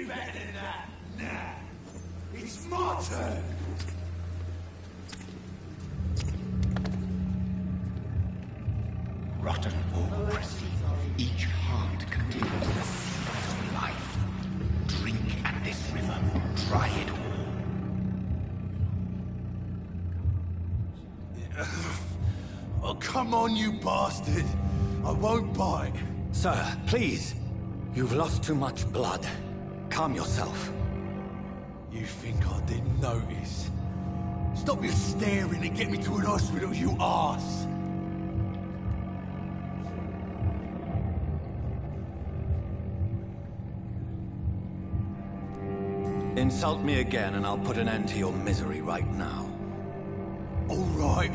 better than that. Nah. It's my turn. Rotten autocracy. Each heart contains the seed of life. Drink at this river. Try it all. Oh, come on, you bastard. I won't bite. Sir, please. You've lost too much blood. Calm yourself. You think I didn't notice? Stop your staring and get me to an hospital, you arse! Insult me again and I'll put an end to your misery right now. Alright,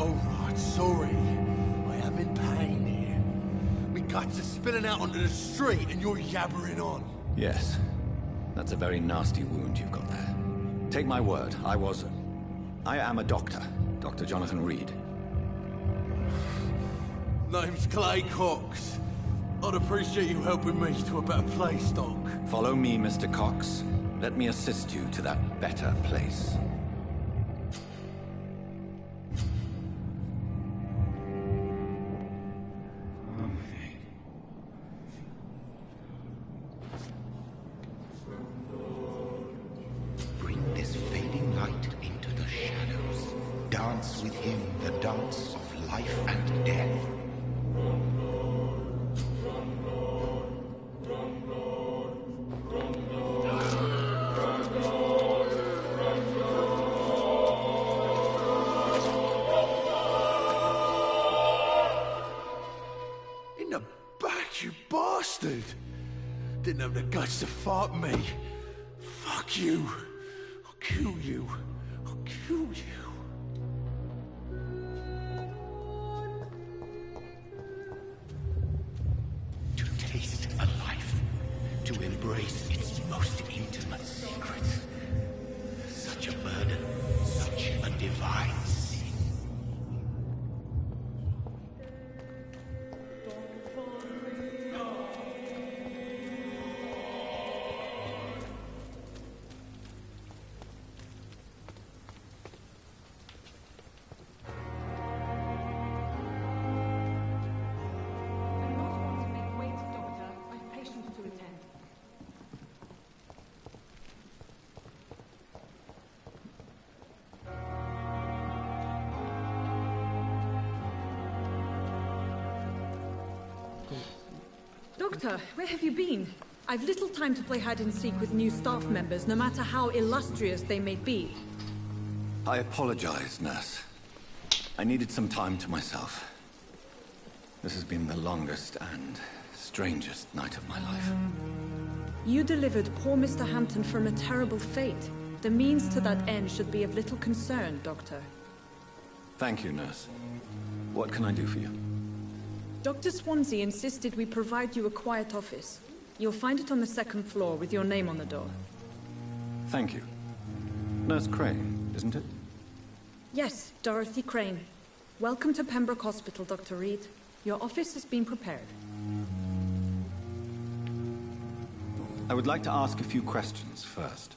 sorry. I am in pain here. My guts are spilling out onto the street and you're yabbering on. Yes. That's a very nasty wound you've got there. Take my word, I am a doctor. Dr. Jonathan Reed. Name's Clay Cox. I'd appreciate you helping me to a better place, Doc. Follow me, Mr. Cox. Let me assist you to that better place. Bring this fading light into the shadows. Dance with him the dance of life and death. In the back, you bastard! Didn't have the guts to fight me. Fuck you. I'll kill you. I'll kill you. To taste a life, to embrace its most intimate secrets. Such a burden, such a divine sin. Doctor, where have you been? I've little time to play hide-and-seek with new staff members, no matter how illustrious they may be. I apologize, nurse. I needed some time to myself. This has been the longest and strangest night of my life. You delivered poor Mr. Hampton from a terrible fate. The means to that end should be of little concern, Doctor. Thank you, nurse. What can I do for you? Dr. Swansea insisted we provide you a quiet office. You'll find it on the second floor with your name on the door. Thank you. Nurse Crane, isn't it? Yes, Dorothy Crane. Welcome to Pembroke Hospital, Dr. Reed. Your office has been prepared. I would like to ask a few questions first.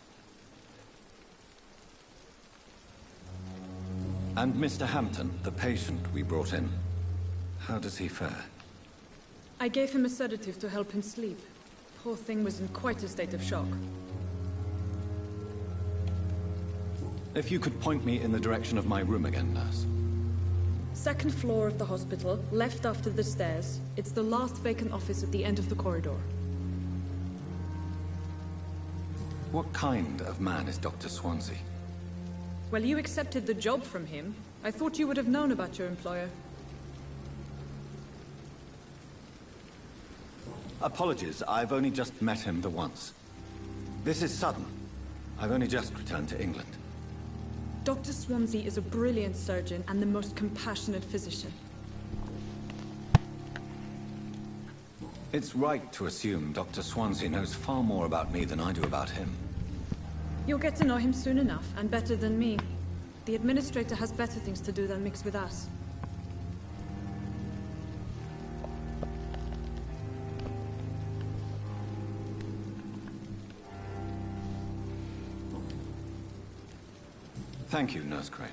And Mr. Hampton, the patient we brought in, how does he fare? I gave him a sedative to help him sleep. Poor thing was in quite a state of shock. If you could point me in the direction of my room again, nurse. Second floor of the hospital, left after the stairs. It's the last vacant office at the end of the corridor. What kind of man is Dr. Swansea? Well, you accepted the job from him. I thought you would have known about your employer. Apologies, I've only just met him the once. This is sudden. I've only just returned to England. Dr. Swansea is a brilliant surgeon and the most compassionate physician. It's right to assume Dr. Swansea knows far more about me than I do about him. You'll get to know him soon enough, and better than me. The administrator has better things to do than mix with us. Thank you, Nurse Crane.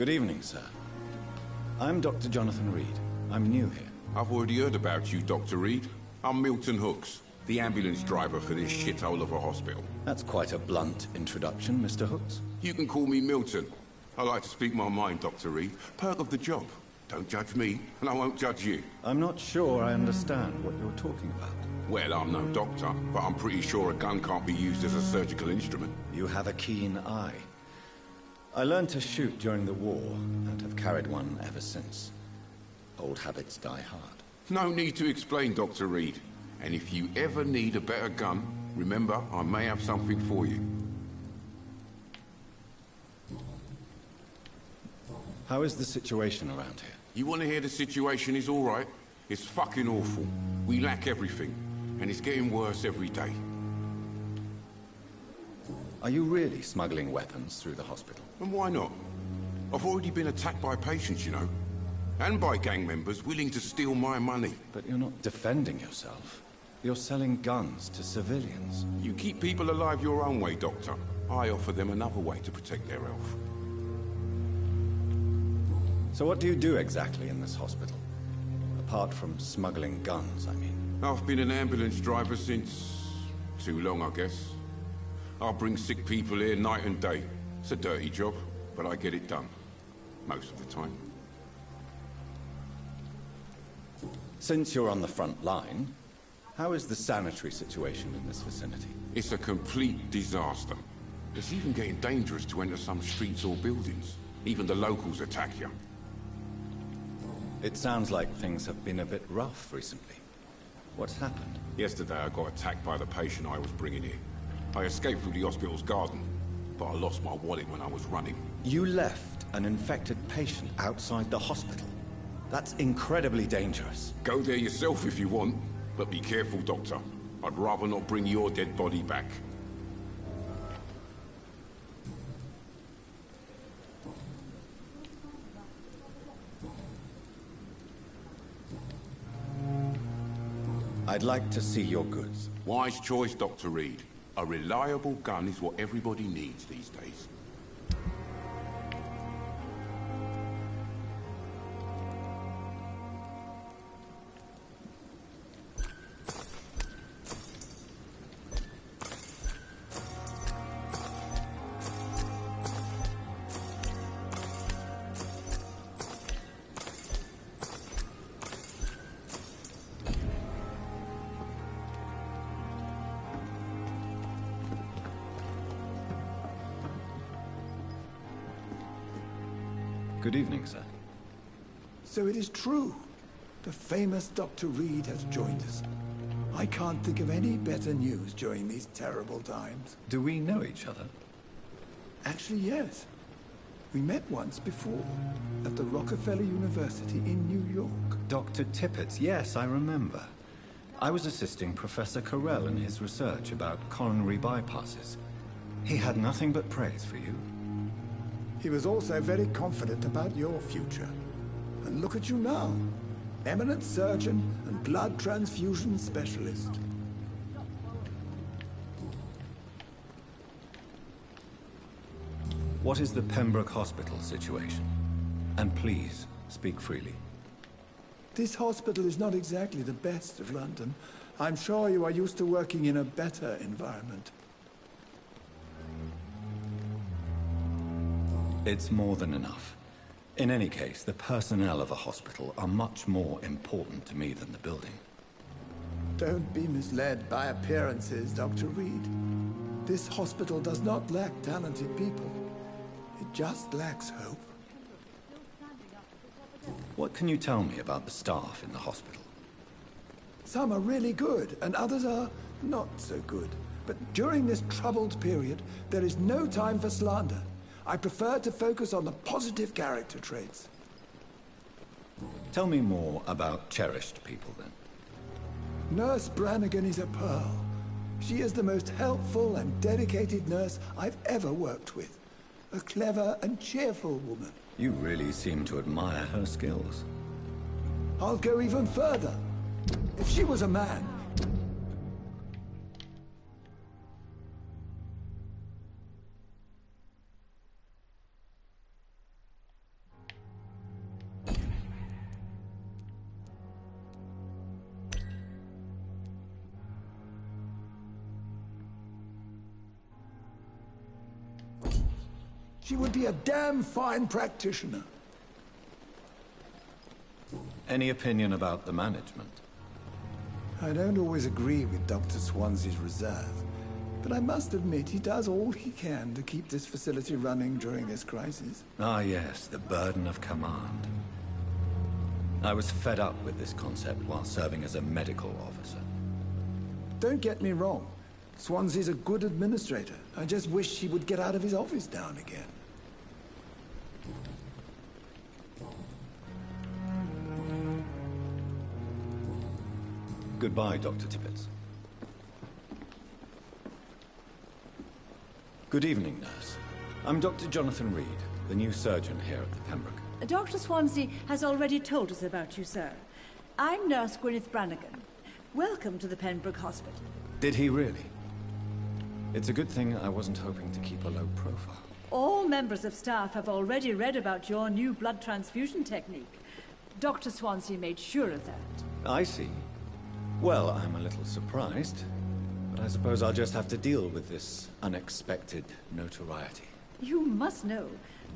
Good evening, sir. I'm Dr. Jonathan Reed. I'm new here. I've already heard about you, Dr. Reed. I'm Milton Hooks, the ambulance driver for this shithole of a hospital. That's quite a blunt introduction, Mr. Hooks. You can call me Milton. I like to speak my mind, Dr. Reed. Perk of the job. Don't judge me, and I won't judge you. I'm not sure I understand what you're talking about. Well, I'm no doctor, but I'm pretty sure a gun can't be used as a surgical instrument. You have a keen eye. I learned to shoot during the war, and have carried one ever since. Old habits die hard. No need to explain, Dr. Reed. And if you ever need a better gun, remember, I may have something for you. How is the situation around here? You want to hear the situation is all right? It's fucking awful. We lack everything, and it's getting worse every day. Are you really smuggling weapons through the hospital? And why not? I've already been attacked by patients, you know. And by gang members willing to steal my money. But you're not defending yourself. You're selling guns to civilians. You keep people alive your own way, Doctor. I offer them another way to protect their health. So what do you do exactly in this hospital? Apart from smuggling guns, I mean. I've been an ambulance driver since... too long, I guess. I bring sick people here night and day. It's a dirty job, but I get it done. Most of the time. Since you're on the front line, how is the sanitary situation in this vicinity? It's a complete disaster. It's even getting dangerous to enter some streets or buildings. Even the locals attack you. It sounds like things have been a bit rough recently. What's happened? Yesterday I got attacked by the patient I was bringing here. I escaped through the hospital's garden, but I lost my wallet when I was running. You left an infected patient outside the hospital? That's incredibly dangerous. Go there yourself if you want, but be careful, Doctor. I'd rather not bring your dead body back. I'd like to see your goods. Wise choice, Dr. Reed. A reliable gun is what everybody needs these days. Good evening, sir. So it is true. The famous Dr. Reed has joined us. I can't think of any better news during these terrible times. Do we know each other? Actually, yes. We met once before, at the Rockefeller University in New York. Dr. Tippett, yes, I remember. I was assisting Professor Carell in his research about coronary bypasses. He had nothing but praise for you. He was also very confident about your future. And look at you now. Eminent surgeon and blood transfusion specialist. What is the Pembroke Hospital situation? And please, speak freely. This hospital is not exactly the best of London. I'm sure you are used to working in a better environment. It's more than enough. In any case, the personnel of a hospital are much more important to me than the building. Don't be misled by appearances, Dr. Reed. This hospital does not lack talented people. It just lacks hope. What can you tell me about the staff in the hospital? Some are really good, and others are not so good. But during this troubled period, there is no time for slander. I prefer to focus on the positive character traits. Tell me more about cherished people, then. Nurse Brannigan is a pearl. She is the most helpful and dedicated nurse I've ever worked with. A clever and cheerful woman. You really seem to admire her skills. I'll go even further. If she was a man... she would be a damn fine practitioner. Any opinion about the management? I don't always agree with Dr. Swansea's reserve, but I must admit he does all he can to keep this facility running during this crisis. Ah, yes, the burden of command. I was fed up with this concept while serving as a medical officer. Don't get me wrong. Swansea's a good administrator. I just wish he would get out of his office now and again. Goodbye, Dr. Tippett. Good evening, nurse. I'm Dr. Jonathan Reed, the new surgeon here at the Pembroke. Dr. Swansea has already told us about you, sir. I'm Nurse Gwyneth Brannigan. Welcome to the Pembroke Hospital. Did he really? It's a good thing I wasn't hoping to keep a low profile. All members of staff have already read about your new blood transfusion technique. Dr. Swansea made sure of that. I see. Well, I'm a little surprised, but I suppose I'll just have to deal with this unexpected notoriety. You must know,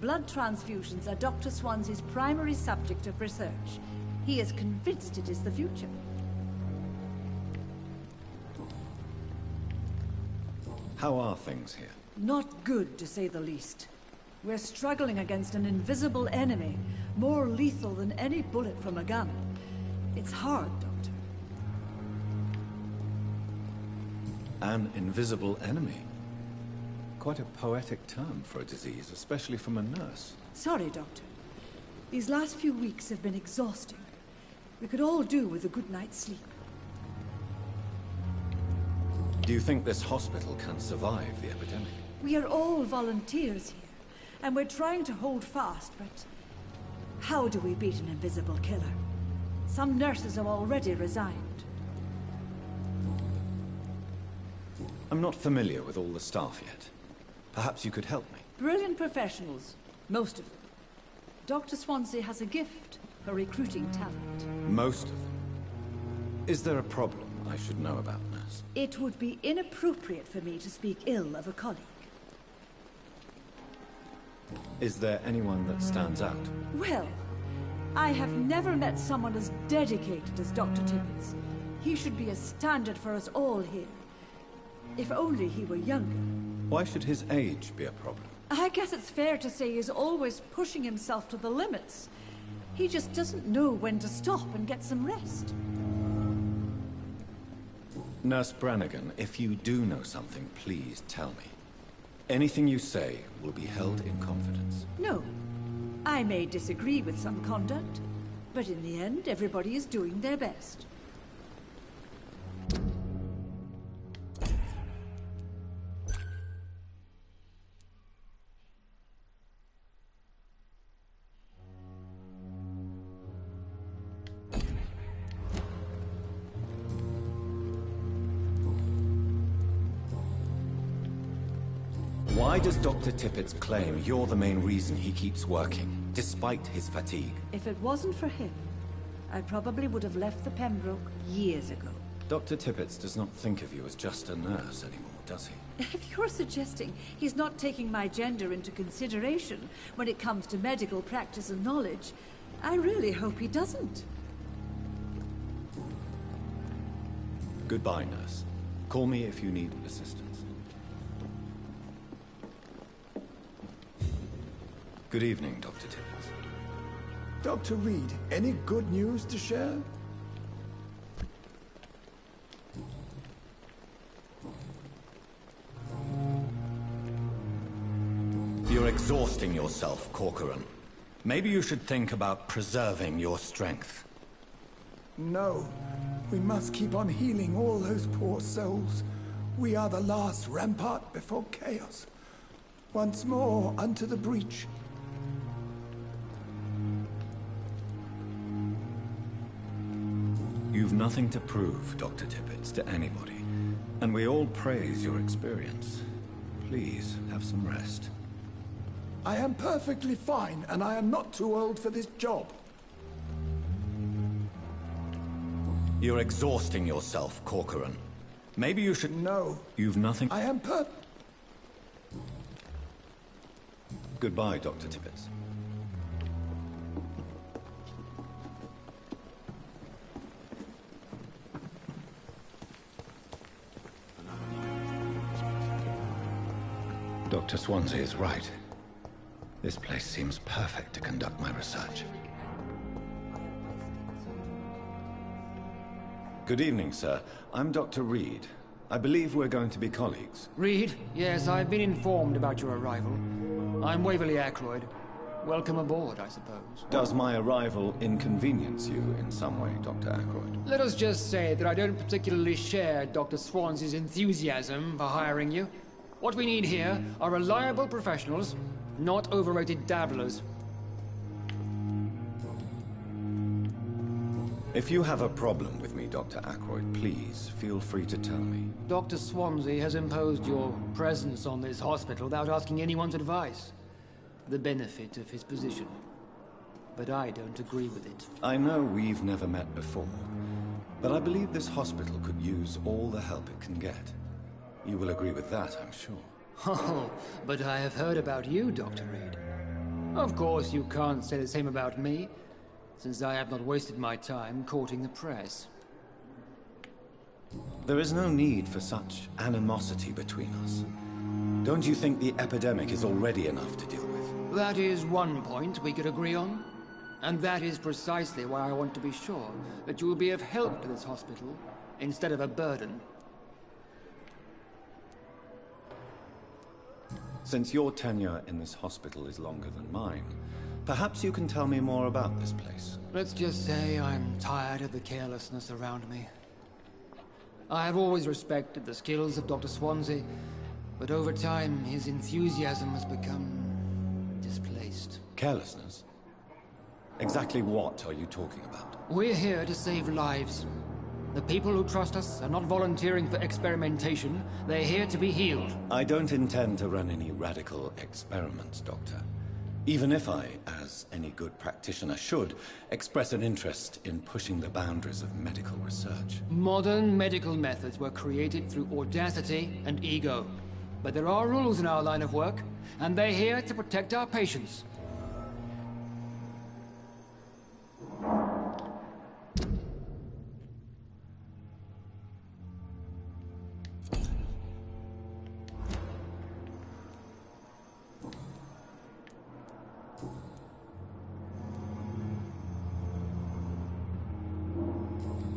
blood transfusions are Dr. Swansea's primary subject of research. He is convinced it is the future. How are things here? Not good, to say the least. We're struggling against an invisible enemy, more lethal than any bullet from a gun. It's hard, Doctor. An invisible enemy? Quite a poetic term for a disease, especially from a nurse. Sorry, Doctor. These last few weeks have been exhausting. We could all do with a good night's sleep. Do you think this hospital can survive the epidemic? We are all volunteers here, and we're trying to hold fast, but how do we beat an invisible killer? Some nurses have already resigned. I'm not familiar with all the staff yet. Perhaps you could help me. Brilliant professionals, most of them. Dr. Swansea has a gift for recruiting talent. Most of them? Is there a problem I should know about, nurse? It would be inappropriate for me to speak ill of a colleague. Is there anyone that stands out? Well, I have never met someone as dedicated as Dr. Tippett. He should be a standard for us all here. If only he were younger. Why should his age be a problem? I guess it's fair to say he's always pushing himself to the limits. He just doesn't know when to stop and get some rest. Nurse Brannigan, if you do know something, please tell me. Anything you say will be held in confidence. No. I may disagree with some conduct, but in the end, everybody is doing their best. Why does Dr. Tippett claim you're the main reason he keeps working, despite his fatigue? If it wasn't for him, I probably would have left the Pembroke years ago. Dr. Tippett does not think of you as just a nurse anymore, does he? If you're suggesting he's not taking my gender into consideration when it comes to medical practice and knowledge, I really hope he doesn't. Goodbye, nurse. Call me if you need assistance. Good evening, Dr. Tippett. Dr. Reed, any good news to share? You're exhausting yourself, Corcoran. Maybe you should think about preserving your strength. No. We must keep on healing all those poor souls. We are the last rampart before chaos. Once more, unto the breach. You've nothing to prove, Dr. Tippett, to anybody. And we all praise your experience. Please, have some rest. I am perfectly fine, and I am not too old for this job. You're exhausting yourself, Corcoran. Maybe you should... No. You've nothing... I am Goodbye, Dr. Tippett. Dr. Swansea is right. This place seems perfect to conduct my research. Good evening, sir. I'm Dr. Reed. I believe we're going to be colleagues. Reed? Yes, I've been informed about your arrival. I'm Waverly Ackroyd. Welcome aboard, I suppose. Does my arrival inconvenience you in some way, Dr. Ackroyd? Let us just say that I don't particularly share Dr. Swansea's enthusiasm for hiring you. What we need here are reliable professionals, not overrated dabblers. If you have a problem with me, Dr. Ackroyd, please feel free to tell me. Dr. Swansea has imposed your presence on this hospital without asking anyone's advice. The benefit of his position. But I don't agree with it. I know we've never met before, but I believe this hospital could use all the help it can get. You will agree with that, I'm sure. Oh, but I have heard about you, Dr. Reed. Of course, you can't say the same about me, since I have not wasted my time courting the press. There is no need for such animosity between us. Don't you think the epidemic is already enough to deal with? That is one point we could agree on. And that is precisely why I want to be sure that you will be of help to this hospital, instead of a burden. Since your tenure in this hospital is longer than mine, perhaps you can tell me more about this place. Let's just say I'm tired of the carelessness around me. I have always respected the skills of Dr. Swansea, but over time his enthusiasm has become displaced. Carelessness? Exactly what are you talking about? We're here to save lives. The people who trust us are not volunteering for experimentation. They're here to be healed. I don't intend to run any radical experiments, Doctor. Even if I, as any good practitioner should, express an interest in pushing the boundaries of medical research. Modern medical methods were created through audacity and ego. But there are rules in our line of work, and they're here to protect our patients.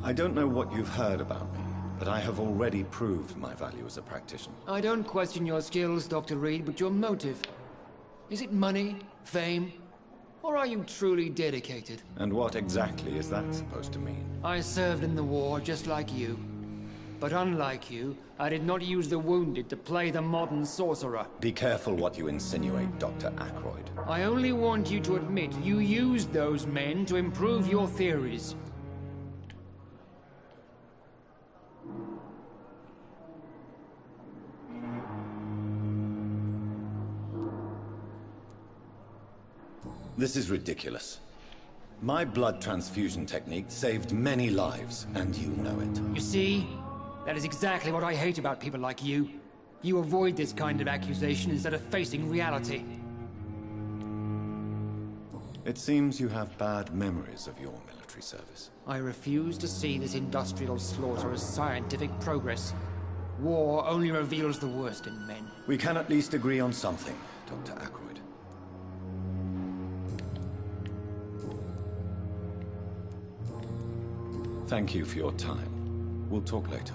I don't know what you've heard about me, but I have already proved my value as a practitioner. I don't question your skills, Dr. Reed, but your motive. Is it money, fame, or are you truly dedicated? And what exactly is that supposed to mean? I served in the war just like you. But unlike you, I did not use the wounded to play the modern sorcerer. Be careful what you insinuate, Dr. Ackroyd. I only want you to admit you used those men to improve your theories. This is ridiculous. My blood transfusion technique saved many lives, and you know it. You see? That is exactly what I hate about people like you. You avoid this kind of accusation instead of facing reality. It seems you have bad memories of your military service. I refuse to see this industrial slaughter as scientific progress. War only reveals the worst in men. We can at least agree on something, Dr. Ackroyd. Thank you for your time. We'll talk later.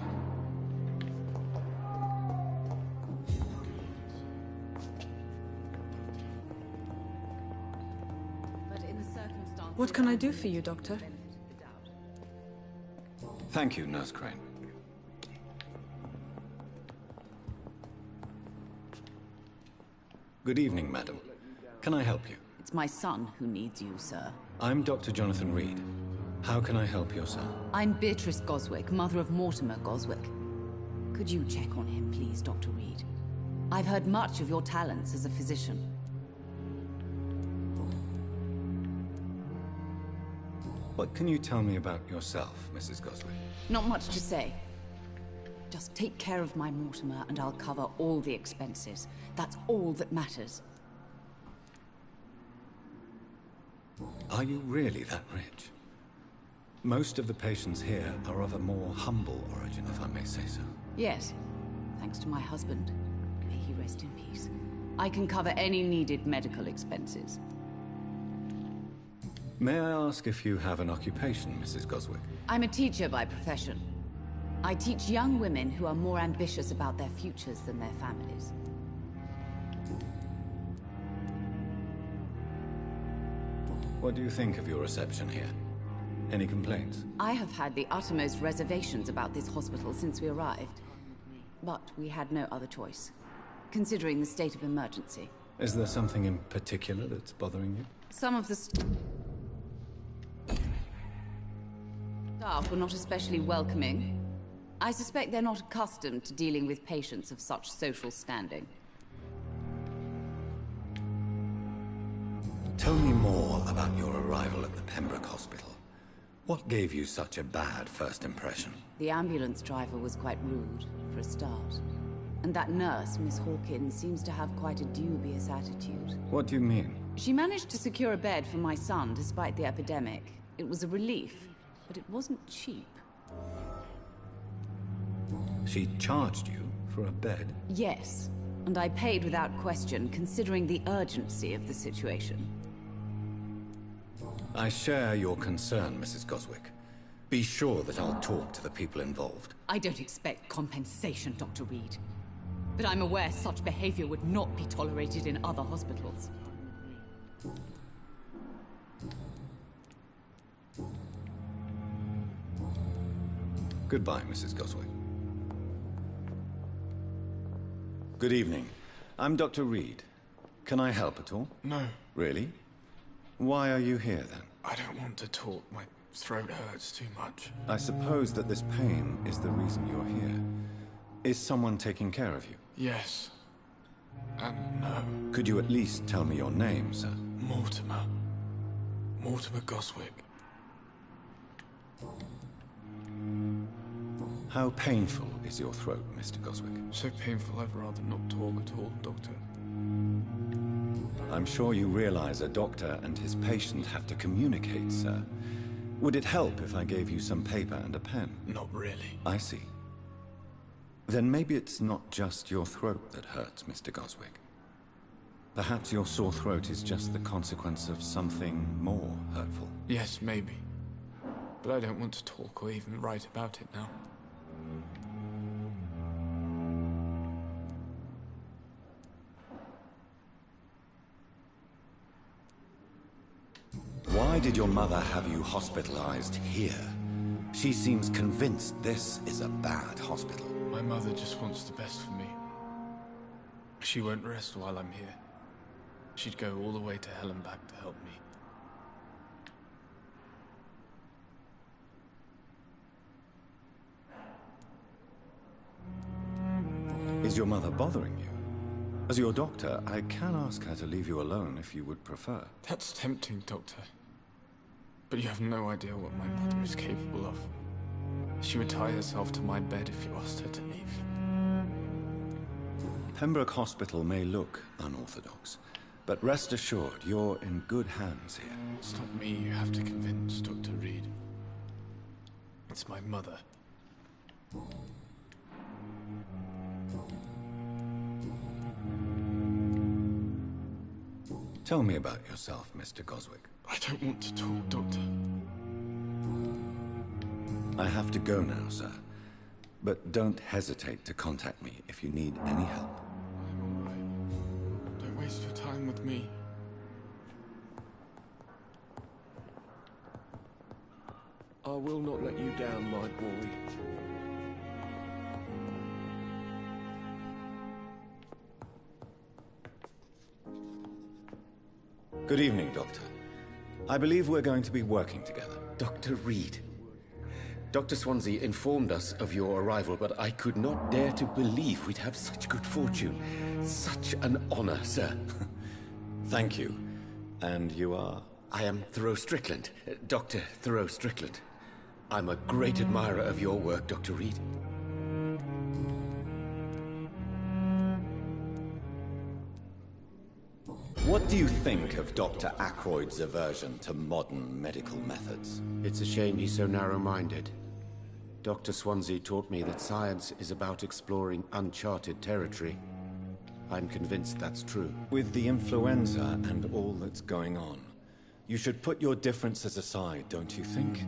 What can I do for you, Doctor? Thank you, Nurse Crane. Good evening, madam. Can I help you? It's my son who needs you, sir. I'm Dr. Jonathan Reed. How can I help your son? I'm Beatrice Goswick, mother of Mortimer Goswick. Could you check on him, please, Dr. Reed? I've heard much of your talents as a physician. What can you tell me about yourself, Mrs. Goswick? Not much to say. Just take care of my Mortimer and I'll cover all the expenses. That's all that matters. Are you really that rich? Most of the patients here are of a more humble origin, if I may say so. Yes, thanks to my husband. May he rest in peace. I can cover any needed medical expenses. May I ask if you have an occupation, Mrs. Goswick? I'm a teacher by profession. I teach young women who are more ambitious about their futures than their families. What do you think of your reception here? Any complaints? I have had the uttermost reservations about this hospital since we arrived. But we had no other choice, considering the state of emergency. Is there something in particular that's bothering you? Some of the staff were not especially welcoming. I suspect they're not accustomed to dealing with patients of such social standing. Tell me more about your arrival at the Pembroke Hospital. What gave you such a bad first impression? The ambulance driver was quite rude, for a start. And that nurse, Miss Hawkins, seems to have quite a dubious attitude. What do you mean? She managed to secure a bed for my son despite the epidemic. It was a relief, but it wasn't cheap. She charged you for a bed? Yes, and I paid without question, considering the urgency of the situation. I share your concern, Mrs. Goswick. Be sure that I'll talk to the people involved. I don't expect compensation, Dr. Reed. But I'm aware such behavior would not be tolerated in other hospitals. Goodbye, Mrs. Goswick. Good evening. I'm Dr. Reed. Can I help at all? No. Really? Why are you here, then? I don't want to talk. My throat hurts too much. I suppose that this pain is the reason you're here. Is someone taking care of you? Yes. And no. Could you at least tell me your name, sir? Mortimer. Mortimer Goswick. How painful is your throat, Mr. Goswick? So painful I'd rather not talk at all, Doctor. I'm sure you realize a doctor and his patient have to communicate, sir. Would it help if I gave you some paper and a pen? Not really. I see. Then maybe it's not just your throat that hurts, Mr. Goswick. Perhaps your sore throat is just the consequence of something more hurtful. Yes, maybe. But I don't want to talk or even write about it now. Why did your mother have you hospitalized here? She seems convinced this is a bad hospital. My mother just wants the best for me. She won't rest while I'm here. She'd go all the way to hell and back to help me. Is your mother bothering you? As your doctor, I can ask her to leave you alone if you would prefer. That's tempting, Doctor. But you have no idea what my mother is capable of. She would tie herself to my bed if you asked her to leave. Pembroke Hospital may look unorthodox, but rest assured, you're in good hands here. It's not me you have to convince, Dr. Reed. It's my mother. Tell me about yourself, Mr. Goswick. I don't want to talk, Doctor. I have to go now, sir. But don't hesitate to contact me if you need any help. I'm all right. Don't waste your time with me. I will not let you down, my boy. Good evening, Doctor. I believe we're going to be working together. Dr. Reed. Dr. Swansea informed us of your arrival, but I could not dare to believe we'd have such good fortune. Such an honor, sir. Thank you. And you are? I am Thoreau Strickland, Dr. Thoreau Strickland. I'm a great admirer of your work, Dr. Reed. What do you think of Dr. Ackroyd's aversion to modern medical methods? It's a shame he's so narrow-minded. Dr. Swansea taught me that science is about exploring uncharted territory. I'm convinced that's true. With the influenza and all that's going on, you should put your differences aside, don't you think?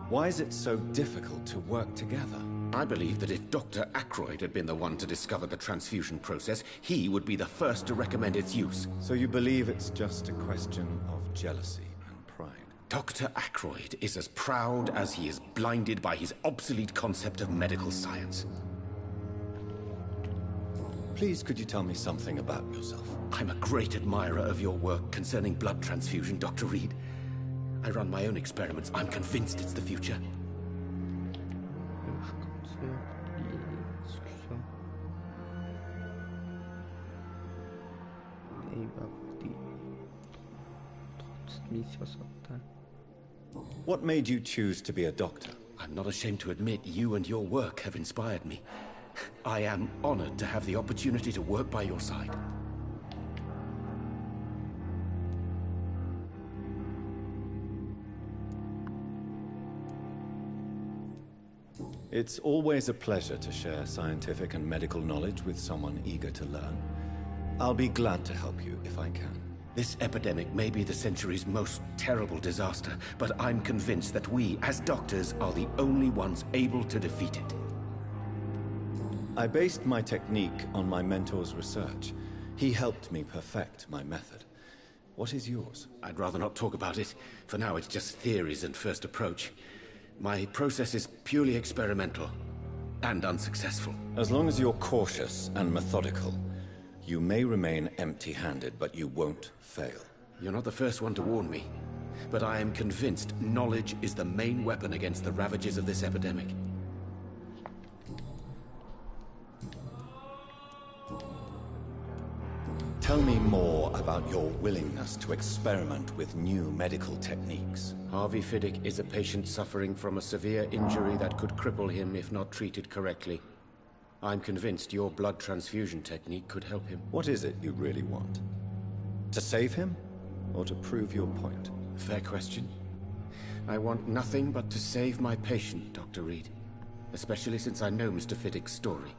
Why is it so difficult to work together? I believe that if Dr. Ackroyd had been the one to discover the transfusion process, he would be the first to recommend its use. So you believe it's just a question of jealousy and pride? Dr. Ackroyd is as proud as he is blinded by his obsolete concept of medical science. Please, could you tell me something about yourself? I'm a great admirer of your work concerning blood transfusion, Dr. Reed. I run my own experiments. I'm convinced it's the future. What made you choose to be a doctor? I'm not ashamed to admit you and your work have inspired me. I am honored to have the opportunity to work by your side. It's always a pleasure to share scientific and medical knowledge with someone eager to learn. I'll be glad to help you if I can. This epidemic may be the century's most terrible disaster, but I'm convinced that we, as doctors, are the only ones able to defeat it. I based my technique on my mentor's research. He helped me perfect my method. What is yours? I'd rather not talk about it. For now, it's just theories and first approach. My process is purely experimental and unsuccessful. As long as you're cautious and methodical, you may remain empty-handed, but you won't fail. You're not the first one to warn me, but I am convinced knowledge is the main weapon against the ravages of this epidemic. Tell me more about your willingness to experiment with new medical techniques. Harvey Fiddick is a patient suffering from a severe injury that could cripple him if not treated correctly. I'm convinced your blood transfusion technique could help him. What is it you really want? To save him? Or to prove your point? Fair question. I want nothing but to save my patient, Dr. Reed. Especially since I know Mr. Fiddick's story.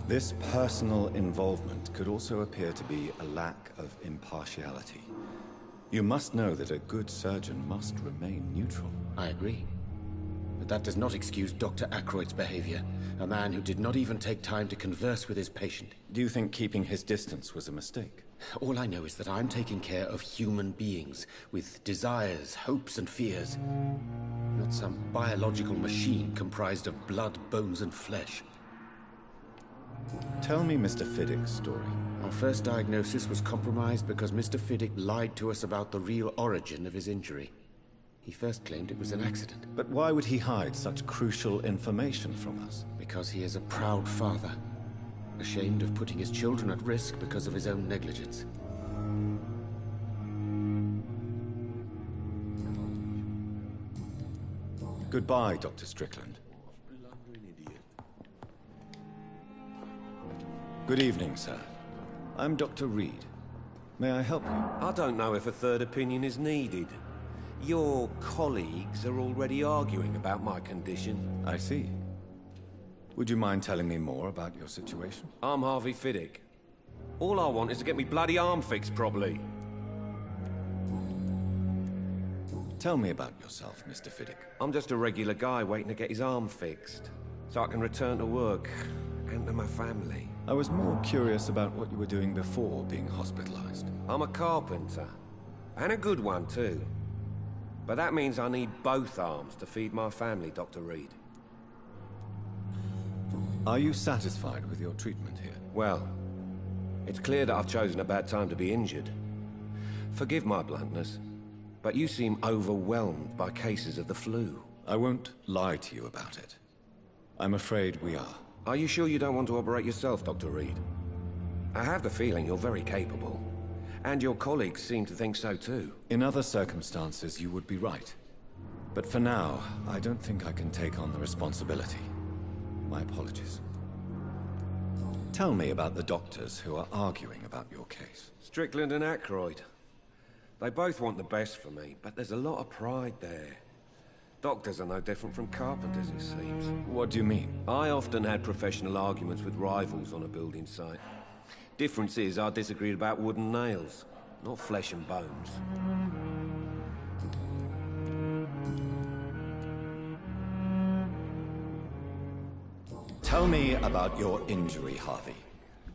This personal involvement could also appear to be a lack of impartiality. You must know that a good surgeon must remain neutral. I agree. But that does not excuse Dr. Ackroyd's behavior. A man who did not even take time to converse with his patient. Do you think keeping his distance was a mistake? All I know is that I'm taking care of human beings with desires, hopes, and fears. Not some biological machine comprised of blood, bones, and flesh. Tell me Mr. Fiddick's story. Our first diagnosis was compromised because Mr. Fiddick lied to us about the real origin of his injury. He first claimed it was an accident. But why would he hide such crucial information from us? Because he is a proud father, ashamed of putting his children at risk because of his own negligence. Goodbye, Dr. Strickland. Good evening, sir. I'm Dr. Reed. May I help you? I don't know if a third opinion is needed. Your colleagues are already arguing about my condition. I see. Would you mind telling me more about your situation? I'm Harvey Fiddick. All I want is to get me bloody arm fixed properly. Tell me about yourself, Mr. Fiddick. I'm just a regular guy waiting to get his arm fixed, so I can return to work and to my family. I was more curious about what you were doing before being hospitalized. I'm a carpenter. And a good one, too. But that means I need both arms to feed my family, Dr. Reed. Are you satisfied with your treatment here? Well, it's clear that I've chosen a bad time to be injured. Forgive my bluntness, but you seem overwhelmed by cases of the flu. I won't lie to you about it. I'm afraid we are. Are you sure you don't want to operate yourself, Dr. Reed? I have the feeling you're very capable. And your colleagues seem to think so too. In other circumstances, you would be right. But for now, I don't think I can take on the responsibility. My apologies. Tell me about the doctors who are arguing about your case. Strickland and Aykroyd. They both want the best for me, but there's a lot of pride there. Doctors are no different from carpenters, it seems. What do you mean? I often had professional arguments with rivals on a building site. Difference is, I disagreed about wooden nails, not flesh and bones. Tell me about your injury, Harvey.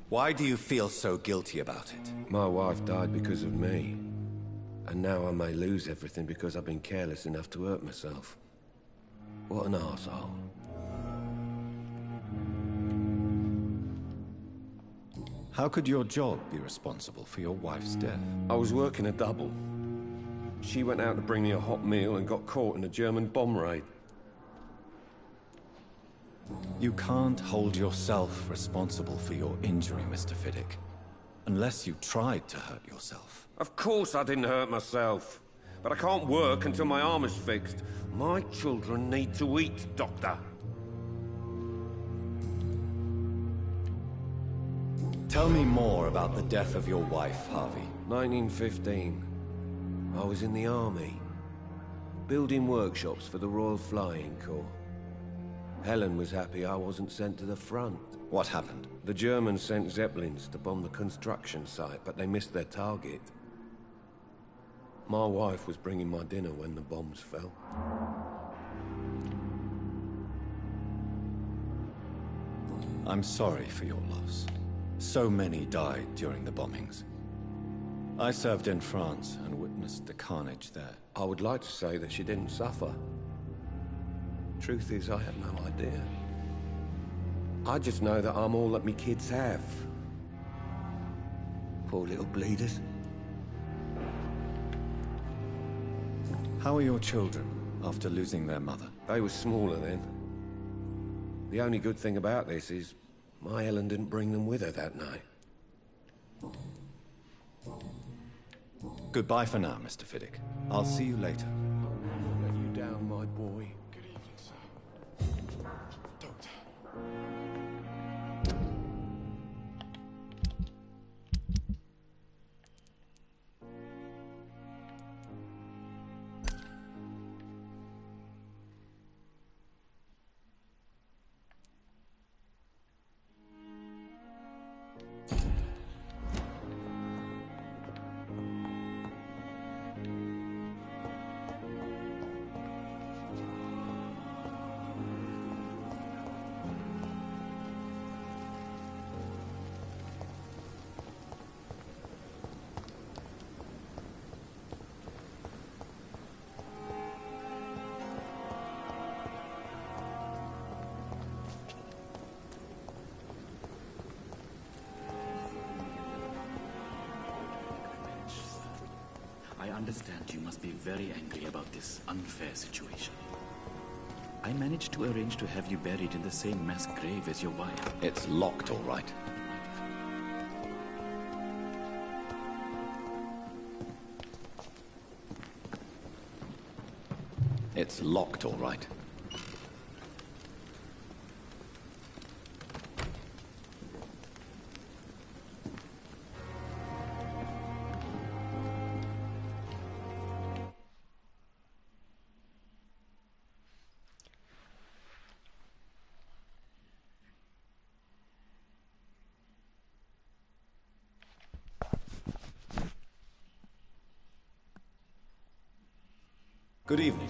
Why do you feel so guilty about it? My wife died because of me. And now I may lose everything because I've been careless enough to hurt myself. What an arsehole. How could your job be responsible for your wife's death? I was working a double. She went out to bring me a hot meal and got caught in a German bomb raid. You can't hold yourself responsible for your injury, Mr. Fiddick. Unless you tried to hurt yourself. Of course I didn't hurt myself. But I can't work until my arm is fixed. My children need to eat, Doctor. Tell me more about the death of your wife, Harvey. 1915. I was in the army. Building workshops for the Royal Flying Corps. Helen was happy I wasn't sent to the front. What happened? The Germans sent Zeppelins to bomb the construction site, but they missed their target. My wife was bringing my dinner when the bombs fell. I'm sorry for your loss. So many died during the bombings. I served in France and witnessed the carnage there. I would like to say that she didn't suffer. Truth is, I have no idea. I just know that I'm all that me kids have. Poor little bleeders. How are your children after losing their mother? They were smaller then. The only good thing about this is my Helen didn't bring them with her that night. Goodbye for now, Mr. Fiddick. I'll see you later. I'll let you down, my boy. Good evening, sir. Doctor. I understand you must be very angry about this unfair situation. I managed to arrange to have you buried in the same mass grave as your wife. It's locked, all right. It's locked, all right. Good evening.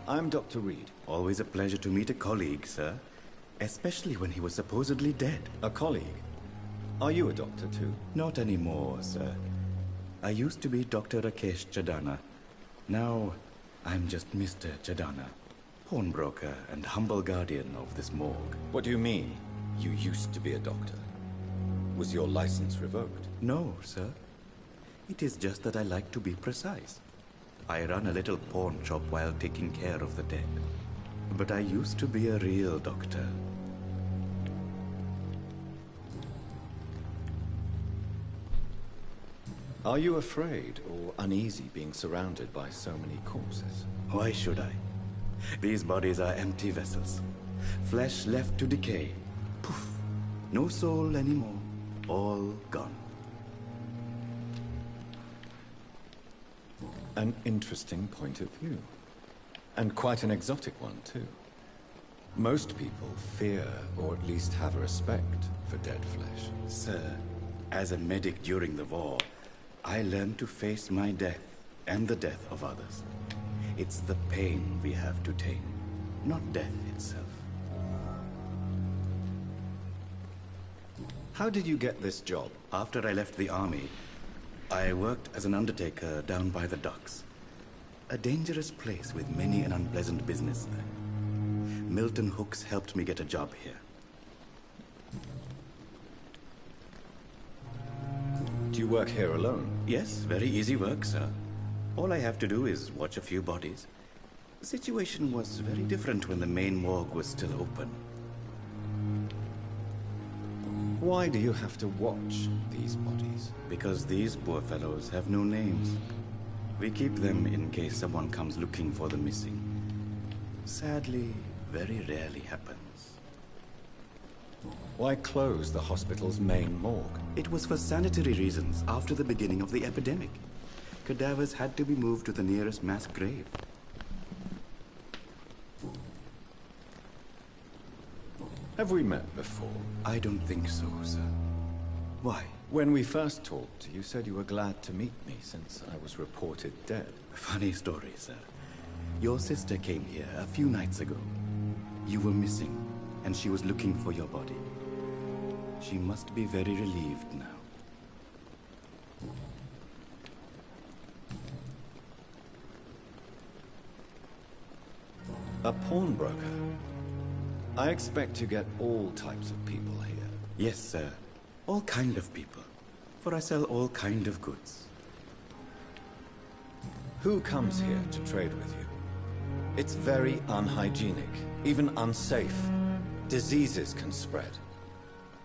I'm Dr. Reed. Always a pleasure to meet a colleague, sir. Especially when he was supposedly dead. A colleague? Are you a doctor too? Not anymore, sir. I used to be Dr. Rakesh Chadana. Now, I'm just Mr. Chadana, pawnbroker and humble guardian of this morgue. What do you mean, you used to be a doctor? Was your license revoked? No, sir. It is just that I like to be precise. I run a little pawn shop while taking care of the dead. But I used to be a real doctor. Are you afraid or uneasy being surrounded by so many corpses? Why should I? These bodies are empty vessels. Flesh left to decay. Poof. No soul anymore. All gone. An interesting point of view. And quite an exotic one, too. Most people fear, or at least have a respect, for dead flesh. Sir, as a medic during the war, I learned to face my death and the death of others. It's the pain we have to tame, not death itself. How did you get this job? After I left the army, I worked as an undertaker down by the docks. A dangerous place with many an unpleasant business there. Milton Hooks helped me get a job here. Do you work here alone? Yes, very easy work, sir. All I have to do is watch a few bodies. The situation was very different when the main morgue was still open. Why do you have to watch these bodies? Because these poor fellows have no names. We keep them in case someone comes looking for the missing. Sadly, very rarely happens. Why close the hospital's main morgue? It was for sanitary reasons after the beginning of the epidemic. Cadavers had to be moved to the nearest mass grave. Have we met before? I don't think so, sir. Why? When we first talked, you said you were glad to meet me since I was reported dead. Funny story, sir. Your sister came here a few nights ago. You were missing, and she was looking for your body. She must be very relieved now. A pawnbroker? I expect to get all types of people here. Yes, sir. All kind of people. For I sell all kind of goods. Who comes here to trade with you? It's very unhygienic, even unsafe. Diseases can spread.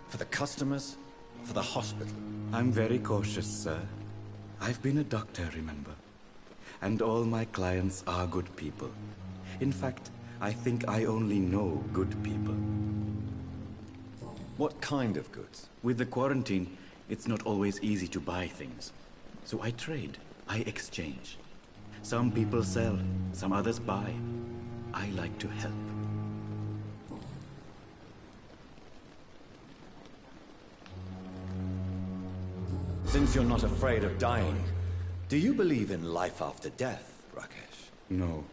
For the customers, for the hospital. I'm very cautious, sir. I've been a doctor, remember? And all my clients are good people. In fact, I think I only know good people. What kind of goods? With the quarantine, it's not always easy to buy things. So I trade, I exchange. Some people sell, some others buy. I like to help. Since you're not afraid of dying, do you believe in life after death, Rakesh? No.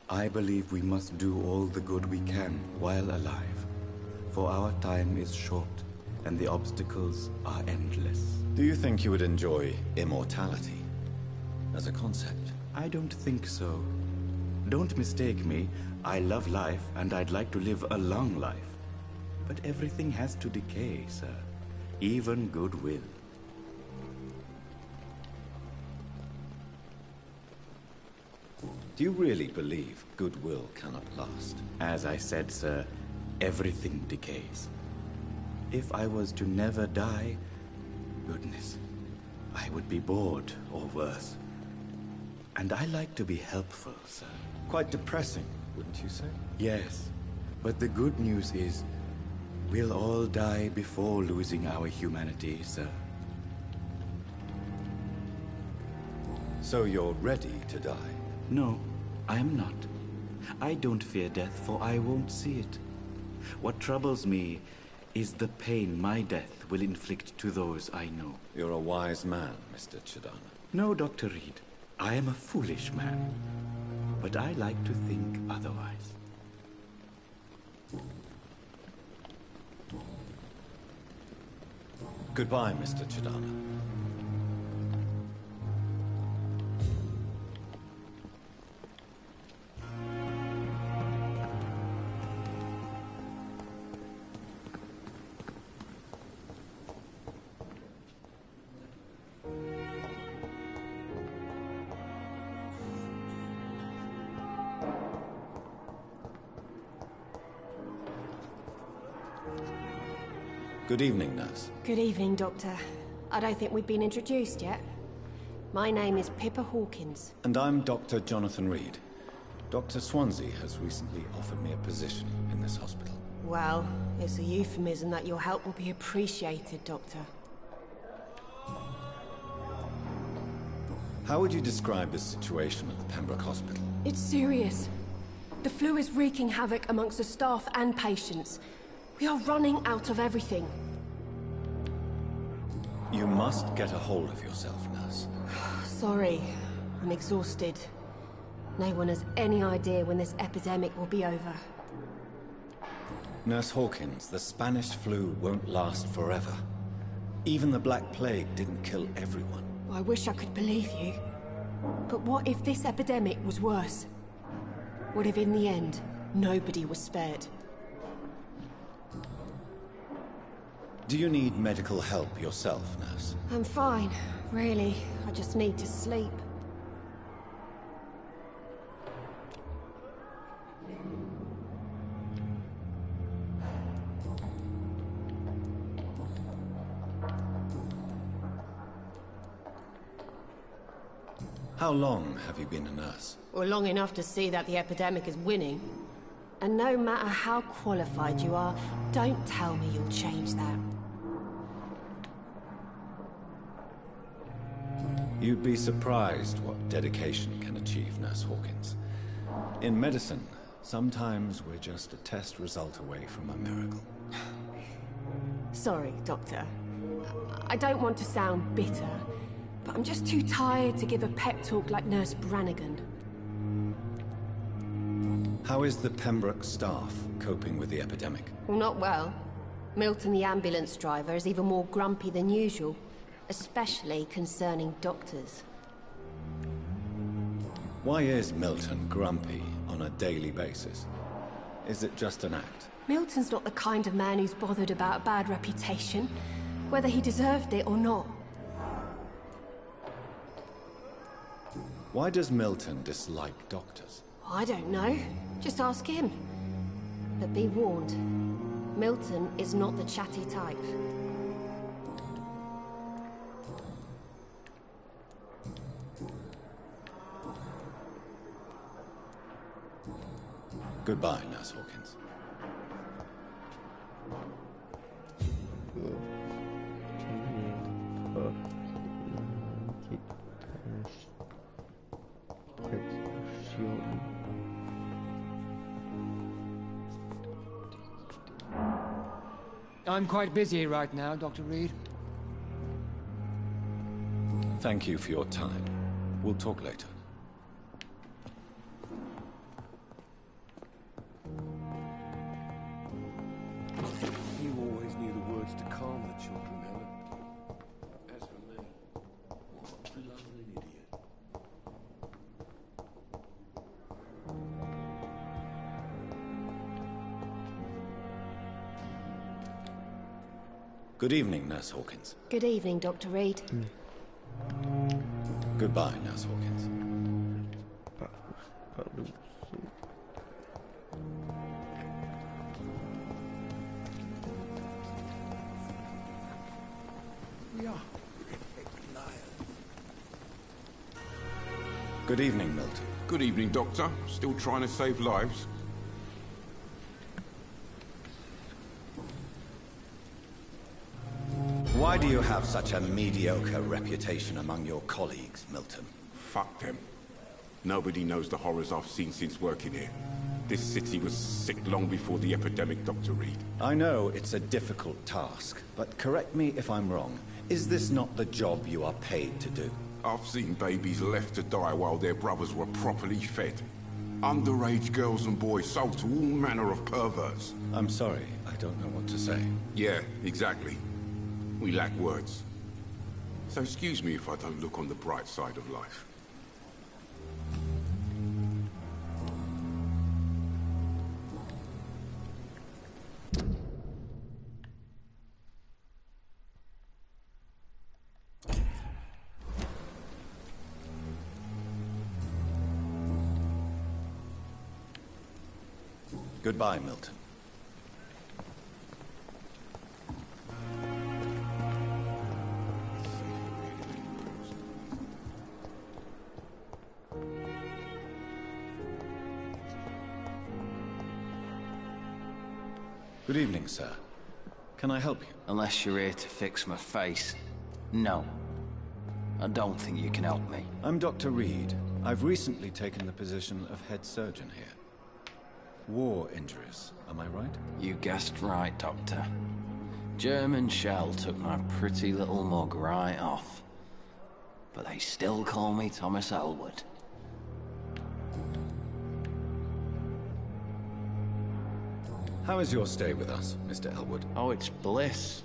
I believe we must do all the good we can while alive. For our time is short, and the obstacles are endless. Do you think you would enjoy immortality as a concept? I don't think so. Don't mistake me. I love life, and I'd like to live a long life. But everything has to decay, sir. Even goodwill. Do you really believe goodwill cannot last? As I said, sir, everything decays. If I was to never die, goodness, I would be bored or worse. And I like to be helpful, sir. Quite depressing, wouldn't you say? Yes, but the good news is, we'll all die before losing our humanity, sir. So you're ready to die? No, I am not. I don't fear death, for I won't see it. What troubles me is the pain my death will inflict to those I know. You're a wise man, Mr. Chadana. No, Dr. Reed. I am a foolish man. But I like to think otherwise. Goodbye, Mr. Chidana. Good evening, nurse. Good evening, Doctor. I don't think we've been introduced yet. My name is Pippa Hawkins. And I'm Dr. Jonathan Reed. Dr. Swansea has recently offered me a position in this hospital. Well, it's a euphemism that your help will be appreciated, Doctor. How would you describe the situation at the Pembroke Hospital? It's serious. The flu is wreaking havoc amongst the staff and patients. We are running out of everything. You must get a hold of yourself, nurse. Sorry, I'm exhausted. No one has any idea when this epidemic will be over. Nurse Hawkins, the Spanish flu won't last forever. Even the Black Plague didn't kill everyone. I wish I could believe you. But what if this epidemic was worse? What if in the end, nobody was spared? Do you need medical help yourself, nurse? I'm fine, really. I just need to sleep. How long have you been a nurse? Well, long enough to see that the epidemic is winning. And no matter how qualified you are, don't tell me you'll change that. You'd be surprised what dedication can achieve, Nurse Hawkins. In medicine, sometimes we're just a test result away from a miracle. Sorry, Doctor. I don't want to sound bitter, but I'm just too tired to give a pep talk like Nurse Brannigan. How is the Pembroke staff coping with the epidemic? Well, not well. Milton, the ambulance driver, is even more grumpy than usual. Especially concerning doctors. Why is Milton grumpy on a daily basis? Is it just an act? Milton's not the kind of man who's bothered about a bad reputation, whether he deserved it or not. Why does Milton dislike doctors? I don't know. Just ask him. But be warned, Milton is not the chatty type. Goodbye, Nurse Hawkins. I'm quite busy right now, Dr. Reed. Thank you for your time. We'll talk later. You always knew the words to calm the children, Helen. As for me, what a lovely idiot. Good evening, Nurse Hawkins. Good evening, Dr. Reed. Goodbye, Nurse Hawkins. We are liars. Good evening, Milton. Good evening, Doctor. Still trying to save lives? Why do you have such a mediocre reputation among your colleagues, Milton? Fuck them. Nobody knows the horrors I've seen since working here. This city was sick long before the epidemic, Dr. Reed. I know it's a difficult task, but correct me if I'm wrong. Is this not the job you are paid to do? I've seen babies left to die while their brothers were properly fed. Underage girls and boys sold to all manner of perverts. I'm sorry, I don't know what to say. Yeah, exactly. We lack words. So excuse me if I don't look on the bright side of life. Goodbye, Milton. Good evening, sir. Can I help you? Unless you're here to fix my face. No. I don't think you can help me. I'm Dr. Reed. I've recently taken the position of head surgeon here. War injuries, am I right? You guessed right, Doctor. German shell took my pretty little mug right off. But they still call me Thomas Elwood. How is your stay with us, Mr. Elwood? Oh, it's bliss.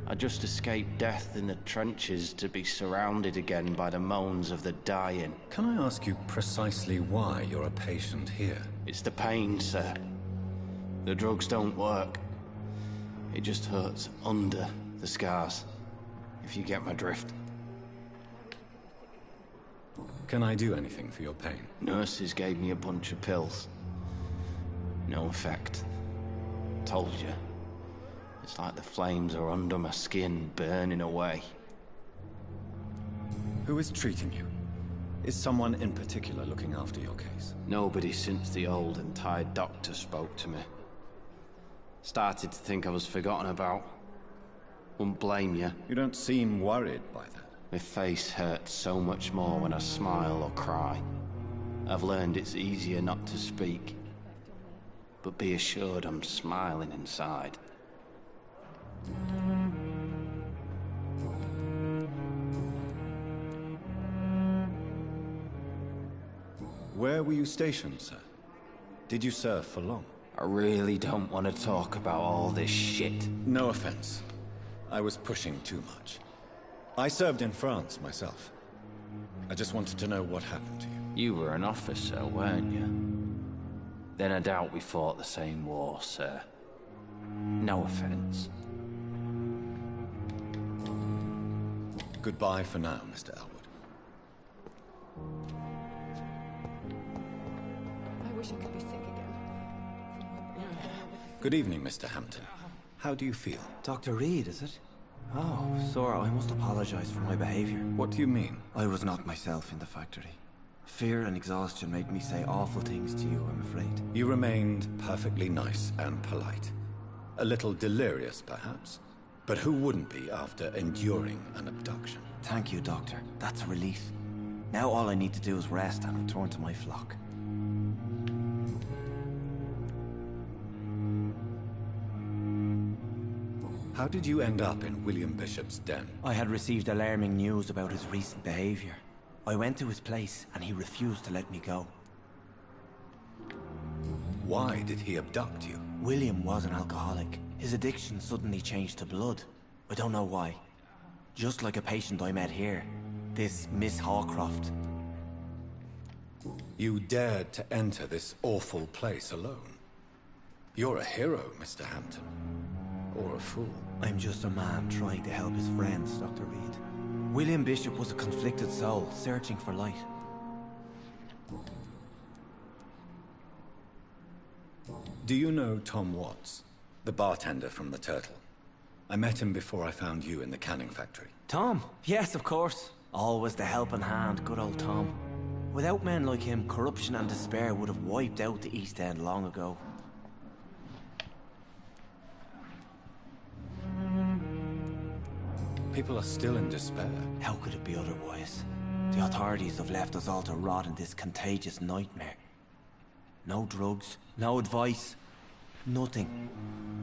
I just escaped death in the trenches to be surrounded again by the moans of the dying. Can I ask you precisely why you're a patient here? It's the pain, sir. The drugs don't work. It just hurts under the scars, if you get my drift. Can I do anything for your pain? Nurses gave me a bunch of pills. No effect. Told you. It's like the flames are under my skin, burning away. Who is treating you? Is someone in particular looking after your case? Nobody since the old and tired doctor spoke to me. Started to think I was forgotten about. Wouldn't blame you. You don't seem worried by that. My face hurts so much more when I smile or cry. I've learned it's easier not to speak. But be assured I'm smiling inside. Where were you stationed, sir? Did you serve for long? I really don't want to talk about all this shit. No offense. I was pushing too much. I served in France myself. I just wanted to know what happened to you. You were an officer, weren't you? Then I doubt we fought the same war, sir. No offense. Goodbye for now, Mr. Elwood. I wish I could be sick again. Good evening, Mr. Hampton. How do you feel? Dr. Reed, is it? Oh, sir, I must apologize for my behavior. What do you mean? I was not myself in the factory. Fear and exhaustion made me say awful things to you, I'm afraid. You remained perfectly nice and polite. A little delirious, perhaps. But who wouldn't be after enduring an abduction? Thank you, Doctor. That's a relief. Now all I need to do is rest and return to my flock. How did you end up in William Bishop's den? I had received alarming news about his recent behavior. I went to his place and he refused to let me go. Why did he abduct you? William was an alcoholic. His addiction suddenly changed to blood. I don't know why. Just like a patient I met here. This Miss Hawcroft. You dared to enter this awful place alone. You're a hero, Mr. Hampton. Or a fool. I'm just a man trying to help his friends, Dr. Reed. William Bishop was a conflicted soul, searching for light. Do you know Tom Watts? The bartender from the Turtle. I met him before I found you in the canning factory. Tom? Yes, of course. Always the helping hand, good old Tom. Without men like him, corruption and despair would have wiped out the East End long ago. People are still in despair. How could it be otherwise? The authorities have left us all to rot in this contagious nightmare. No drugs, no advice, nothing.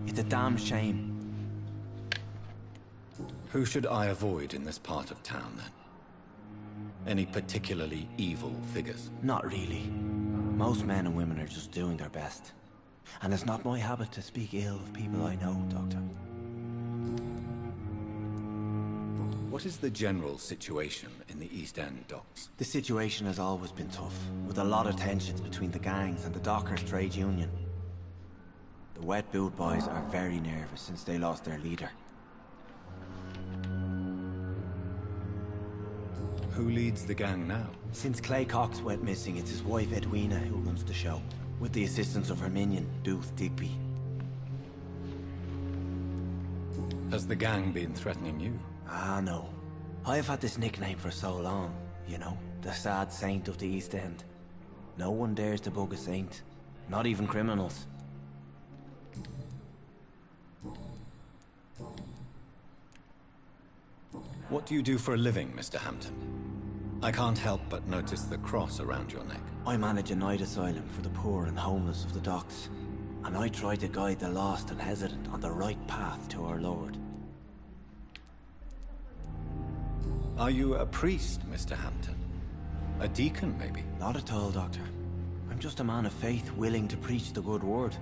It's a damn shame. Who should I avoid in this part of town, then? Any particularly evil figures? Not really. Most men and women are just doing their best. And it's not my habit to speak ill of people I know, Doctor. What is the general situation in the East End docks? The situation has always been tough, with a lot of tensions between the gangs and the dockers' trade union. The wet boot boys are very nervous since they lost their leader. Who leads the gang now? Since Clay Cox went missing, it's his wife Edwina who runs the show, with the assistance of her minion, Dooth Digby. Has the gang been threatening you? Ah, no. I've had this nickname for so long, you know, the sad saint of the East End. No one dares to bug a saint, not even criminals. What do you do for a living, Mr. Hampton? I can't help but notice the cross around your neck. I manage a night asylum for the poor and homeless of the docks, and I try to guide the lost and hesitant on the right path to our Lord. Are you a priest, Mr. Hampton? A deacon, maybe? Not at all, Doctor. I'm just a man of faith willing to preach the good word.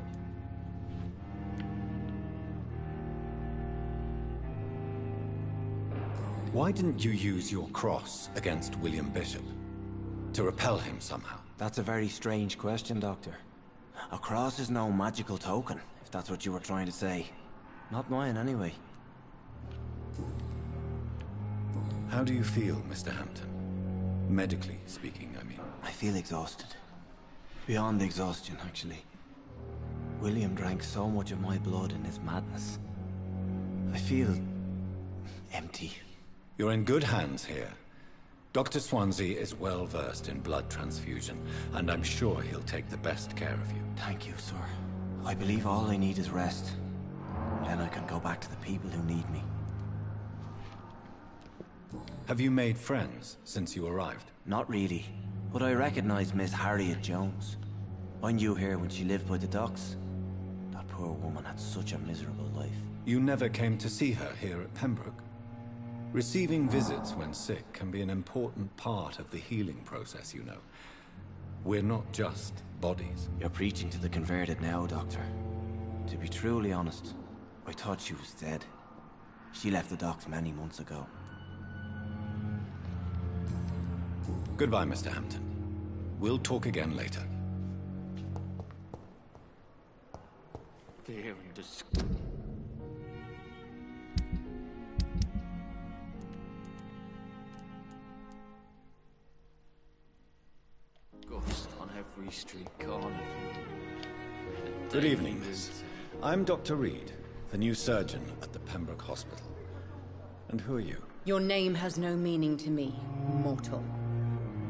Why didn't you use your cross against William Bishop? To repel him somehow? That's a very strange question, Doctor. A cross is no magical token, if that's what you were trying to say. Not mine, anyway. How do you feel, Mr. Hampton? Medically speaking, I mean. I feel exhausted. Beyond exhaustion, actually. William drank so much of my blood in his madness. I feel empty. You're in good hands here. Dr. Swansea is well versed in blood transfusion, and I'm sure he'll take the best care of you. Thank you, sir. I believe all I need is rest. And then I can go back to the people who need me. Have you made friends since you arrived? Not really, but I recognize Miss Harriet Jones. I knew her when she lived by the docks. That poor woman had such a miserable life. You never came to see her here at Pembroke? Receiving visits when sick can be an important part of the healing process, you know. We're not just bodies. You're preaching to the converted now, Doctor. To be truly honest, I thought she was dead. She left the docks many months ago. Goodbye, Mr. Hampton. We'll talk again later. Fear and disgust. On every street corner. Good evening, miss. I'm Dr. Reed, the new surgeon at the Pembroke Hospital. And who are you? Your name has no meaning to me, mortal.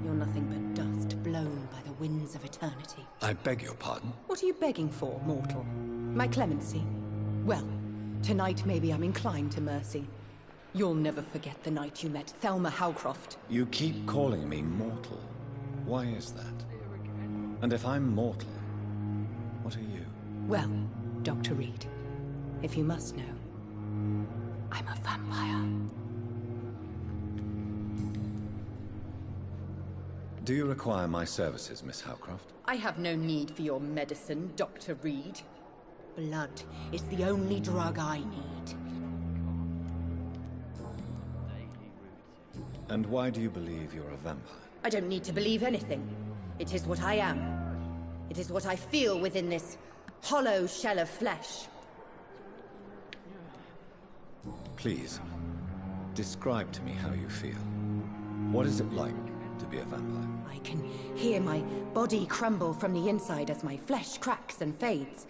You're nothing but dust blown by the winds of eternity. I beg your pardon? What are you begging for, mortal? My clemency? Well, tonight maybe I'm inclined to mercy. You'll never forget the night you met Thelma Howcroft. You keep calling me mortal. Why is that? And if I'm mortal, what are you? Well, Dr. Reed, if you must know, I'm a vampire. Do you require my services, Miss Howcroft? I have no need for your medicine, Dr. Reed. Blood is the only drug I need. And why do you believe you're a vampire? I don't need to believe anything. It is what I am. It is what I feel within this hollow shell of flesh. Please, describe to me how you feel. What is it like to be a vampire? I can hear my body crumble from the inside as my flesh cracks and fades.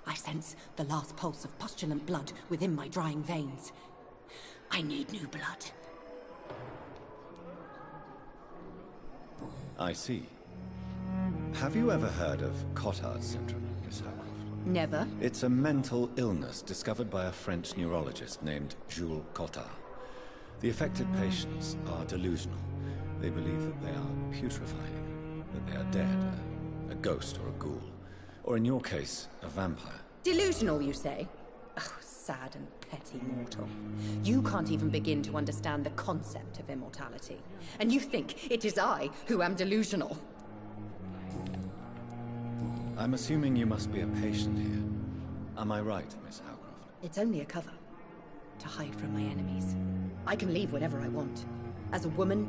I sense the last pulse of postulant blood within my drying veins. I need new blood. I see. Have you ever heard of Cotard's syndrome, Miss Howcroft? Never. It's a mental illness discovered by a French neurologist named Jules Cotard. The affected patients are delusional. They believe that they are putrefying, that they are dead, a ghost or a ghoul, or in your case, a vampire. Delusional, you say? Oh, sad and petty mortal. You can't even begin to understand the concept of immortality. And you think it is I who am delusional. I'm assuming you must be a patient here. Am I right, Miss Howcroft? It's only a cover. To hide from my enemies. I can leave whenever I want. As a woman,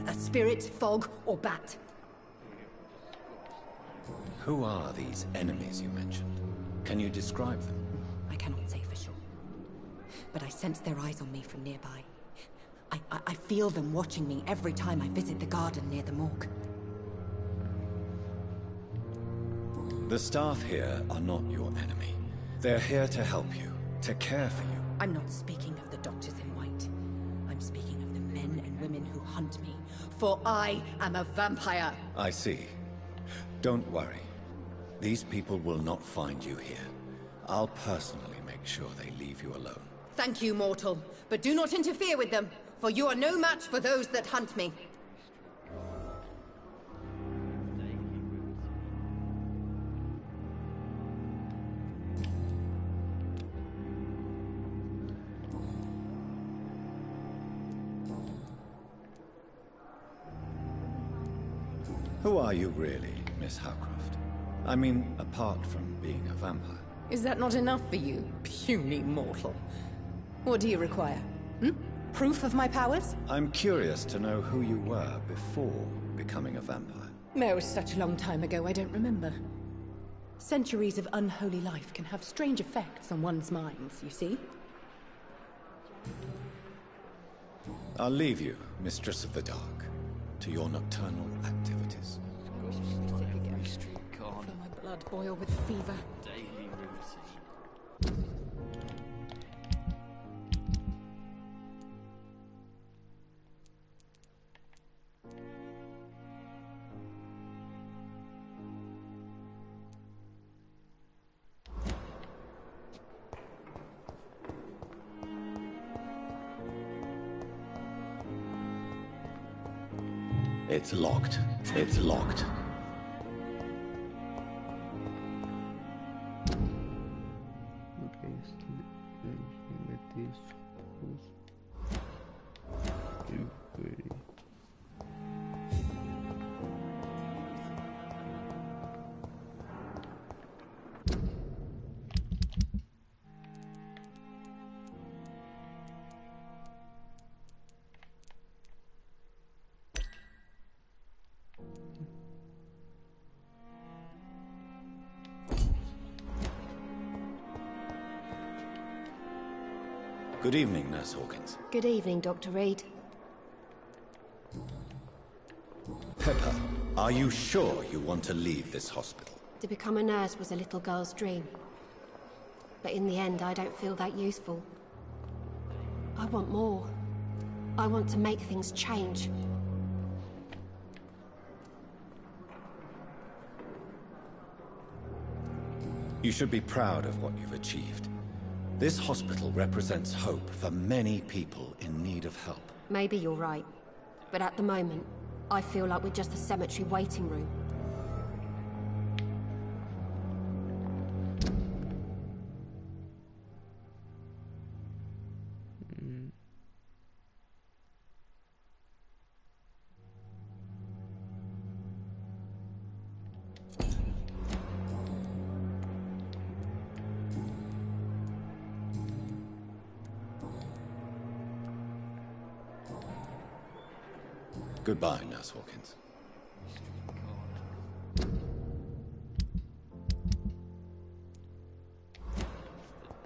a spirit, fog, or bat. Who are these enemies you mentioned? Can you describe them? I cannot say for sure. But I sense their eyes on me from nearby. I feel them watching me every time I visit the garden near the morgue. The staff here are not your enemy. They're here to help you, to care for you. I'm not speaking of the doctors in white. I'm speaking of the men and women who hunt me. For I am a vampire! I see. Don't worry. These people will not find you here. I'll personally make sure they leave you alone. Thank you, mortal. But do not interfere with them, for you are no match for those that hunt me. Who are you really, Miss Howcroft? I mean, apart from being a vampire. Is that not enough for you, puny mortal? What do you require? Proof of my powers? I'm curious to know who you were before becoming a vampire. It was such a long time ago, I don't remember. Centuries of unholy life can have strange effects on one's minds, you see? I'll leave you, Mistress of the Dark, to your nocturnal activities. Feel my blood boil with fever. Daily routine. It's locked. It's locked. Good evening, Nurse Hawkins. Good evening, Dr. Reed. Pepper, are you sure you want to leave this hospital? To become a nurse was a little girl's dream. But in the end, I don't feel that useful. I want more. I want to make things change. You should be proud of what you've achieved. This hospital represents hope for many people in need of help. Maybe you're right. But at the moment, I feel like we're just a cemetery waiting room. Goodbye, Nurse Hawkins.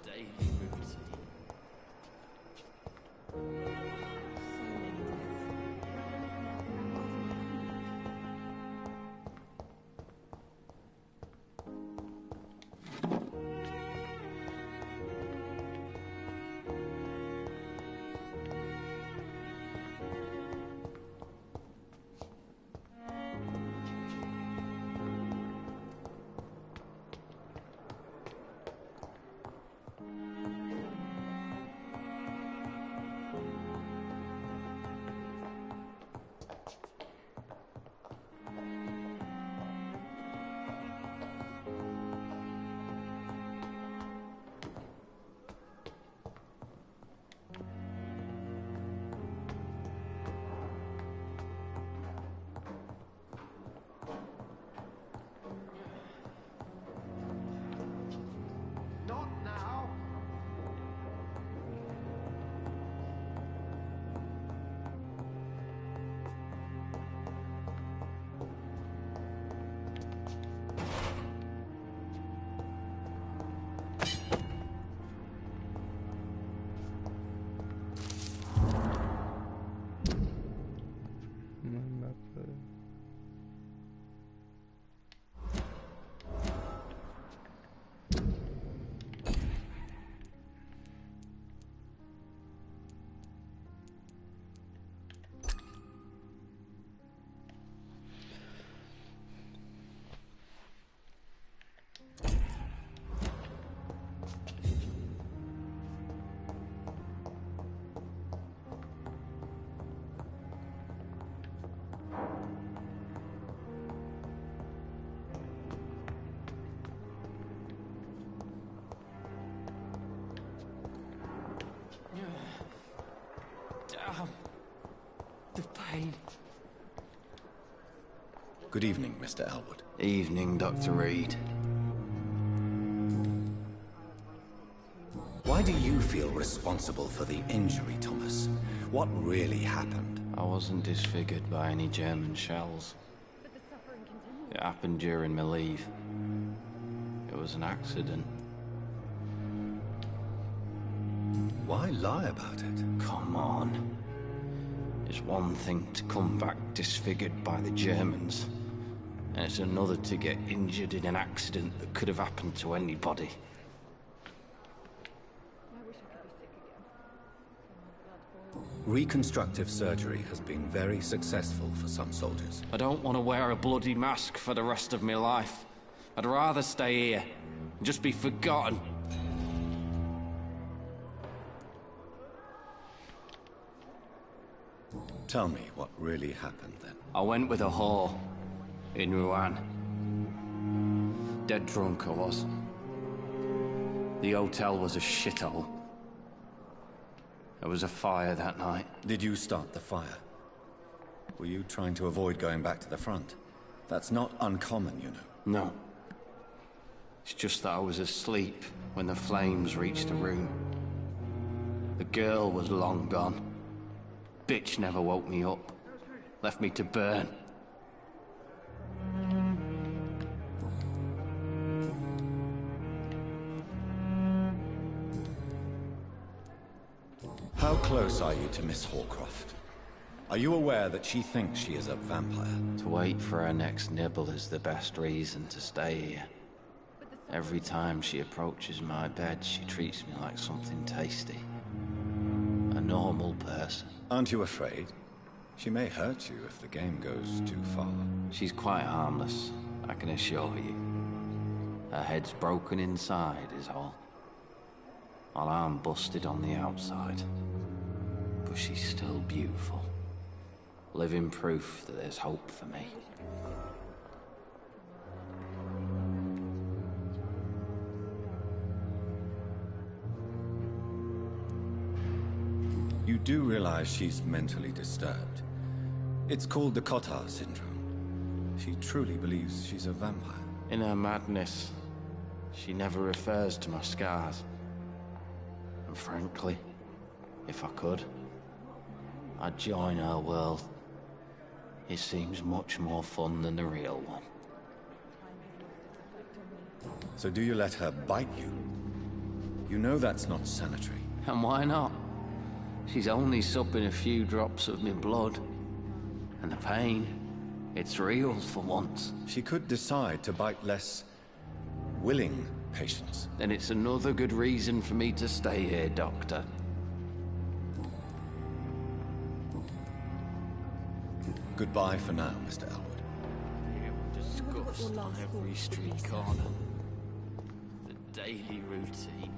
Daily routine. Damn. The pain. Good evening, Mr. Elwood. Evening, Dr. Reed. Why do you feel responsible for the injury, Thomas? What really happened? I wasn't disfigured by any German shells. It happened during my leave. It was an accident. Why lie about it? Come on. It's one thing to come back disfigured by the Germans, and it's another to get injured in an accident that could have happened to anybody. Reconstructive surgery has been very successful for some soldiers. I don't want to wear a bloody mask for the rest of my life. I'd rather stay here and just be forgotten. Tell me what really happened then. I went with a whore in Rouen. Dead drunk I was. The hotel was a shithole. There was a fire that night. Did you start the fire? Were you trying to avoid going back to the front? That's not uncommon, you know. No. It's just that I was asleep when the flames reached the room. The girl was long gone. Bitch never woke me up. Left me to burn. How close are you to Miss Hallcroft? Are you aware that she thinks she is a vampire? To wait for her next nibble is the best reason to stay here. Every time she approaches my bed, she treats me like something tasty. A normal person. Aren't you afraid? She may hurt you if the game goes too far. She's quite harmless, I can assure you. Her head's broken inside is all. While I'm busted on the outside. But she's still beautiful. Living proof that there's hope for me. You do realize she's mentally disturbed. It's called the Cotard syndrome. She truly believes she's a vampire. In her madness, she never refers to my scars. And frankly, if I could, I'd join her world. It seems much more fun than the real one. So do you let her bite you? You know that's not sanitary. And why not? She's only supping a few drops of my blood. And the pain, it's real for once. She could decide to bite less willing patients. Then it's another good reason for me to stay here, Doctor. Goodbye for now, Mr. Elwood. Disgust on every street corner. The daily routine.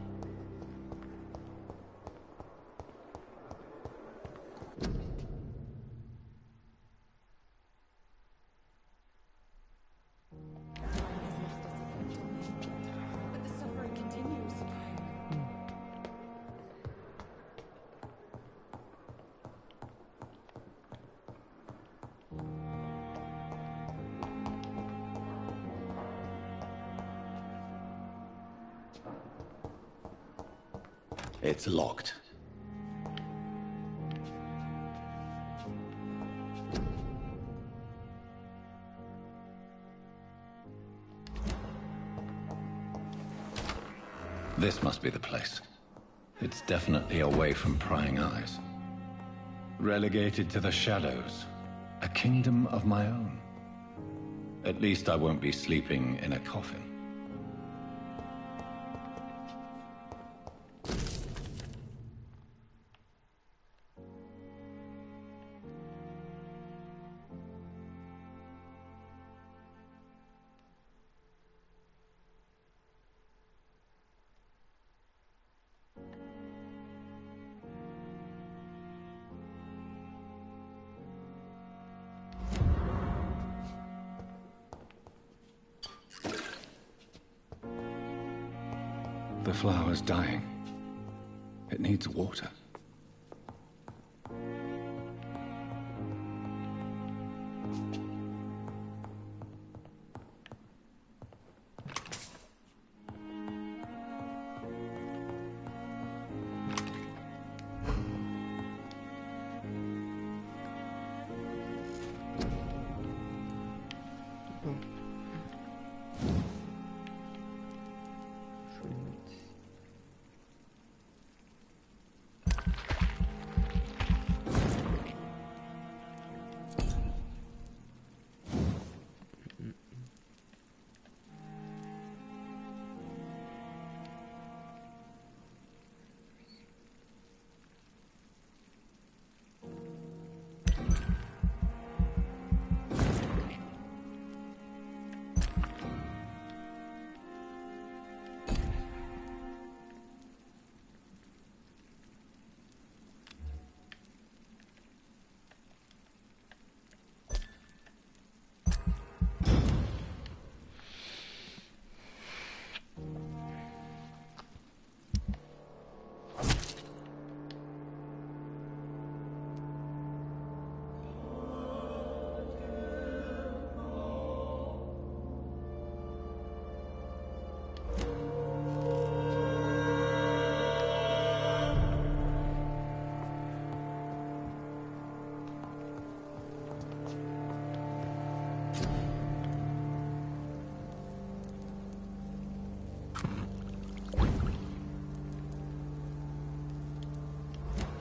It's locked. This must be the place. It's definitely away from prying eyes. Relegated to the shadows. A kingdom of my own. At least I won't be sleeping in a coffin. The flower's dying. It needs water.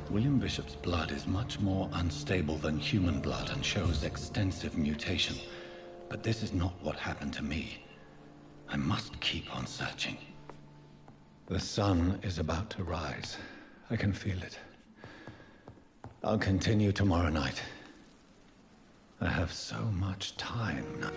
William Bishop's blood is much more unstable than human blood and shows extensive mutation. But this is not what happened to me. I must keep on searching. The sun is about to rise. I can feel it. I'll continue tomorrow night. I have so much time now.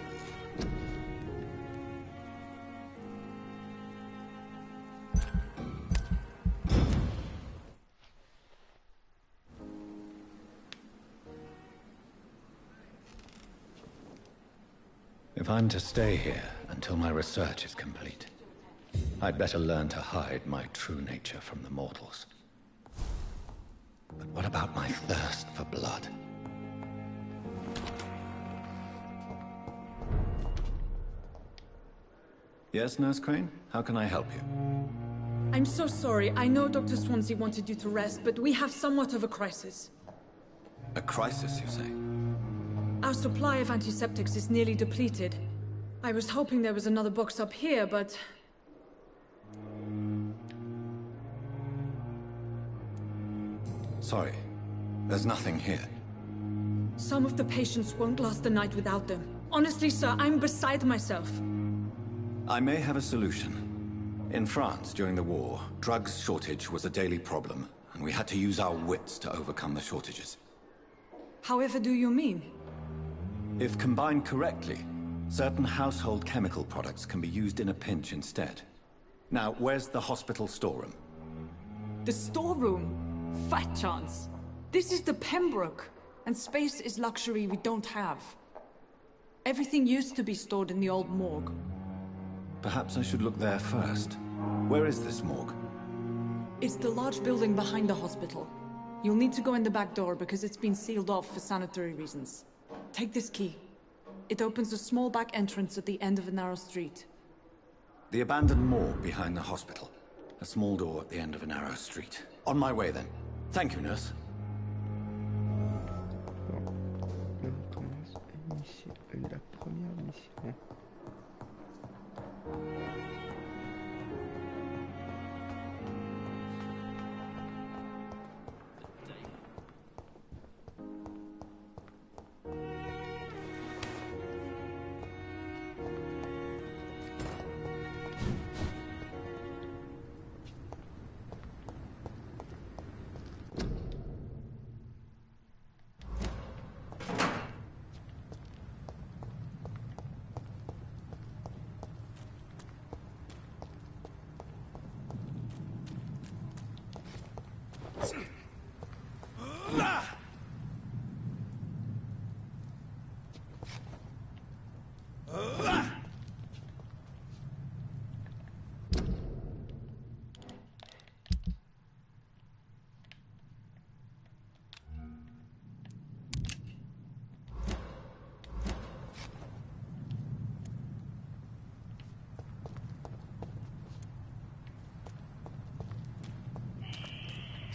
If I'm to stay here until my research is complete, I'd better learn to hide my true nature from the mortals. But what about my thirst for blood? Yes, Nurse Crane? How can I help you? I'm so sorry. I know Dr. Swansea wanted you to rest, but we have somewhat of a crisis. A crisis, you say? Our supply of antiseptics is nearly depleted. I was hoping there was another box up here, but... Sorry. There's nothing here. Some of the patients won't last the night without them. Honestly, sir, I'm beside myself. I may have a solution. In France, during the war, drugs shortage was a daily problem, and we had to use our wits to overcome the shortages. However do you mean? If combined correctly, certain household chemical products can be used in a pinch instead. Now, where's the hospital storeroom? The storeroom? Fat chance. This is the Pembroke, and space is luxury we don't have. Everything used to be stored in the old morgue. Perhaps I should look there first. Where is this morgue? It's the large building behind the hospital. You'll need to go in the back door because it's been sealed off for sanitary reasons. Take this key. It opens a small back entrance at the end of a narrow street. The abandoned morgue behind the hospital. A small door at the end of a narrow street. On my way then. Thank you, nurse. La première mission.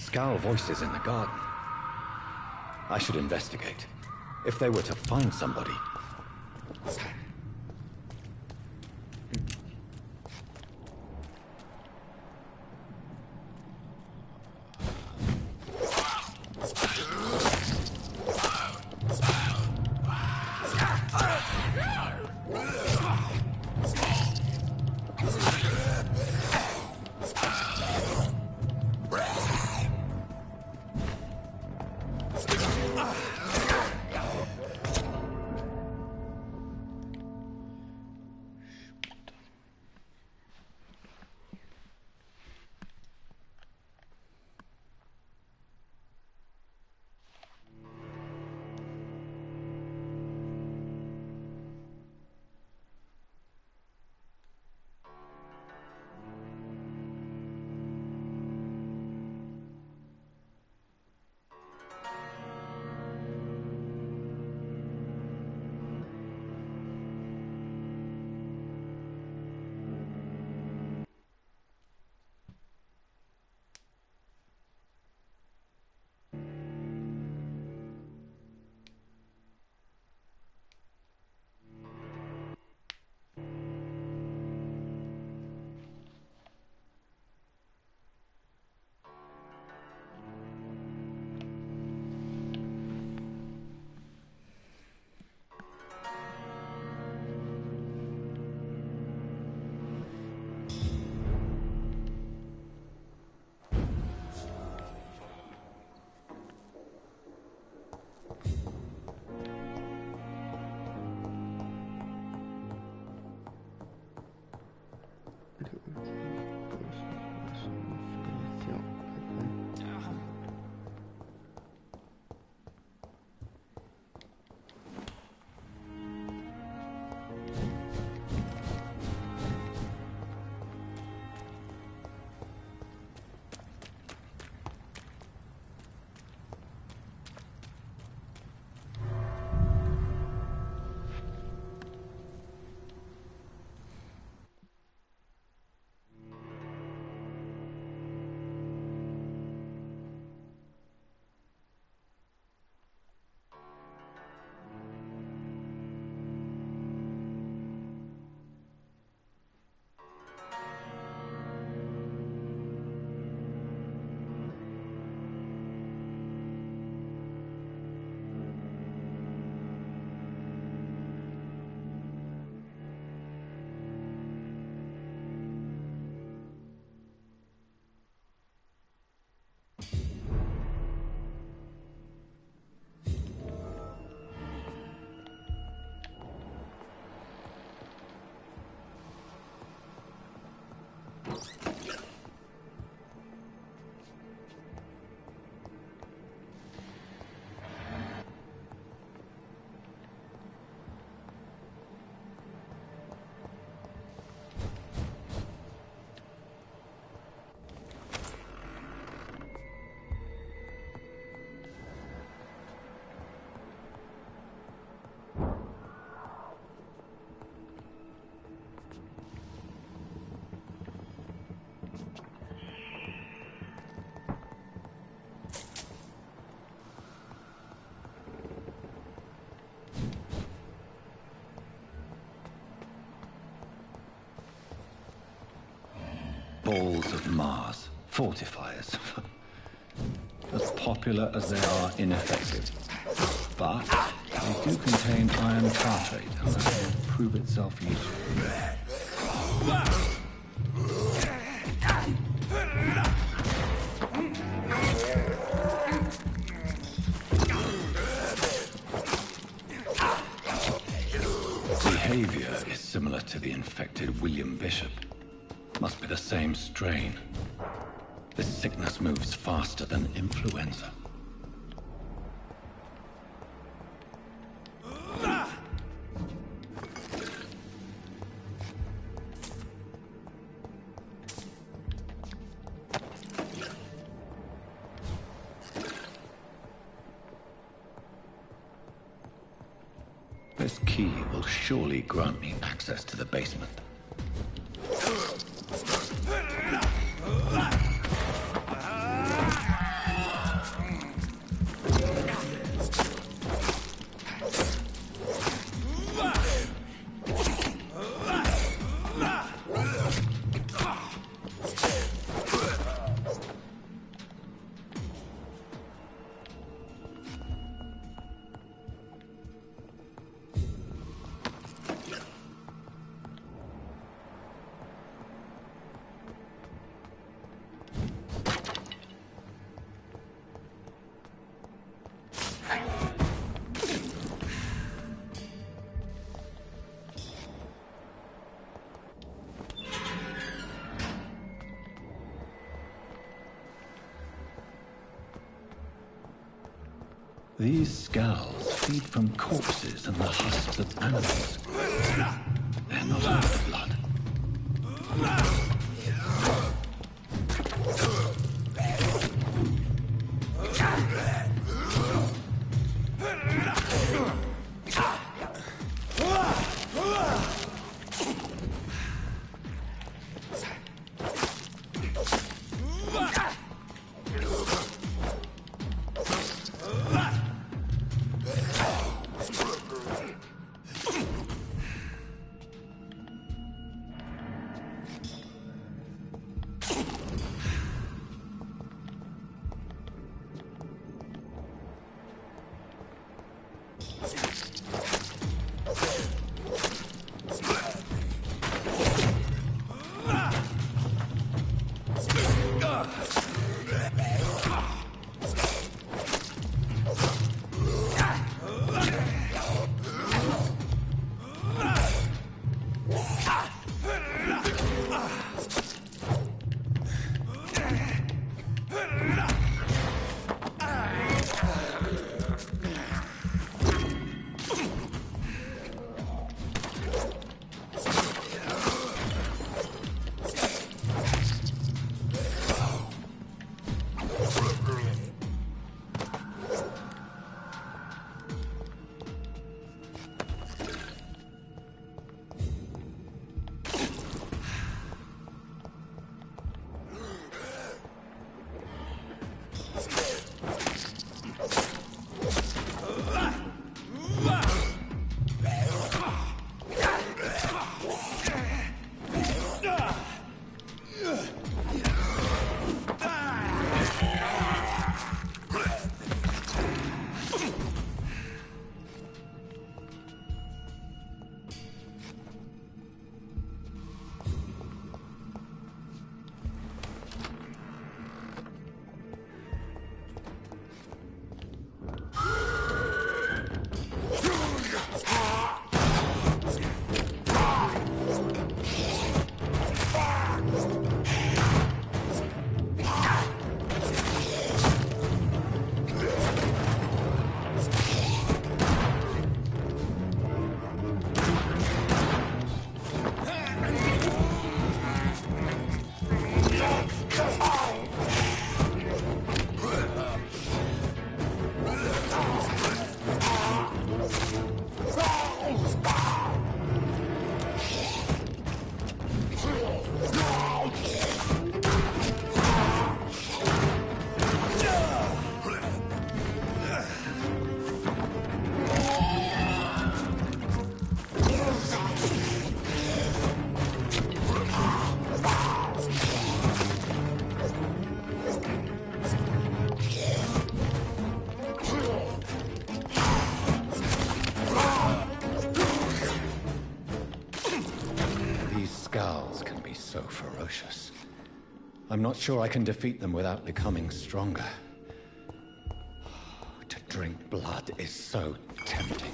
Scowl voices in the garden. I should investigate. If they were to find somebody... Balls of Mars. Fortifiers. As popular as they are ineffective. But they do contain iron tartrate, and that will prove itself useful. Behavior is similar to the infected William Bishop. Must be the same strain. This sickness moves faster than influenza. This key will surely grant me access to the basement. These skulls feed from corpses and the husks of animals. They're not out of blood. So ferocious. I'm not sure I can defeat them without becoming stronger. To drink blood is so tempting.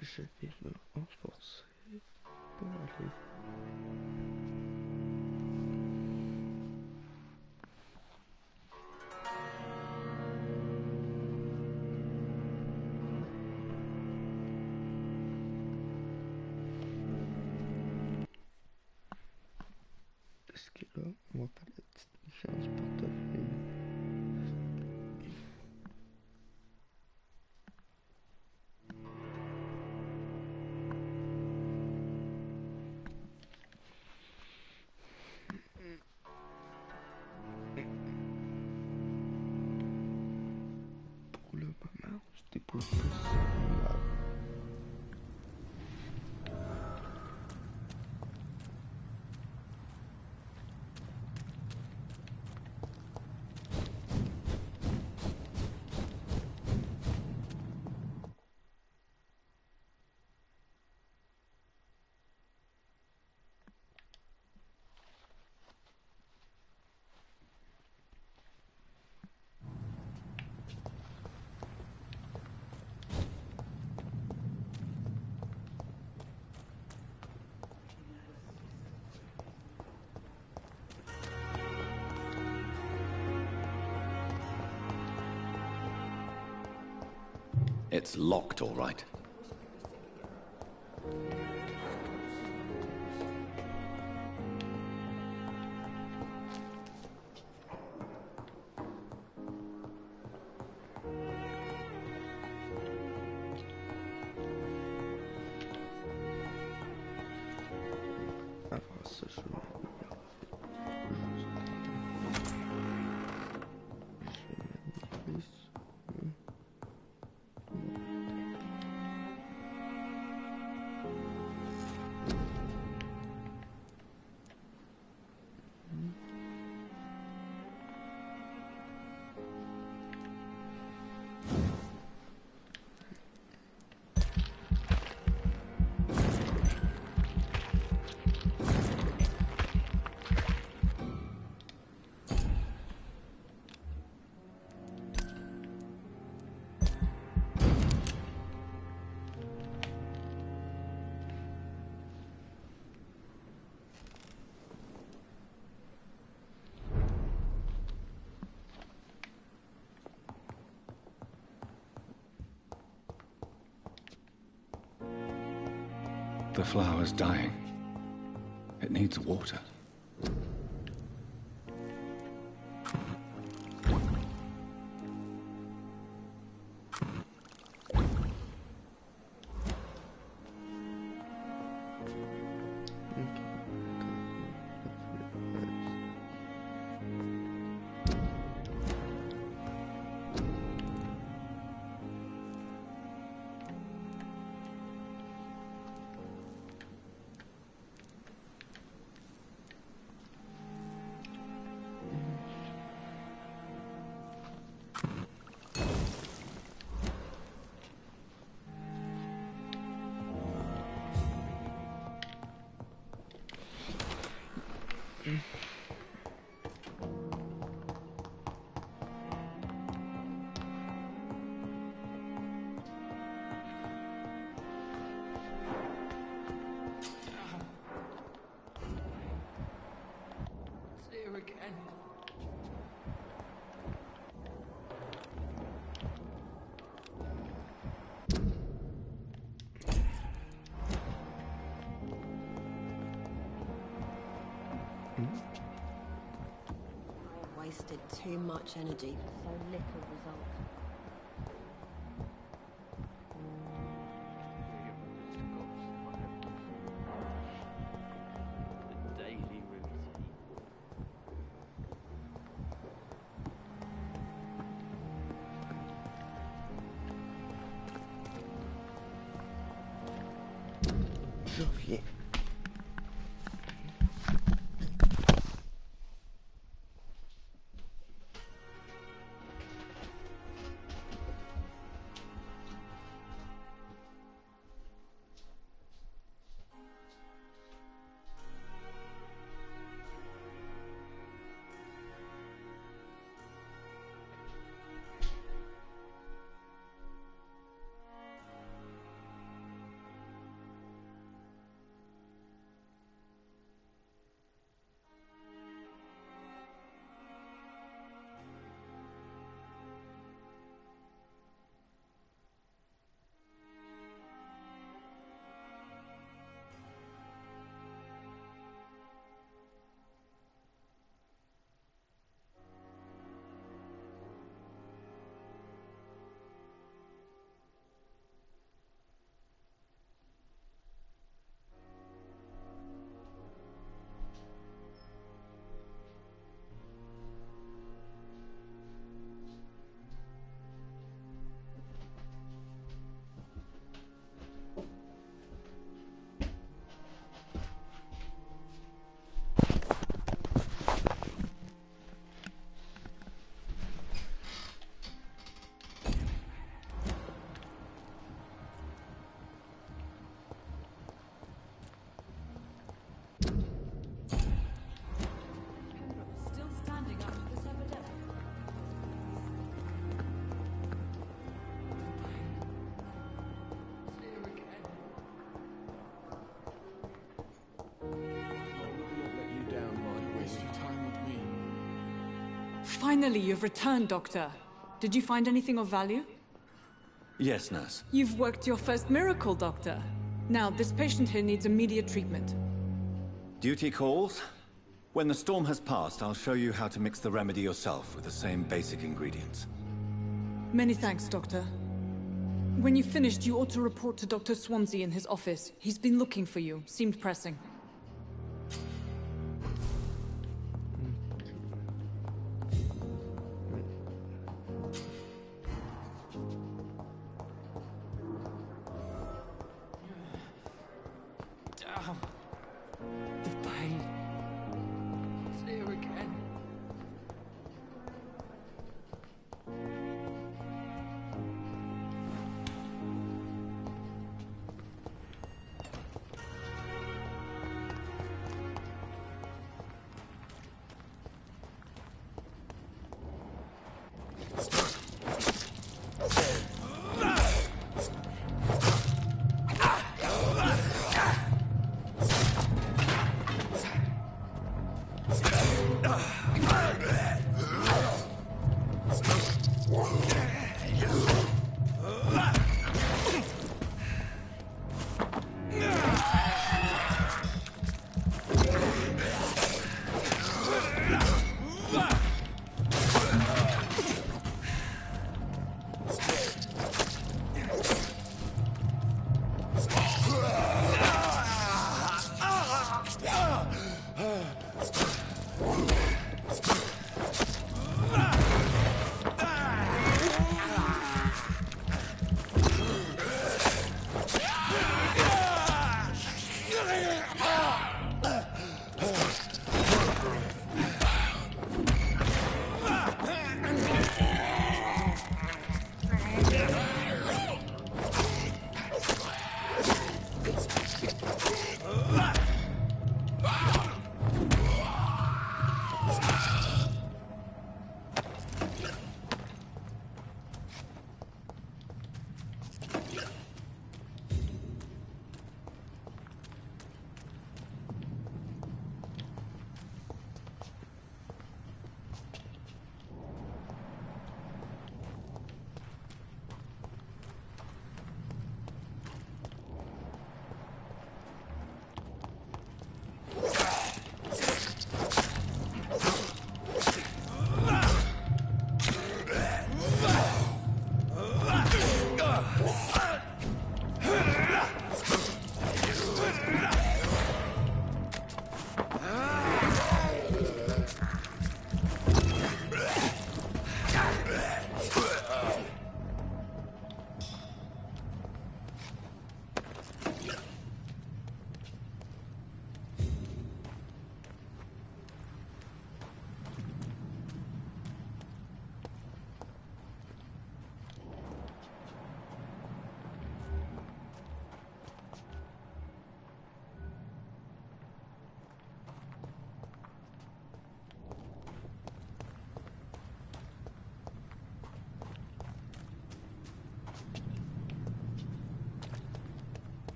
Je vais me renforcer pour aller. Parce que là, on va faire la petite différence portefeuille. Pour le moment, on se dépose plus. It's locked, all right. The flower's dying. It needs water. Wasted too much energy for so little result. Sophie. Finally, you've returned, Doctor. Did you find anything of value? Yes, nurse. You've worked your first miracle, Doctor. Now, this patient here needs immediate treatment. Duty calls. When the storm has passed, I'll show you how to mix the remedy yourself with the same basic ingredients. Many thanks, Doctor. When you've finished, you ought to report to Dr. Swansea in his office. He's been looking for you. Seemed pressing. The pain. It's here again.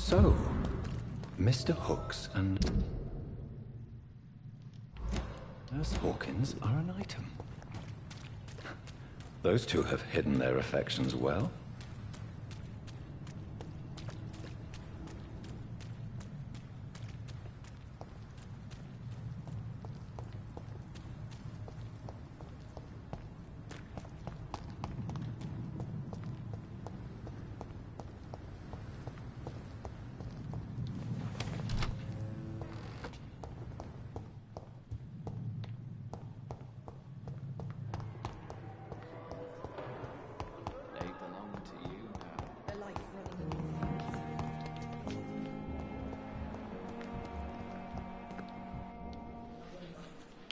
So, Mr. Hooks and Nurse Hawkins are an item. Those two have hidden their affections well.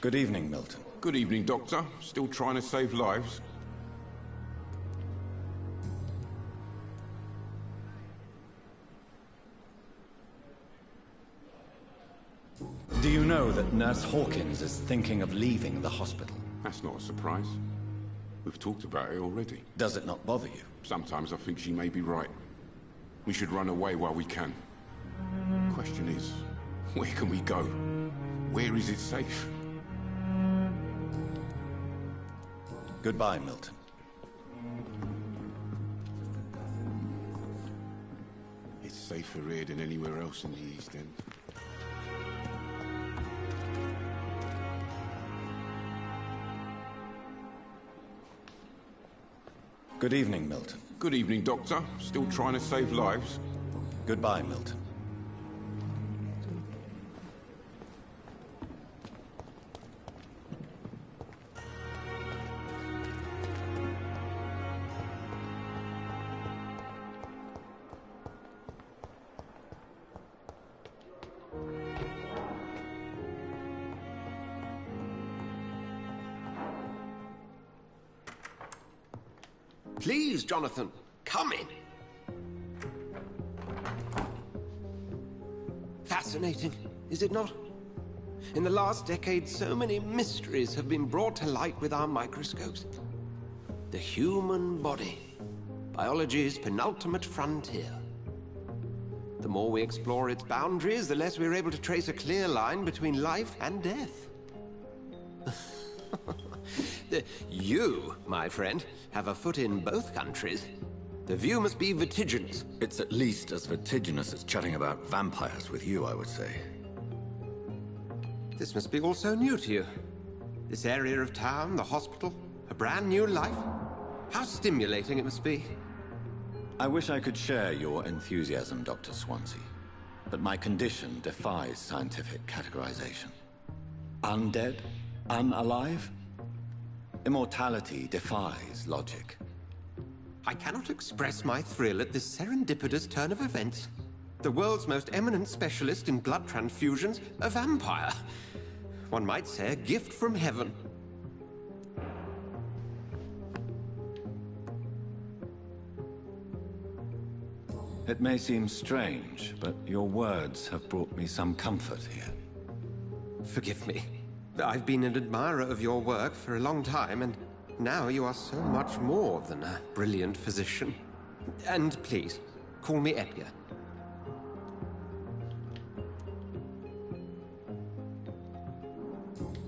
Good evening, Milton. Good evening, Doctor. Still trying to save lives? Do you know that Nurse Hawkins is thinking of leaving the hospital? That's not a surprise. We've talked about it already. Does it not bother you? Sometimes I think she may be right. We should run away while we can. Question is, where can we go? Where is it safe? Goodbye, Milton. It's safer here than anywhere else in the East End. Good evening, Milton. Good evening, Doctor. Still trying to save lives? Goodbye, Milton. Please, Jonathan, come in. Fascinating, is it not? In the last decade, so many mysteries have been brought to light with our microscopes. The human body, biology's penultimate frontier. The more we explore its boundaries, the less we're able to trace a clear line between life and death. You, my friend, have a foot in both countries. The view must be vertiginous. It's at least as vertiginous as chatting about vampires with you, I would say. This must be all so new to you. This area of town, the hospital, a brand new life. How stimulating it must be. I wish I could share your enthusiasm, Dr. Swansea. But my condition defies scientific categorization. Undead? Unalive? Immortality defies logic. I cannot express my thrill at this serendipitous turn of events. The world's most eminent specialist in blood transfusions, a vampire. One might say a gift from heaven. It may seem strange, but your words have brought me some comfort here. Forgive me. I've been an admirer of your work for a long time, and now you are so much more than a brilliant physician. And please, call me Edgar.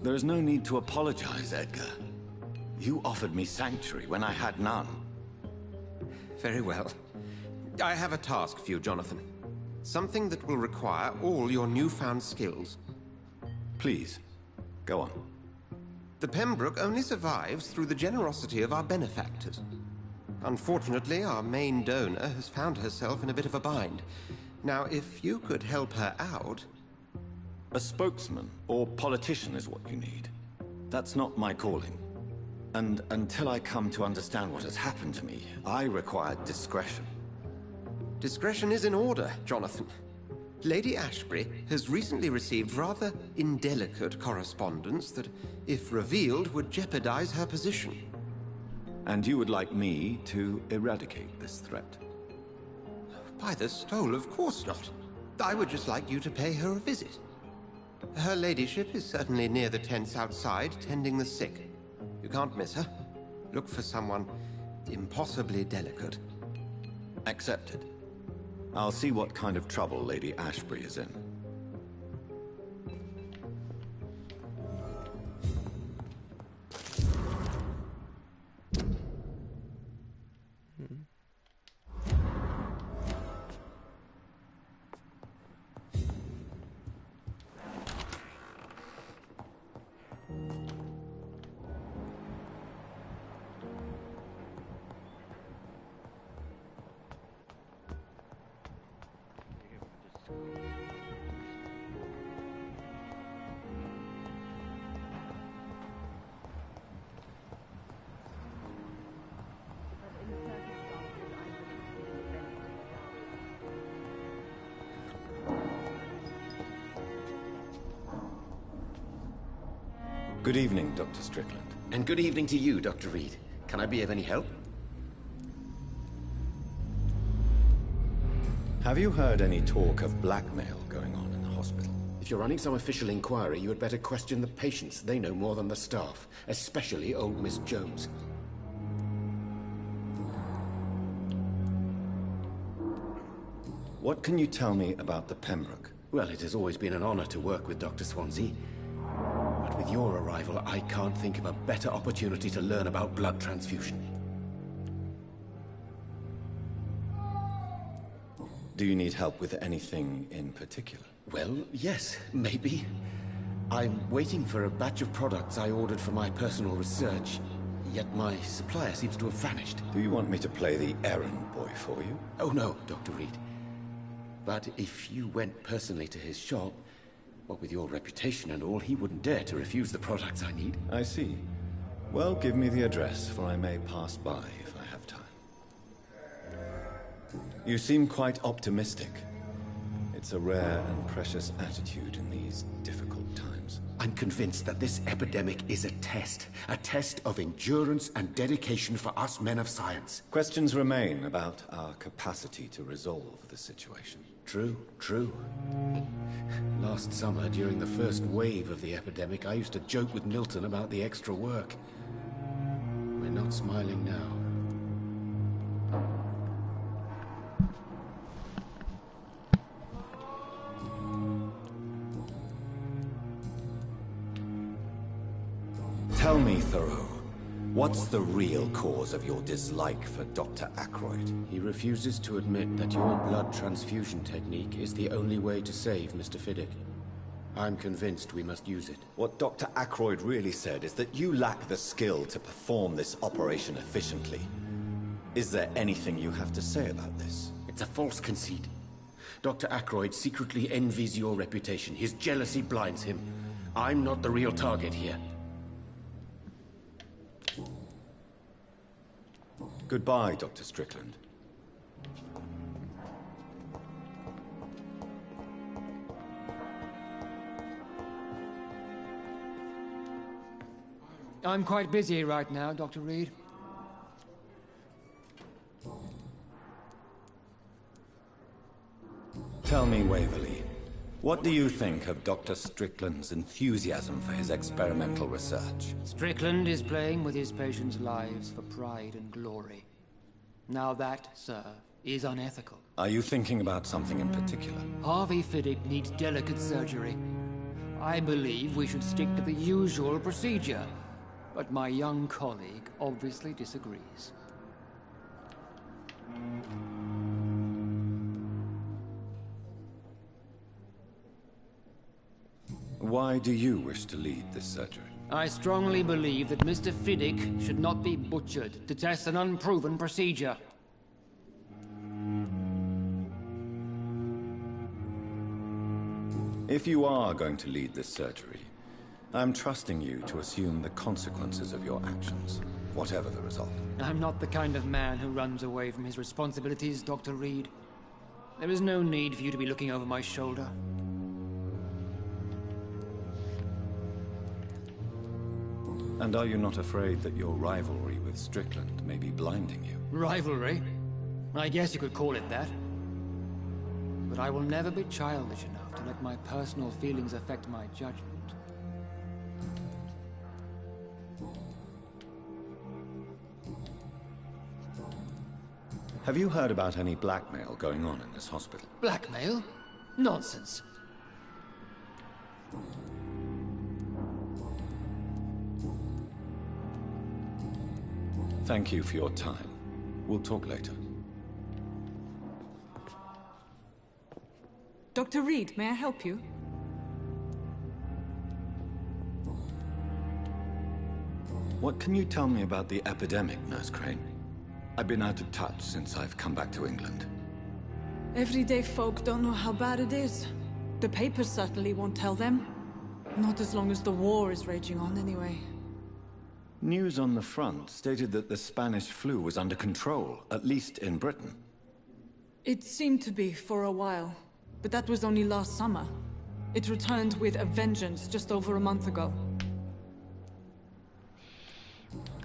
There is no need to apologize, Edgar. You offered me sanctuary when I had none. Very well. I have a task for you, Jonathan. Something that will require all your newfound skills. Please. Go on. The Pembroke only survives through the generosity of our benefactors. Unfortunately, our main donor has found herself in a bit of a bind. Now, if you could help her out... A spokesman or politician is what you need. That's not my calling. And until I come to understand what has happened to me, I require discretion. Discretion is in order, Jonathan. Lady Ashbury has recently received rather indelicate correspondence that, if revealed, would jeopardize her position. And you would like me to eradicate this threat? By the stole, of course not. I would just like you to pay her a visit. Her ladyship is certainly near the tents outside, tending the sick. You can't miss her. Look for someone impossibly delicate. Accepted. I'll see what kind of trouble Lady Ashbury is in. Good evening, Dr. Strickland. And good evening to you, Dr. Reed. Can I be of any help? Have you heard any talk of blackmail going on in the hospital? If you're running some official inquiry, you had better question the patients. They know more than the staff, especially old Miss Jones. What can you tell me about the Pembroke? Well, it has always been an honor to work with Dr. Swansea. But with your arrival, I can't think of a better opportunity to learn about blood transfusion. Do you need help with anything in particular? Well, yes, maybe. I'm waiting for a batch of products I ordered for my personal research, yet my supplier seems to have vanished. Do you want me to play the errand boy for you? Oh no, Dr. Reed. But if you went personally to his shop, what with your reputation and all, he wouldn't dare to refuse the products I need. I see. Well, give me the address, for I may pass by if I have time. You seem quite optimistic. It's a rare and precious attitude in these difficult times. I'm convinced that this epidemic is a test of endurance and dedication for us men of science. Questions remain about our capacity to resolve the situation. True, true. Last summer, during the first wave of the epidemic, I used to joke with Milton about the extra work. We're not smiling now. Tell me, Thoreau, what's the real cause of your dislike for Dr. Ackroyd? He refuses to admit that your blood transfusion technique is the only way to save Mr. Fiddick. I'm convinced we must use it. What Dr. Ackroyd really said is that you lack the skill to perform this operation efficiently. Is there anything you have to say about this? It's a false conceit. Dr. Ackroyd secretly envies your reputation. His jealousy blinds him. I'm not the real target here. Goodbye, Dr. Strickland. I'm quite busy right now, Dr. Reed. Tell me, Waverly, what do you think of Dr. Strickland's enthusiasm for his experimental research? Strickland is playing with his patients' lives for pride and glory. Now that, sir, is unethical. Are you thinking about something in particular? Harvey Fiddick needs delicate surgery. I believe we should stick to the usual procedure, but my young colleague obviously disagrees. Why do you wish to lead this surgery? I strongly believe that Mr. Fiddick should not be butchered to test an unproven procedure. If you are going to lead this surgery, I'm trusting you to assume the consequences of your actions, whatever the result. I'm not the kind of man who runs away from his responsibilities, Dr. Reed. There is no need for you to be looking over my shoulder. And are you not afraid that your rivalry with Strickland may be blinding you? Rivalry? I guess you could call it that. But I will never be childish enough to let my personal feelings affect my judgment. Have you heard about any blackmail going on in this hospital? Blackmail? Nonsense. Thank you for your time. We'll talk later. Dr. Reed, may I help you? What can you tell me about the epidemic, Nurse Crane? I've been out of touch since I've come back to England. Everyday folk don't know how bad it is. The papers certainly won't tell them. Not as long as the war is raging on, anyway. News on the front stated that the Spanish flu was under control, at least in Britain. It seemed to be for a while, but that was only last summer. It returned with a vengeance just over a month ago.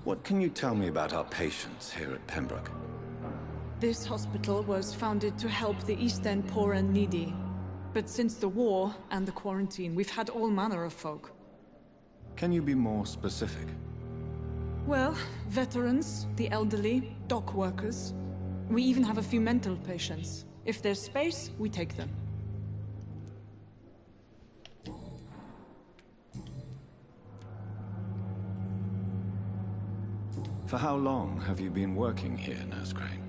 What can you tell me about our patients here at Pembroke? This hospital was founded to help the East End poor and needy. But since the war and the quarantine, we've had all manner of folk. Can you be more specific? Well, veterans, the elderly, dock workers. We even have a few mental patients. If there's space, we take them. For how long have you been working here, Nurse Crane?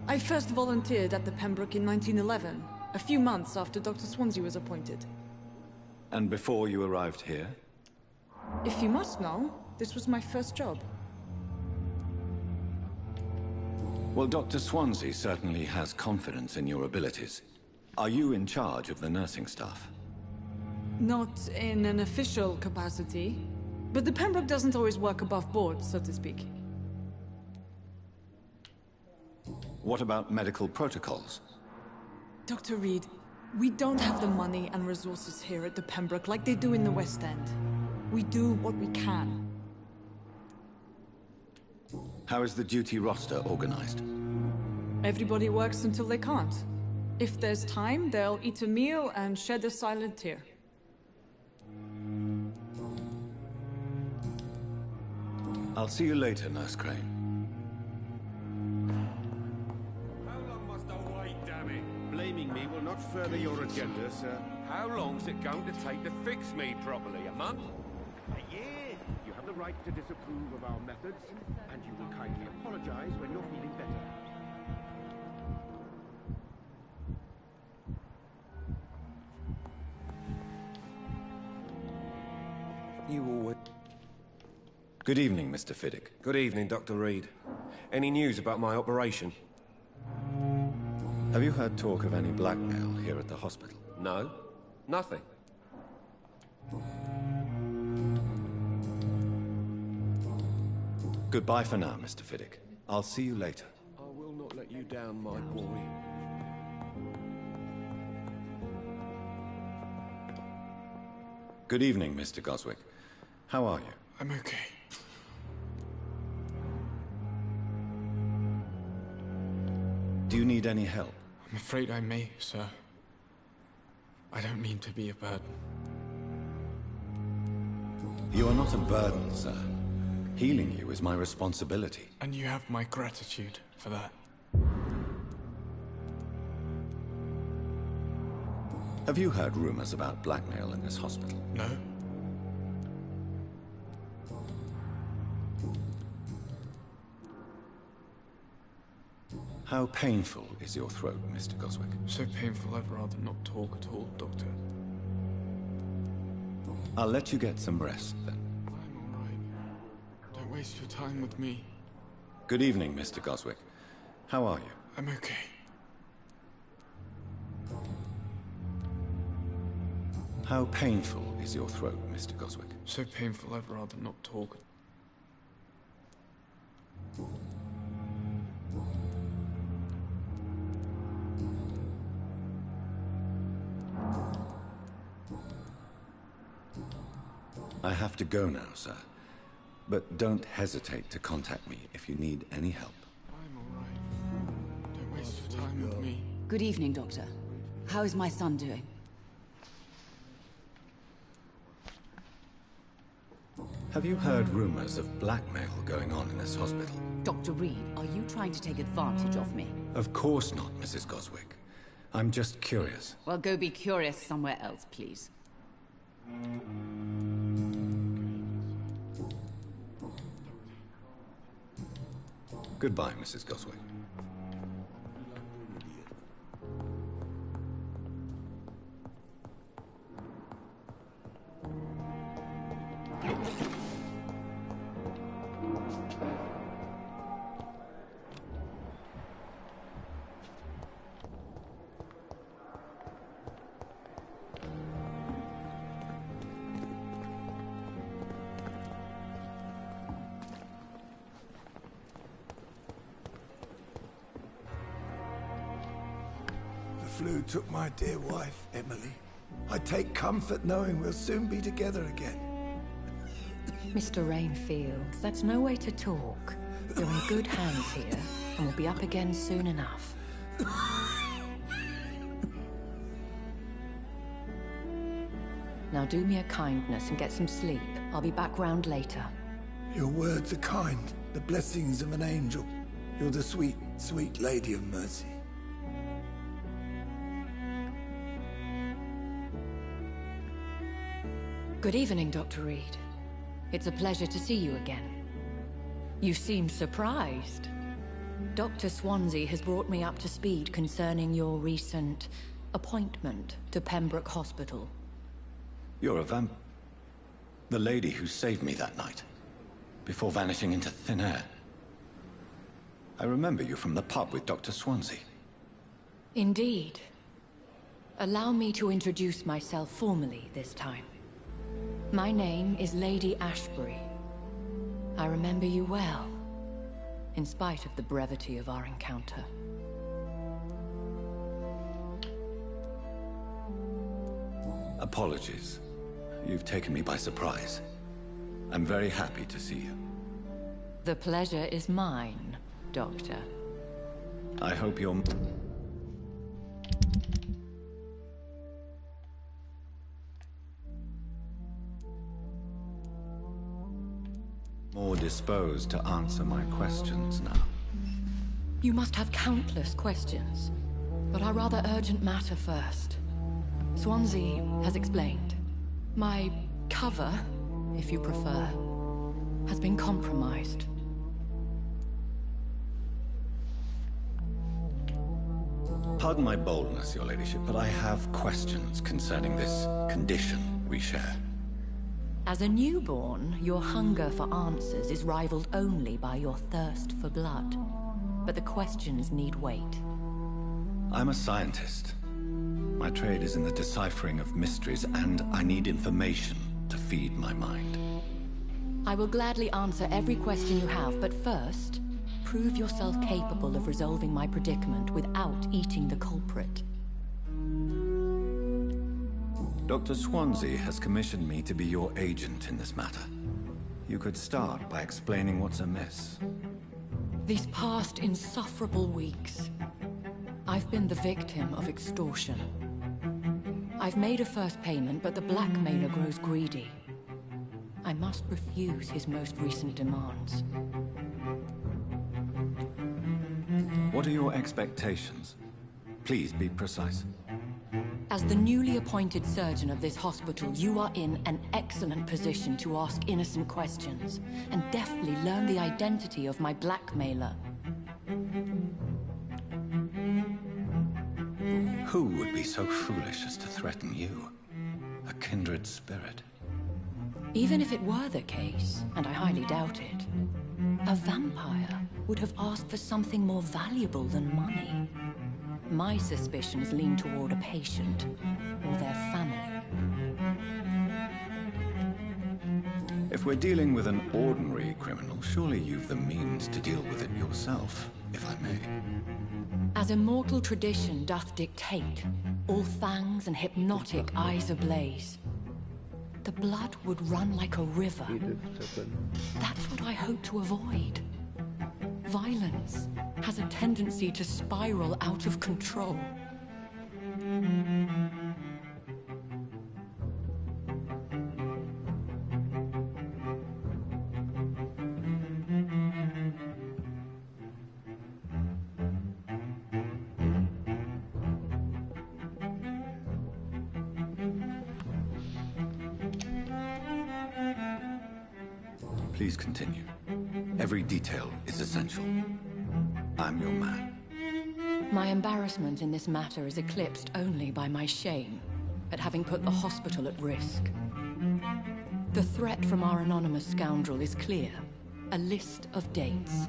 I first volunteered at the Pembroke in 1911, a few months after Dr. Swansea was appointed. And before you arrived here? If you must know, this was my first job. Well, Dr. Swansea certainly has confidence in your abilities. Are you in charge of the nursing staff? Not in an official capacity, but the Pembroke doesn't always work above board, so to speak. What about medical protocols? Dr. Reed, we don't have the money and resources here at the Pembroke like they do in the West End. We do what we can. How is the duty roster organized? Everybody works until they can't. If there's time, they'll eat a meal and shed a silent tear. I'll see you later, Nurse Crane. How long must I wait, damn it? Blaming me will not further your agenda, sir. How long's it going to take to fix me properly? A month? A year. You have the right to disapprove of our methods, and you will kindly apologize when you're feeling better. You always... Good evening, Mr. Fiddick. Good evening, Dr. Reed. Any news about my operation? Have you heard talk of any blackmail here at the hospital? No. Nothing. Goodbye for now, Mr. Fiddick. I'll see you later. I will not let you down, my boy. Good evening, Mr. Goswick. How are you? I'm okay. Do you need any help? I'm afraid I may, sir. I don't mean to be a burden. You are not a burden, sir. Healing you is my responsibility. And you have my gratitude for that. Have you heard rumors about blackmail in this hospital? No. How painful is your throat, Mr. Goswick? So painful I'd rather not talk at all, Doctor. I'll let you get some rest, then. I'm all right. Don't waste your time with me. Good evening, Mr. Goswick. How are you? I'm okay. How painful is your throat, Mr. Goswick? So painful I'd rather not talk. I have to go now, sir. But don't hesitate to contact me if you need any help. I'm all right. Don't waste your time with me. Good evening, Doctor. How is my son doing? Have you heard rumors of blackmail going on in this hospital? Dr. Reed, are you trying to take advantage of me? Of course not, Mrs. Goswick. I'm just curious. Well, go be curious somewhere else, please. Goodbye, Mrs. Goswick. The flu took my dear wife, Emily. I take comfort knowing we'll soon be together again. Mr. Rainfield, that's no way to talk. You're in good hands here, and we'll be up again soon enough. Now do me a kindness and get some sleep. I'll be back round later. Your words are kind, the blessings of an angel. You're the sweet, sweet Lady of Mercy. Good evening, Dr. Reed. It's a pleasure to see you again. You seem surprised. Dr. Swansea has brought me up to speed concerning your recent appointment to Pembroke Hospital. You're a vamp... The lady who saved me that night, before vanishing into thin air. I remember you from the pub with Dr. Swansea. Indeed. Allow me to introduce myself formally this time. My name is Lady Ashbury. I remember you well, in spite of the brevity of our encounter. Apologies. You've taken me by surprise. I'm very happy to see you. The pleasure is mine, Doctor. I hope you're... more disposed to answer my questions now. You must have countless questions, but our rather urgent matter first. Swansea has explained. My cover, if you prefer, has been compromised. Pardon my boldness, Your Ladyship, but I have questions concerning this condition we share. As a newborn, your hunger for answers is rivaled only by your thirst for blood. But the questions need wait. I'm a scientist. My trade is in the deciphering of mysteries, and I need information to feed my mind. I will gladly answer every question you have, but first, prove yourself capable of resolving my predicament without eating the culprit. Dr. Swansea has commissioned me to be your agent in this matter. You could start by explaining what's amiss. These past insufferable weeks, I've been the victim of extortion. I've made a first payment, but the blackmailer grows greedy. I must refuse his most recent demands. What are your expectations? Please be precise. As the newly appointed surgeon of this hospital, you are in an excellent position to ask innocent questions and deftly learn the identity of my blackmailer. Who would be so foolish as to threaten you? A kindred spirit. Even if it were the case, and I highly doubt it, a vampire would have asked for something more valuable than money. My suspicions lean toward a patient or their family. If we're dealing with an ordinary criminal, surely you've the means to deal with it yourself, if I may. As immortal tradition doth dictate, all fangs and hypnotic eyes ablaze, the blood would run like a river. That's what I hope to avoid. Violence has a tendency to spiral out of control. Please continue. Every detail is essential. I'm your man. My embarrassment in this matter is eclipsed only by my shame at having put the hospital at risk. The threat from our anonymous scoundrel is clear. A list of dates.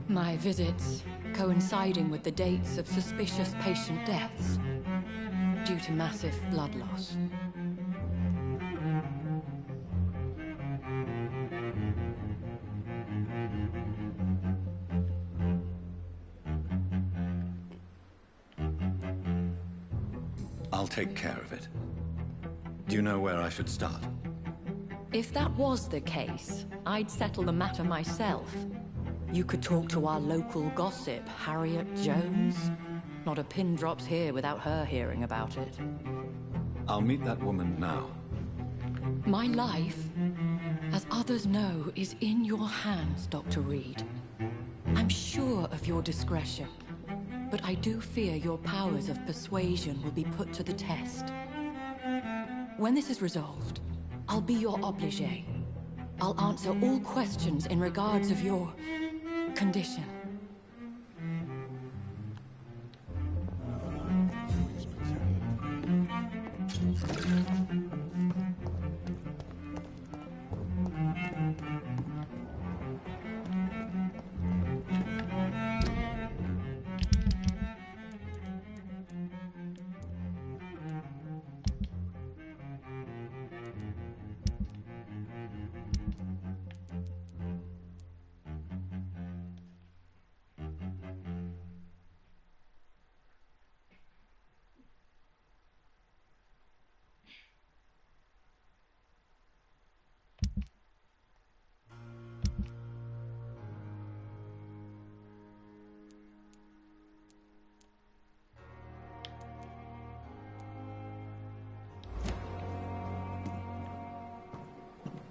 My visits coinciding with the dates of suspicious patient deaths due to massive blood loss. I'll take care of it. Do you know where I should start? If that was the case, I'd settle the matter myself. You could talk to our local gossip, Harriet Jones. Not a pin drops here without her hearing about it. I'll meet that woman now. My life, as others know, is in your hands, Dr. Reed. I'm sure of your discretion, but I do fear your powers of persuasion will be put to the test. When this is resolved, I'll be your obligé. I'll answer all questions in regards of your condition.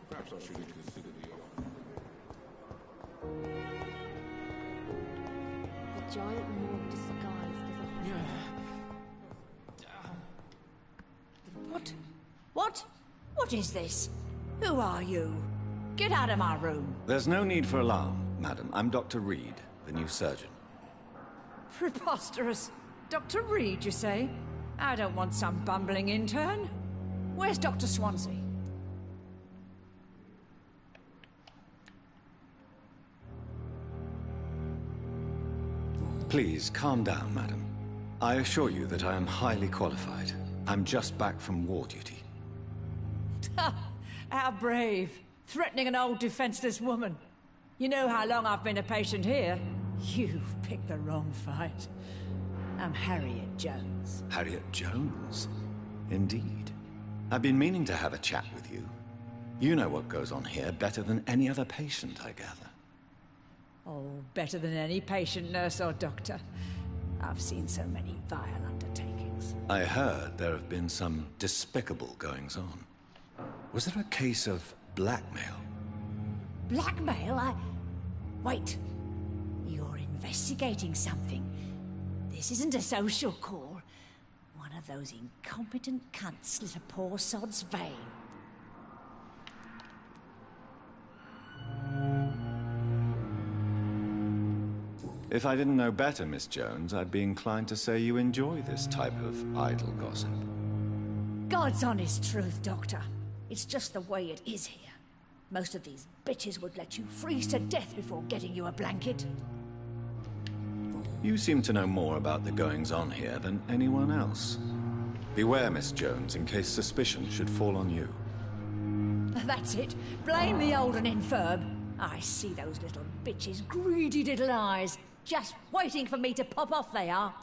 Perhaps I should consider the offer. A giant morgue disguised as a What? What? What is this? Who are you? Get out of my room. There's no need for alarm, madam. I'm Dr. Reed, the new surgeon. Preposterous. Dr. Reed, you say? I don't want some bumbling intern. Where's Dr. Swansea? Please, calm down, madam. I assure you that I am highly qualified. I'm just back from war duty. How brave. Threatening an old defenseless woman. You know how long I've been a patient here? You've picked the wrong fight. I'm Harriet Jones. Harriet Jones? Indeed. I've been meaning to have a chat with you. You know what goes on here better than any other patient, I gather. Oh, better than any patient, nurse or doctor. I've seen so many vile undertakings. I heard there have been some despicable goings-on. Was there a case of blackmail? Blackmail? Wait. You're investigating something. This isn't a social call. One of those incompetent cunts slit a poor sod's vein. If I didn't know better, Miss Jones, I'd be inclined to say you enjoy this type of idle gossip. God's honest truth, Doctor. It's just the way it is here. Most of these bitches would let you freeze to death before getting you a blanket. You seem to know more about the goings-on here than anyone else. Beware, Miss Jones, in case suspicion should fall on you. That's it. Blame the old and infirm. I see those little bitches' greedy little eyes. Just waiting for me to pop off, they are.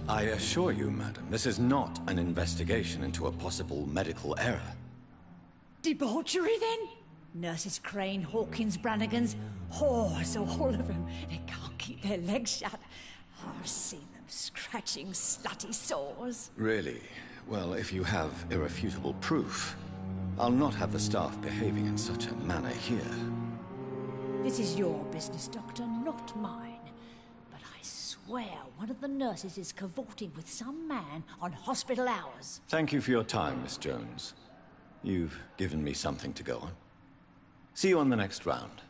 I assure you, madam, this is not an investigation into a possible medical error. Debauchery, then? Nurses Crane, Hawkins, Brannigans, whores, all of them. They can't keep their legs shut. I've seen them scratching slutty sores. Really? Well, if you have irrefutable proof, I'll not have the staff behaving in such a manner here. This is your business, Doctor, not mine. But I swear one of the nurses is cavorting with some man on hospital hours. Thank you for your time, Miss Jones. You've given me something to go on. See you on the next round.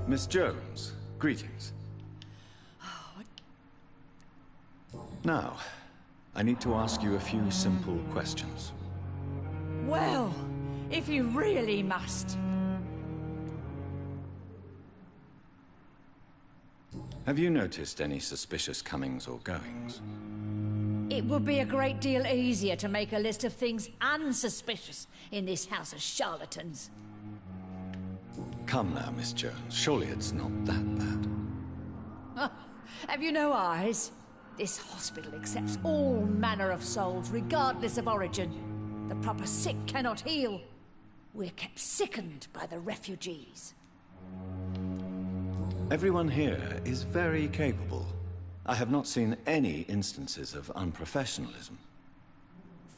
Miss Jones, greetings. Now, I need to ask you a few simple questions. Well, if you really must. Have you noticed any suspicious comings or goings? It would be a great deal easier to make a list of things unsuspicious in this house of charlatans. Come now, Miss Jones. Surely it's not that bad. Have you no eyes? This hospital accepts all manner of souls, regardless of origin. The proper sick cannot heal. We're kept sickened by the refugees. Everyone here is very capable. I have not seen any instances of unprofessionalism.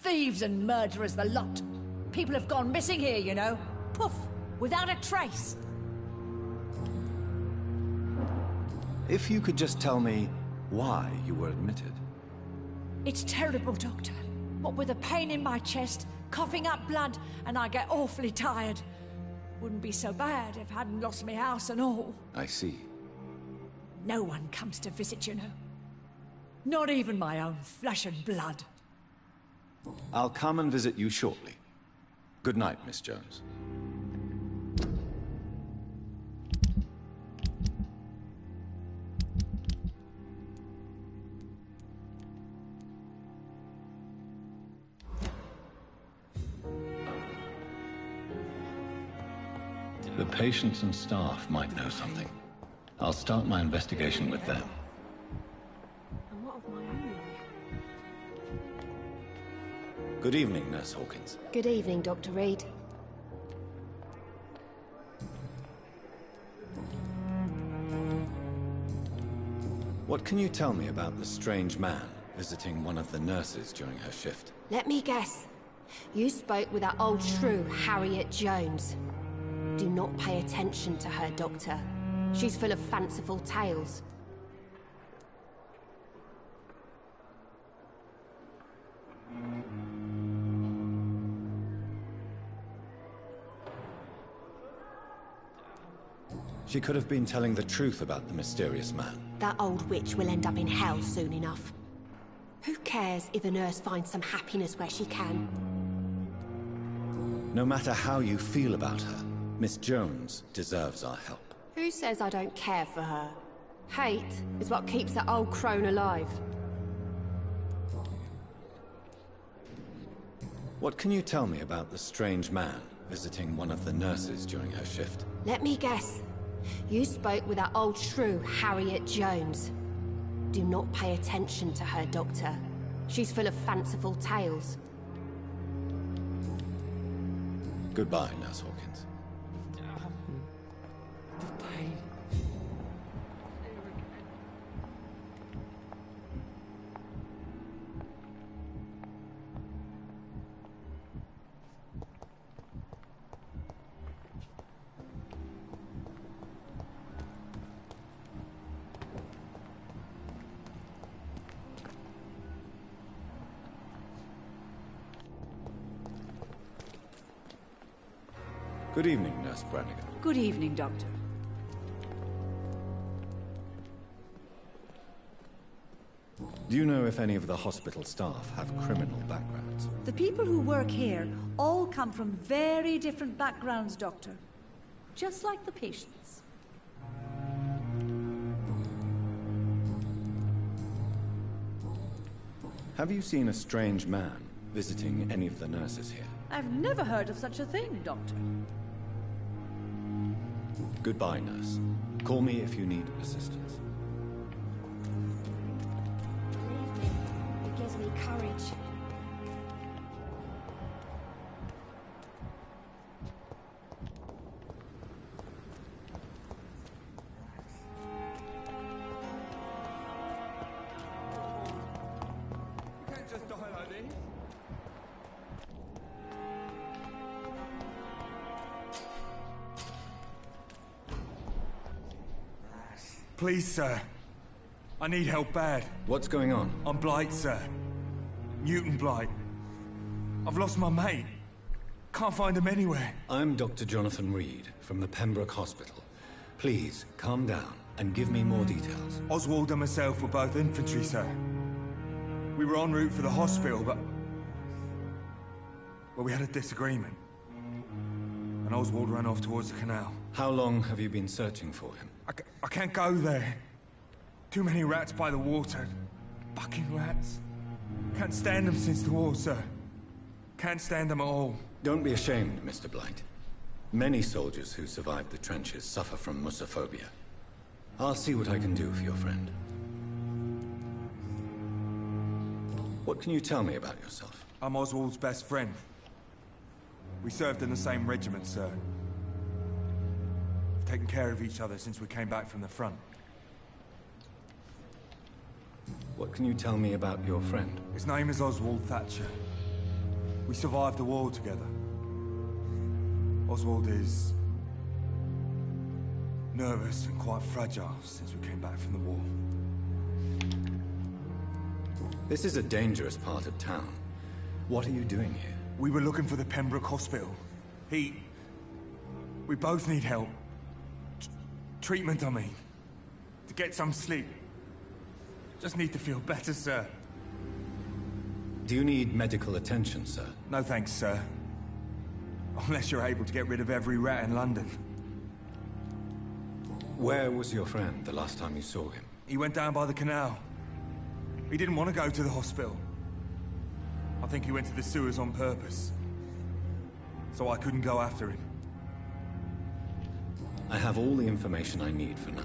Thieves and murderers, the lot. People have gone missing here, you know. Poof, without a trace. If you could just tell me why you were admitted. It's terrible, Doctor. What with a pain in my chest, coughing up blood, and I get awfully tired. Wouldn't be so bad if I hadn't lost my house and all. I see. No one comes to visit, you know. Not even my own flesh and blood. I'll come and visit you shortly. Good night, Miss Jones. The patients and staff might know something. I'll start my investigation with them. And what of my own life? Good evening, Nurse Hawkins. Good evening, Dr. Reed. What can you tell me about the strange man visiting one of the nurses during her shift? Let me guess. You spoke with that old shrew, Harriet Jones. Do not pay attention to her, Doctor. She's full of fanciful tales. She could have been telling the truth about the mysterious man. That old witch will end up in hell soon enough. Who cares if a nurse finds some happiness where she can? No matter how you feel about her, Miss Jones deserves our help. Who says I don't care for her? Hate is what keeps that old crone alive. What can you tell me about the strange man visiting one of the nurses during her shift? Let me guess. You spoke with that old shrew, Harriet Jones. Do not pay attention to her, Doctor. She's full of fanciful tales. Goodbye, Nurse Hawkins. Good evening, Nurse Brannigan. Good evening, Doctor. Do you know if any of the hospital staff have criminal backgrounds? The people who work here all come from very different backgrounds, Doctor. Just like the patients. Have you seen a strange man visiting any of the nurses here? I've never heard of such a thing, Doctor. Goodbye, nurse. Call me if you need assistance. It gives me courage. You can't just die like this. Please, sir. I need help bad. What's going on? I'm Blight, sir. Newton Blight. I've lost my mate. Can't find him anywhere. I'm Dr. Jonathan Reed from the Pembroke Hospital. Please, calm down and give me more details. Oswald and myself were both infantry, sir. We were en route for the hospital, but... well, we had a disagreement. And Oswald ran off towards the canal. How long have you been searching for him? I can't go there. Too many rats by the water. Fucking rats. Can't stand them since the war, sir. Can't stand them at all. Don't be ashamed, Mr. Blight. Many soldiers who survived the trenches suffer from musophobia. I'll see what I can do for your friend. What can you tell me about yourself? I'm Oswald's best friend. We served in the same regiment, sir. We've taken care of each other since we came back from the front. What can you tell me about your friend? His name is Oswald Thatcher. We survived the war together. Oswald is... nervous and quite fragile since we came back from the war. This is a dangerous part of town. What are you doing here? We were looking for the Pembroke Hospital. We both need help. Treatment, I mean. To get some sleep. Just need to feel better, sir. Do you need medical attention, sir? No thanks, sir. Unless you're able to get rid of every rat in London. Where was your friend the last time you saw him? He went down by the canal. He didn't want to go to the hospital. I think he went to the sewers on purpose. So I couldn't go after him. I have all the information I need for now.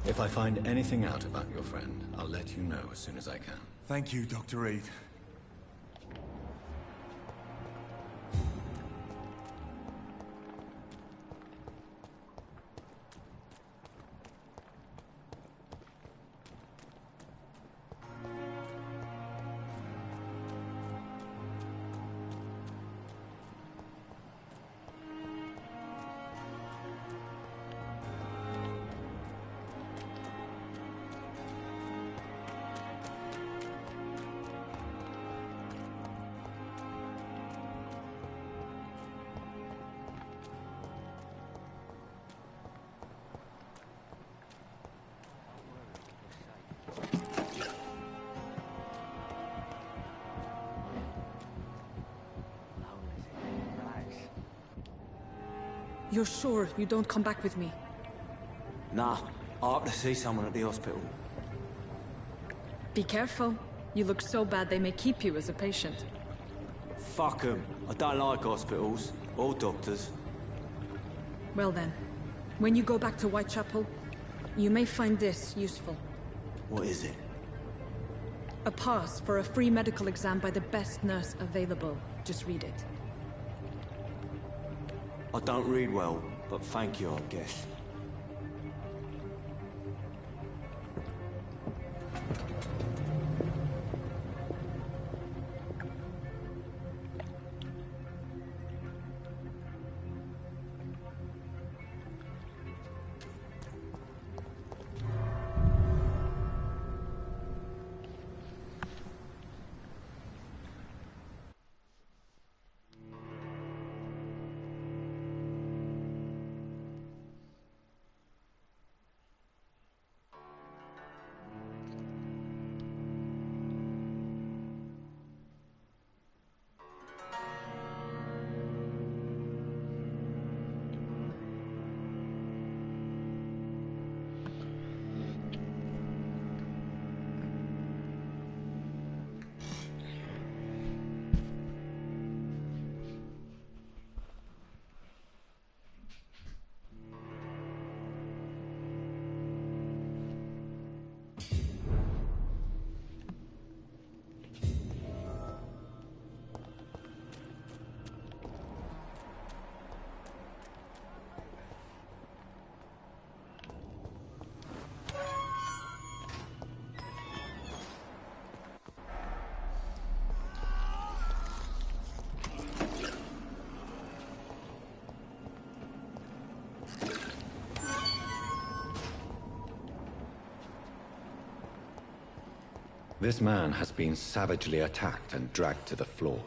If I find anything out about your friend, I'll let you know as soon as I can. Thank you, Dr. Reed. You're sure you don't come back with me? Nah, I have to see someone at the hospital. Be careful. You look so bad they may keep you as a patient. Fuck 'em. I don't like hospitals. Or doctors. Well then, when you go back to Whitechapel, you may find this useful. What is it? A pass for a free medical exam by the best nurse available. Just read it. I don't read well, but thank you, I guess. This man has been savagely attacked and dragged to the floor.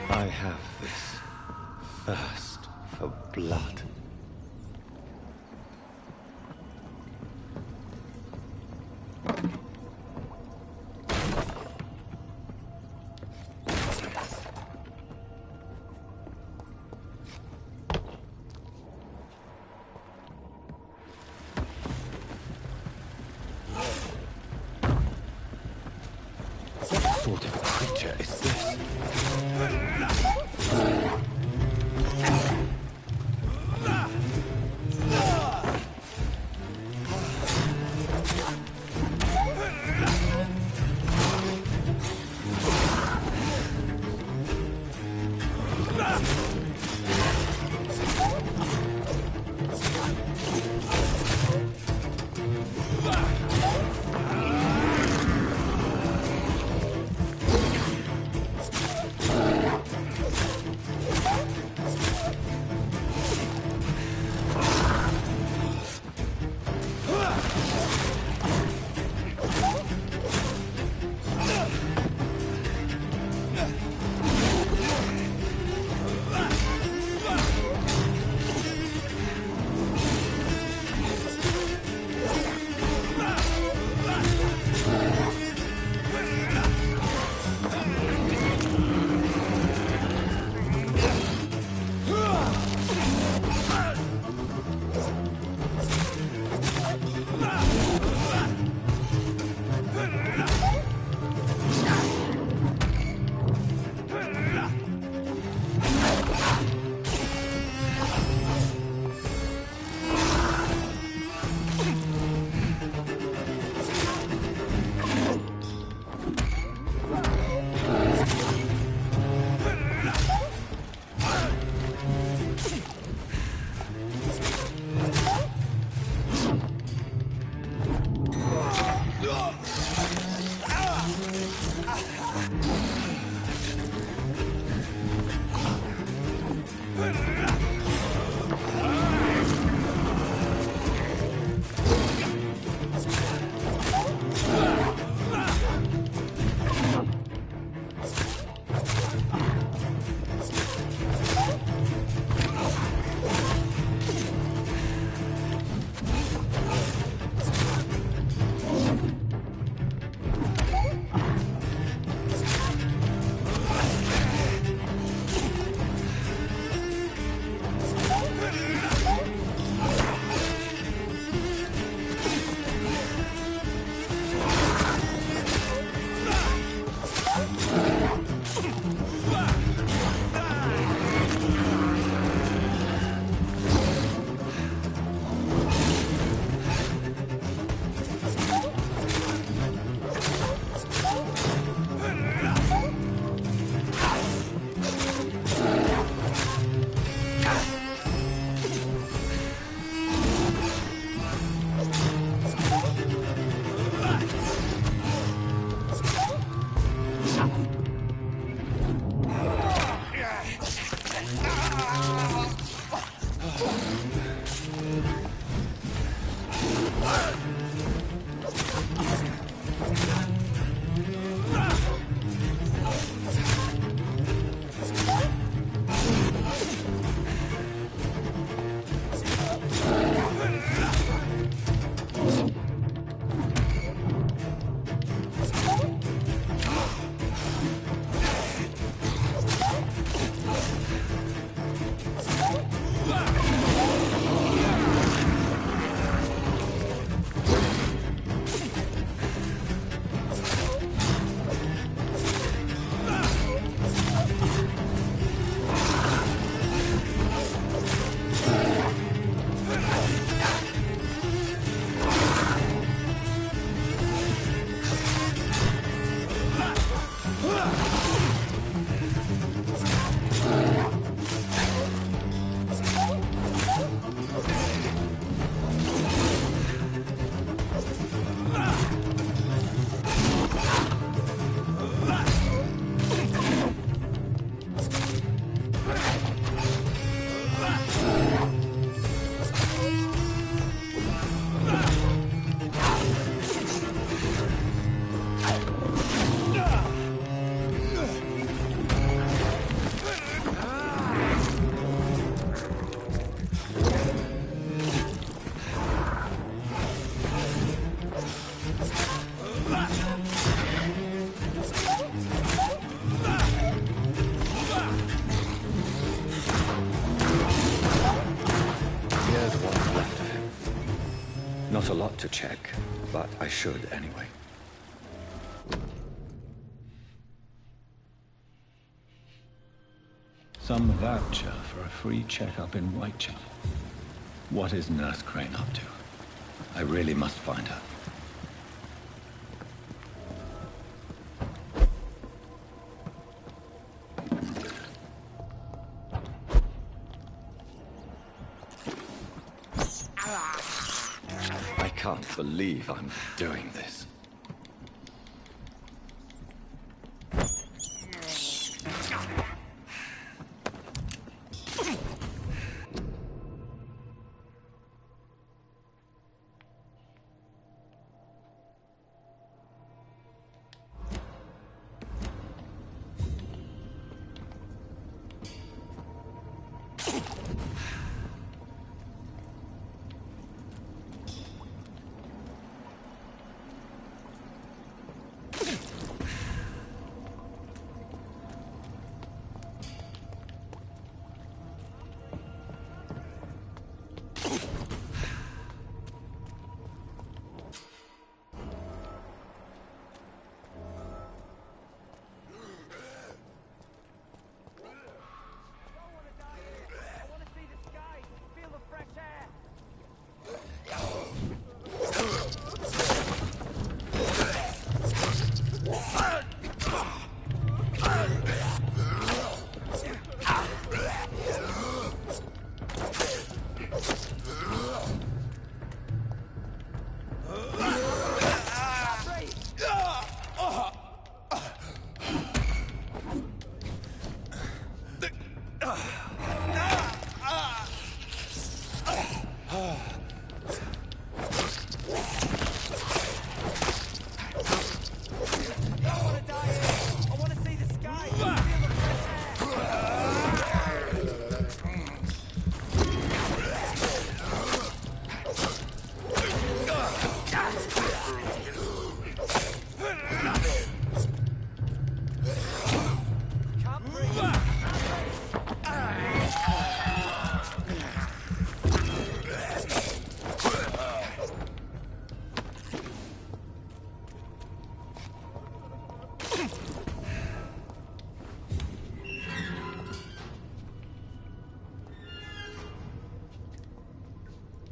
I have this thirst for blood. What sort of creature is this? Not a lot to check, but I should anyway. Some voucher for a free checkup in Whitechapel. What is Nurse Crane up to? I really must find her. I can't believe I'm doing this.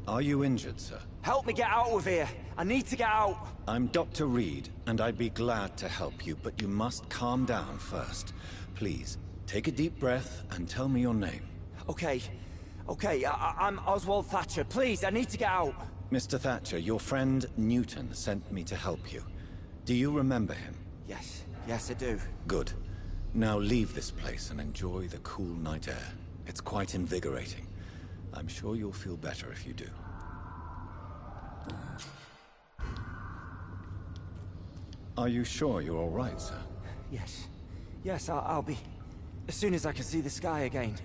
Are you injured, sir? Help me get out of here. I need to get out. I'm Dr. Reed, and I'd be glad to help you, but you must calm down first. Please, take a deep breath and tell me your name. Okay. I'm Oswald Thatcher. Please, I need to get out. Mr. Thatcher, your friend Newton sent me to help you. Do you remember him? Yes, I do. Good. Now leave this place and enjoy the cool night air. It's quite invigorating. I'm sure you'll feel better if you do. Are you sure you're all right, sir? Yes, I'll be... as soon as I can see the sky again.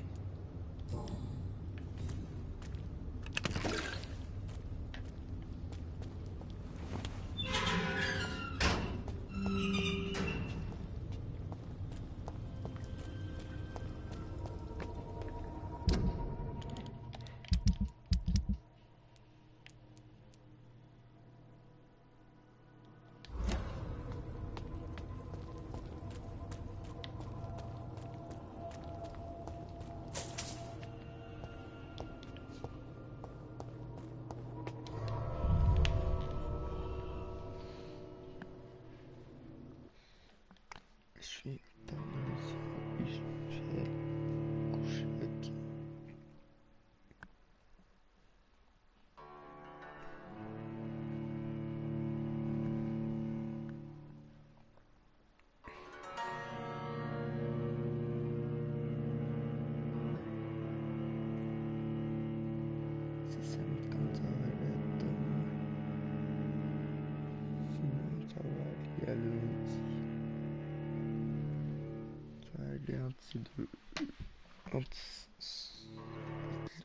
Antes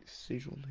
séjourner.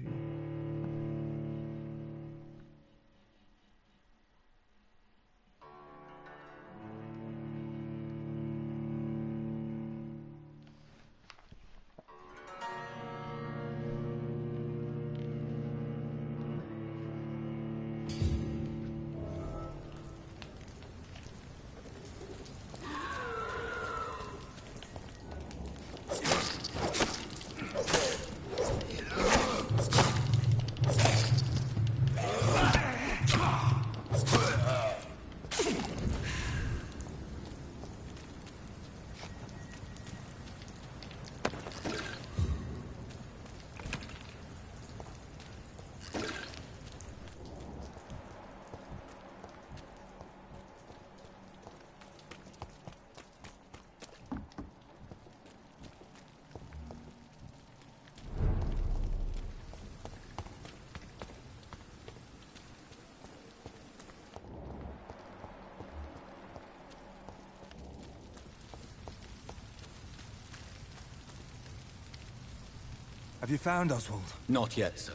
Have you found Oswald? Not yet, sir.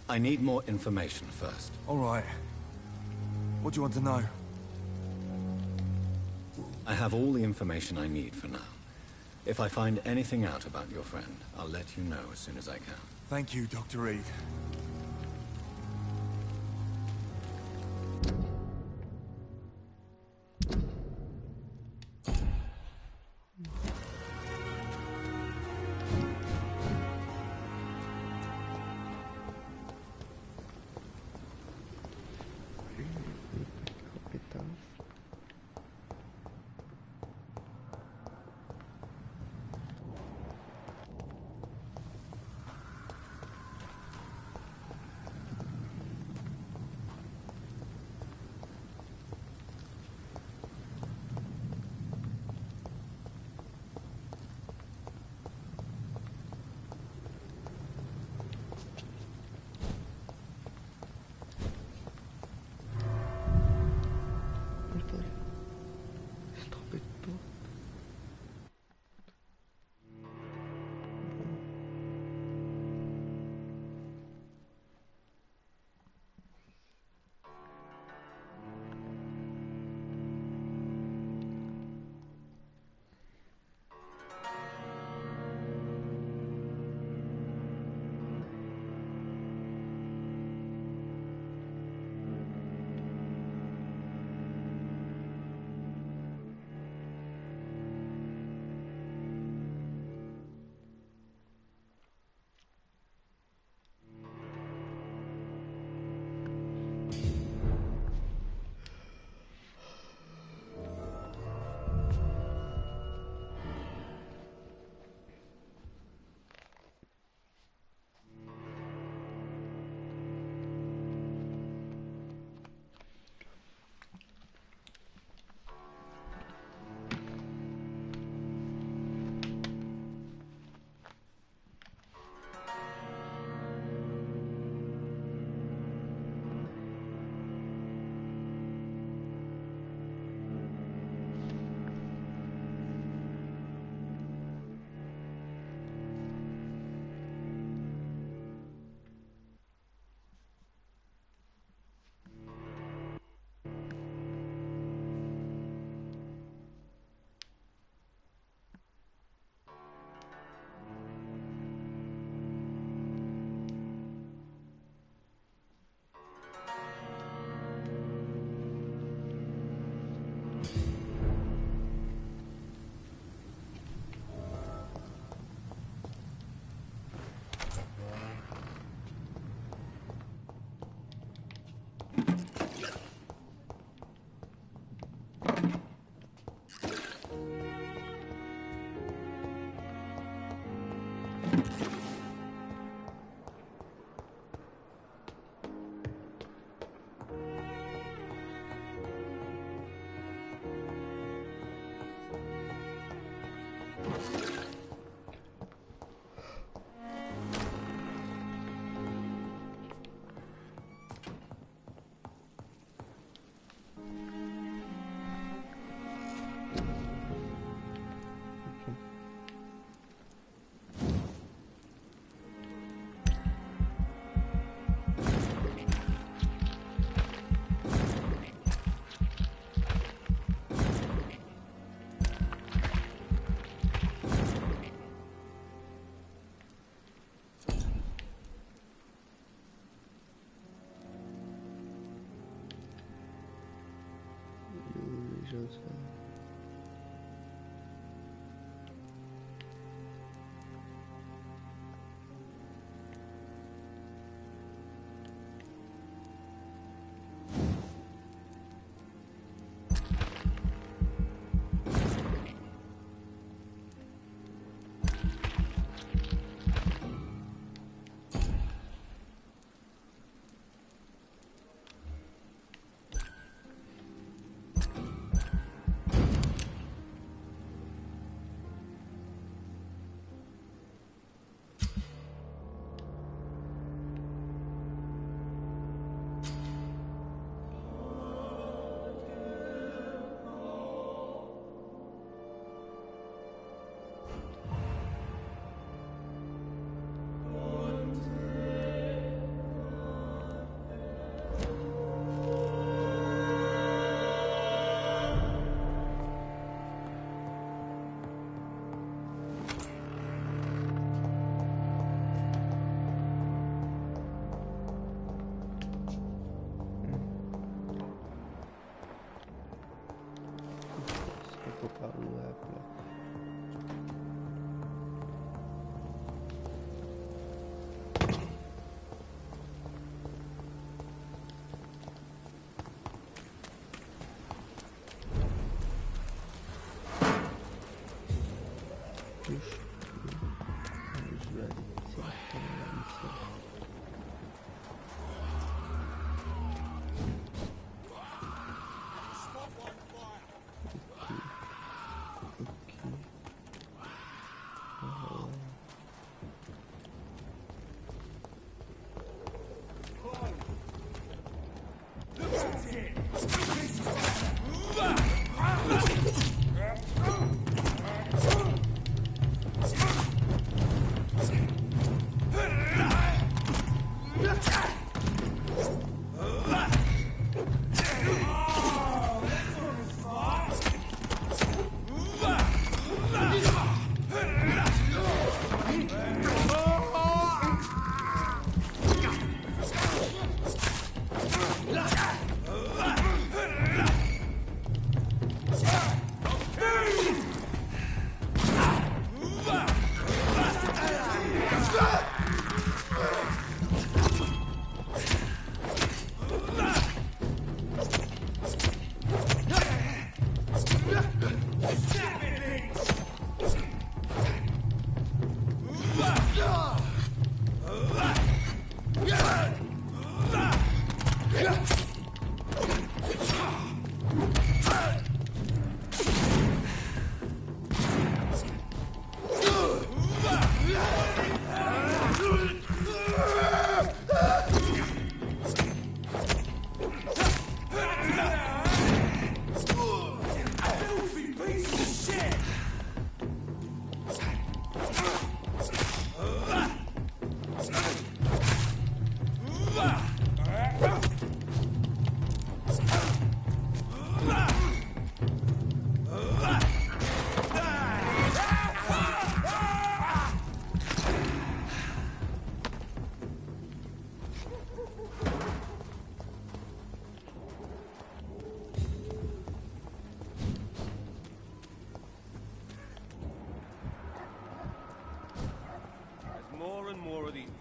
I need more information first. All right. What do you want to know? I have all the information I need for now. If I find anything out about your friend, I'll let you know as soon as I can. Thank you, Dr. Reed.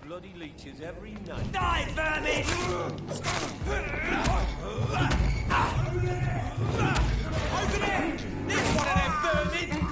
Bloody leeches every night. Die, vermin! Open it! This one of them vermin!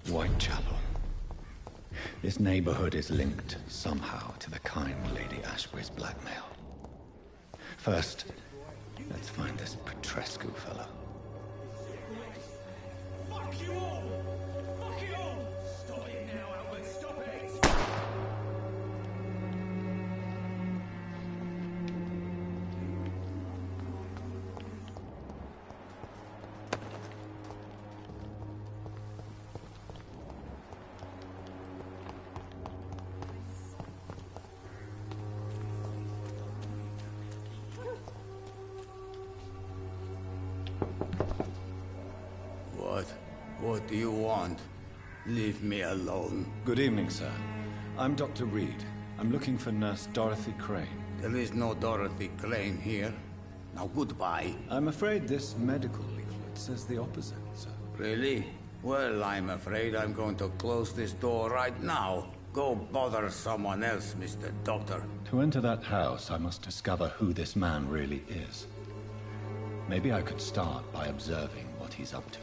Whitechapel. This neighborhood is linked somehow to the kind Lady Ashbury's blackmail. First, let's find this Petrescu fellow. Fuck you all! Fuck it all! Stop it now, Albert! Stop it! What do you want? Leave me alone. Good evening, sir. I'm Dr. Reed. I'm looking for Nurse Dorothy Crane. There is no Dorothy Crane here. Now goodbye. I'm afraid this medical leaflet says the opposite, sir. Really? Well, I'm afraid I'm going to close this door right now. Go bother someone else, Mr. Doctor. To enter that house, I must discover who this man really is. Maybe I could start by observing what he's up to.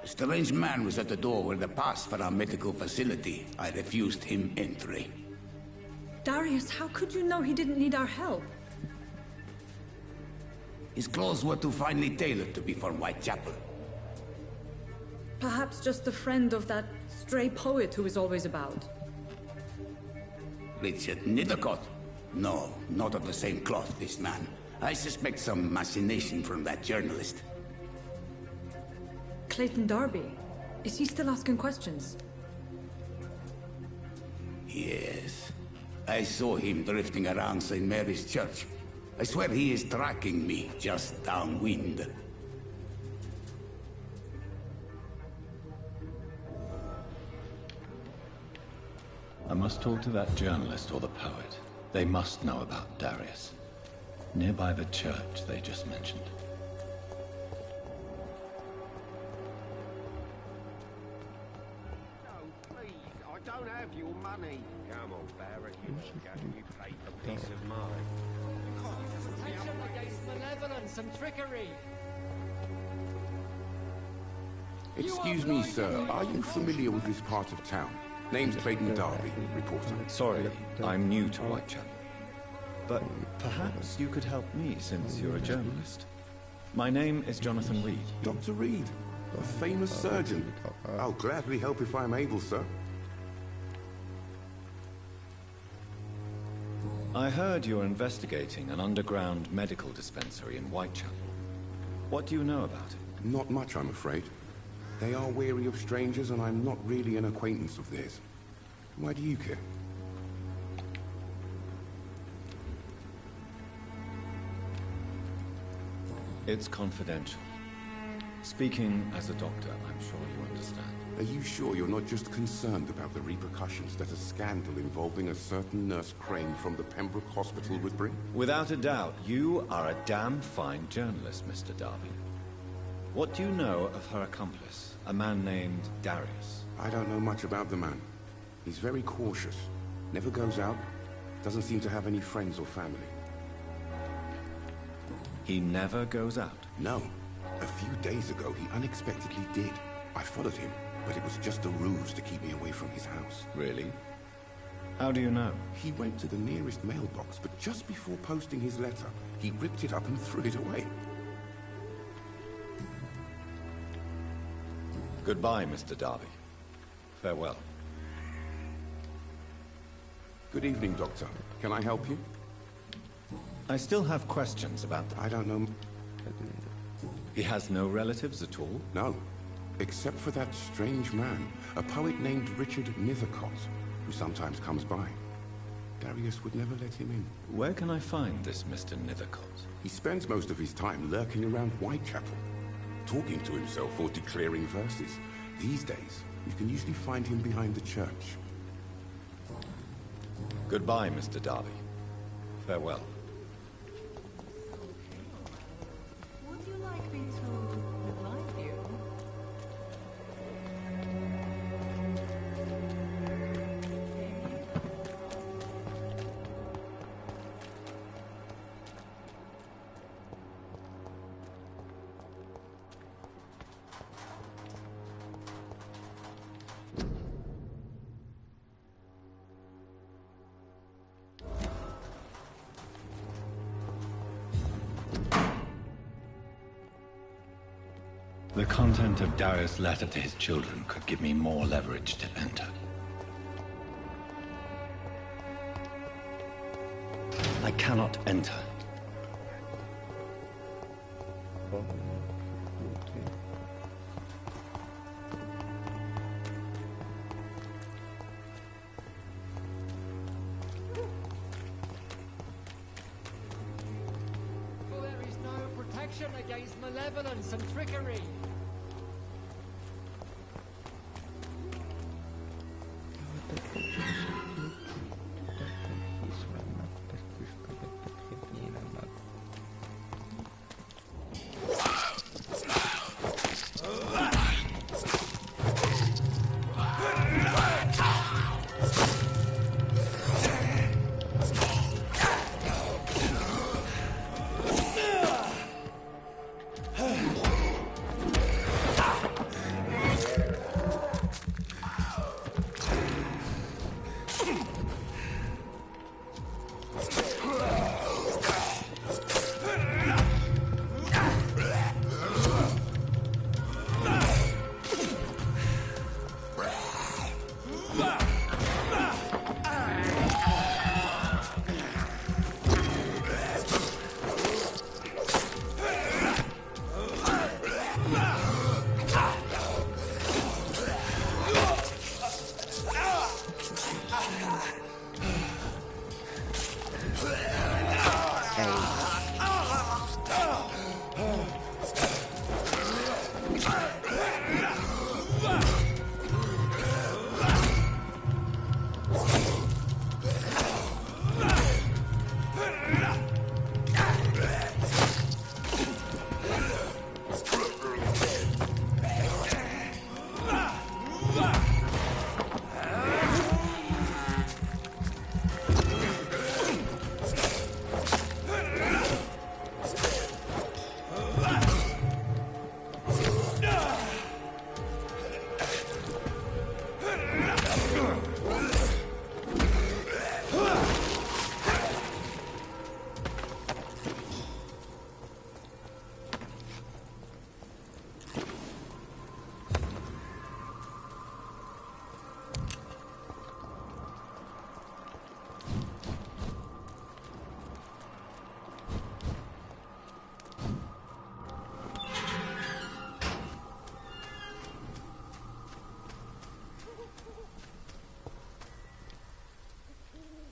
A strange man was at the door with a pass for our medical facility. I refused him entry. Darius, how could you know he didn't need our help? His clothes were too finely tailored to be from Whitechapel. Perhaps just a friend of that stray poet who is always about. Richard Nithercott? No, not of the same cloth, this man. I suspect some machination from that journalist. Clayton Darby. Is he still asking questions? Yes. I saw him drifting around St. Mary's Church. I swear he is tracking me just downwind. I must talk to that journalist or the poet. They must know about Darius. Nearby the church they just mentioned. Don't have your money. Come on, Barrett, you pay for peace of mind. Protection against malevolence and trickery. Excuse me, sir. Are you familiar with this part of town? Name's Clayton Darby, reporter. Sorry, I'm new to Whitechapel. But perhaps you could help me since you're a journalist. My name is Jonathan Reed. Dr. Reed, a famous surgeon. I'll gladly help if I'm able, sir. I heard you're investigating an underground medical dispensary in Whitechapel. What do you know about it? Not much, I'm afraid. They are wary of strangers, and I'm not really an acquaintance of theirs. Why do you care? It's confidential. Speaking as a doctor, I'm sure you understand. Are you sure you're not just concerned about the repercussions that a scandal involving a certain Nurse Crane from the Pembroke Hospital would bring? Without a doubt, you are a damn fine journalist, Mr. Darby. What do you know of her accomplice, a man named Darius? I don't know much about the man. He's very cautious. Never goes out. Doesn't seem to have any friends or family. He never goes out? No. A few days ago, he unexpectedly did. I followed him, but it was just a ruse to keep me away from his house. Really? How do you know? He went to the nearest mailbox, but just before posting his letter, he ripped it up and threw it away. Goodbye, Mr. Darby. Farewell. Good evening, Doctor. Can I help you? I still have questions about... I don't know... He has no relatives at all? No. Except for that strange man, a poet named Richard Nethercott, who sometimes comes by. Darius would never let him in. Where can I find this Mr. Nethercott? He spends most of his time lurking around Whitechapel, talking to himself or declaring verses. These days, you can usually find him behind the church. Goodbye, Mr. Darby. Farewell. Would you like me to revive you? The content of Darius' letter to his children could give me more leverage to enter. I cannot enter. For there is no protection against malevolence and trickery.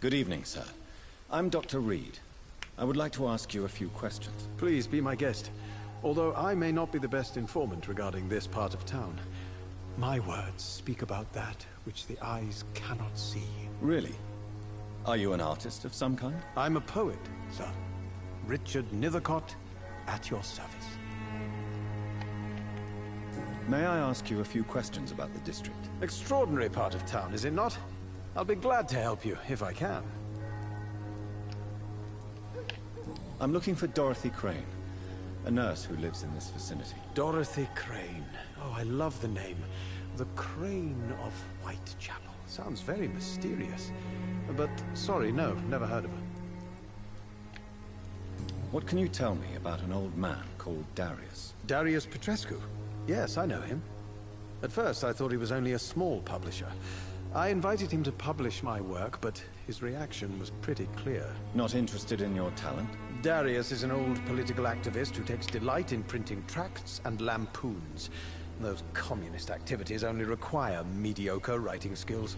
Good evening, sir. I'm Dr. Reed. I would like to ask you a few questions. Please be my guest. Although I may not be the best informant regarding this part of town, my words speak about that which the eyes cannot see. Really? Are you an artist of some kind? I'm a poet, sir. Richard Nethercott, at your service. May I ask you a few questions about the district? Extraordinary part of town, is it not? I'll be glad to help you, if I can. I'm looking for Dorothy Crane, a nurse who lives in this vicinity. Dorothy Crane. Oh, I love the name. The Crane of Whitechapel. Sounds very mysterious. But, sorry, no, never heard of her. What can you tell me about an old man called Darius? Darius Petrescu? Yes, I know him. At first, I thought he was only a small publisher. I invited him to publish my work, but his reaction was pretty clear. Not interested in your talent? Darius is an old political activist who takes delight in printing tracts and lampoons. Those communist activities only require mediocre writing skills.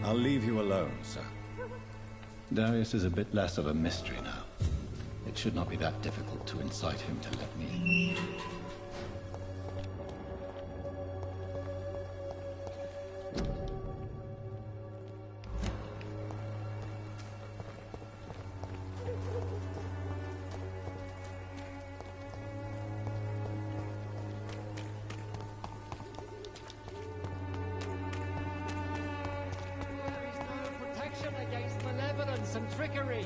I'll leave you alone, sir. Darius is a bit less of a mystery now. It should not be that difficult to incite him to let me... Protection against malevolence and trickery.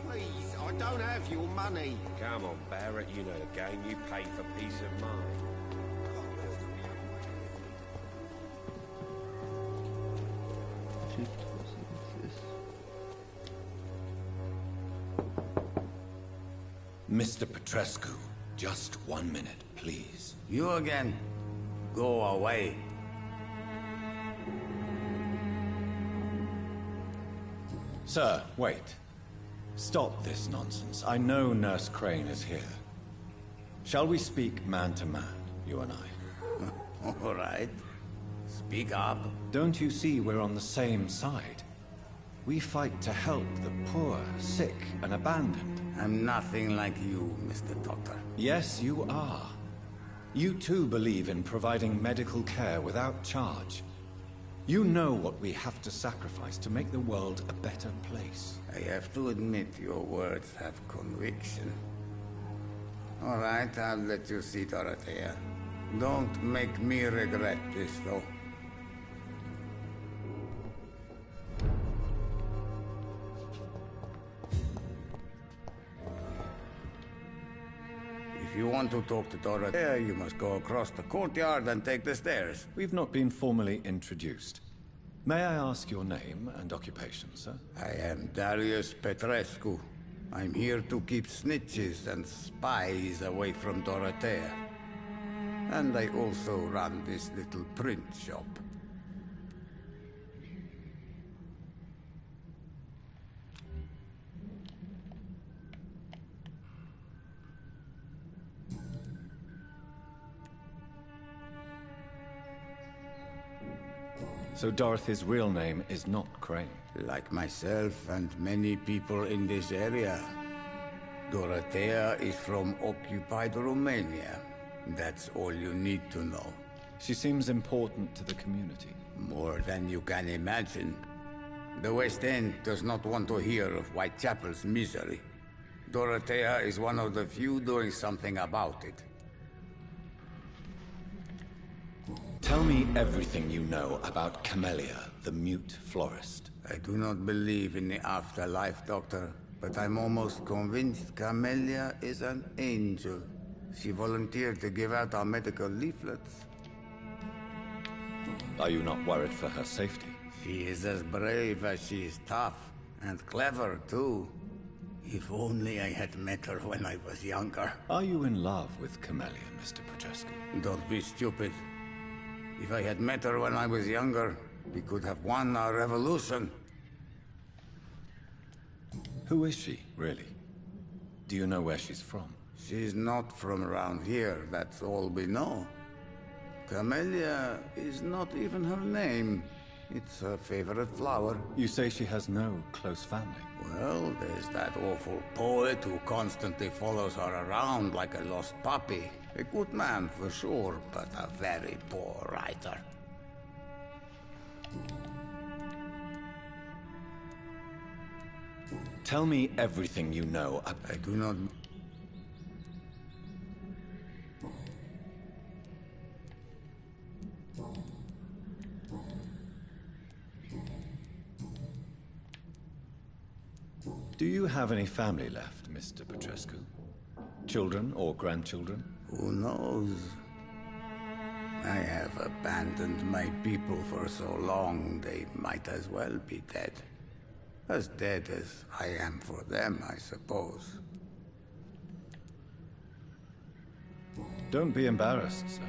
Please, I don't have your money. Come on, Barrett, you know the game. You pay for peace of mind. Mr. Petrescu, just 1 minute, please. You again? Go away. Sir, wait. Stop this nonsense. I know Nurse Crane is here. Shall we speak man to man, you and I? All right. Speak up. Don't you see we're on the same side? We fight to help the poor, sick, and abandoned. I'm nothing like you, Mr. Doctor. Yes, you are. You too believe in providing medical care without charge. You know what we have to sacrifice to make the world a better place. I have to admit your words have conviction. All right, I'll let you see Dorothea. Don't make me regret this, though. If you want to talk to Dorothea, you must go across the courtyard and take the stairs. We've not been formally introduced. May I ask your name and occupation, sir? I am Darius Petrescu. I'm here to keep snitches and spies away from Dorothea. And I also run this little print shop. So Dorothy's real name is not Crane? Like myself and many people in this area. Dorothea is from occupied Romania. That's all you need to know. She seems important to the community. More than you can imagine. The West End does not want to hear of Whitechapel's misery. Dorothea is one of the few doing something about it. Tell me everything you know about Camellia, the mute florist. I do not believe in the afterlife, Doctor, but I'm almost convinced Camellia is an angel. She volunteered to give out our medical leaflets. Are you not worried for her safety? She is as brave as she is tough, and clever, too. If only I had met her when I was younger. Are you in love with Camellia, Mr. Petrescu? Don't be stupid. If I had met her when I was younger, we could have won our revolution. Who is she, really? Do you know where she's from? She's not from around here, that's all we know. Camellia is not even her name. It's her favorite flower. You say she has no close family? Well, there's that awful poet who constantly follows her around like a lost puppy. A good man for sure, but a very poor writer. Tell me everything you know. I do not... Do you have any family left, Mr. Petrescu? Children or grandchildren? Who knows? I have abandoned my people for so long, they might as well be dead. As dead as I am for them, I suppose. Don't be embarrassed, sir.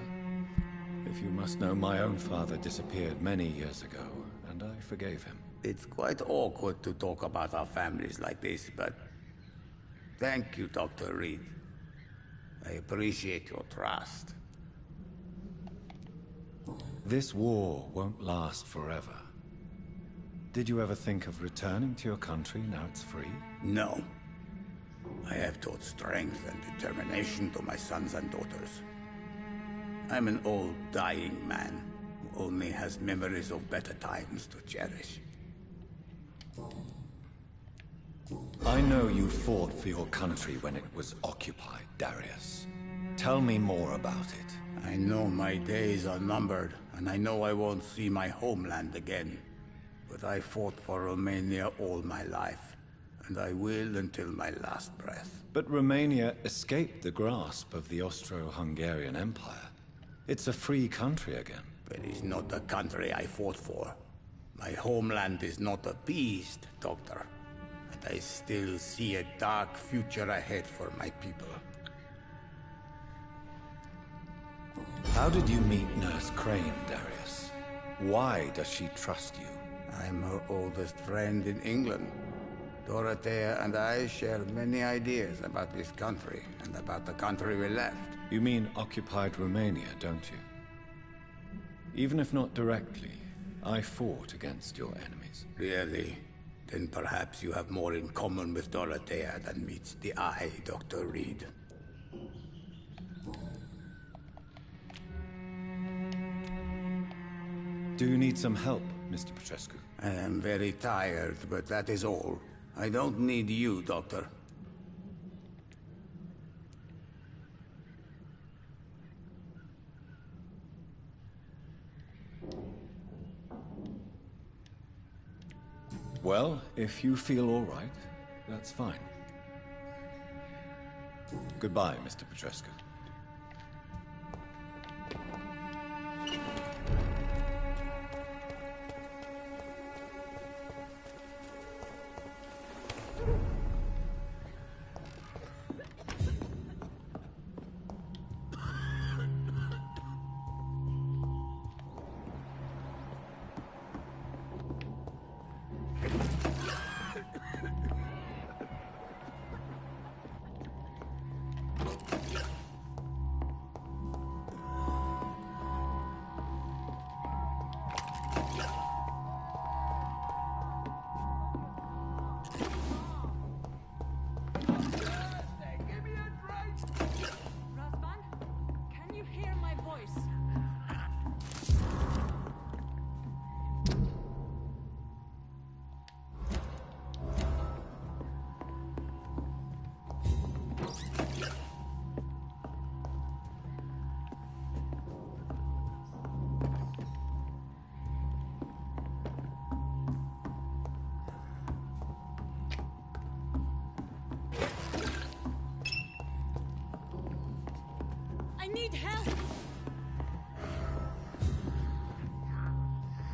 If you must know, my own father disappeared many years ago, and I forgave him. It's quite awkward to talk about our families like this, but... Thank you, Dr. Reed. I appreciate your trust. This war won't last forever. Did you ever think of returning to your country now it's free? No. I have taught strength and determination to my sons and daughters. I'm an old, dying man who only has memories of better times to cherish. I know you fought for your country when it was occupied, Darius. Tell me more about it. I know my days are numbered, and I know I won't see my homeland again. But I fought for Romania all my life, and I will until my last breath. But Romania escaped the grasp of the Austro-Hungarian Empire. It's a free country again. But it's not the country I fought for. My homeland is not appeased, Doctor. And I still see a dark future ahead for my people. How did you meet Nurse Crane, Darius? Why does she trust you? I'm her oldest friend in England. Dorothea and I share many ideas about this country and about the country we left. You mean occupied Romania, don't you? Even if not directly, I fought against your enemies. Really? Then perhaps you have more in common with Dorothea than meets the eye, Dr. Reed. Do you need some help, Mr. Petrescu? I am very tired, but that is all. I don't need you, Doctor. Well, if you feel all right, that's fine. Goodbye, Mr. Petrescu.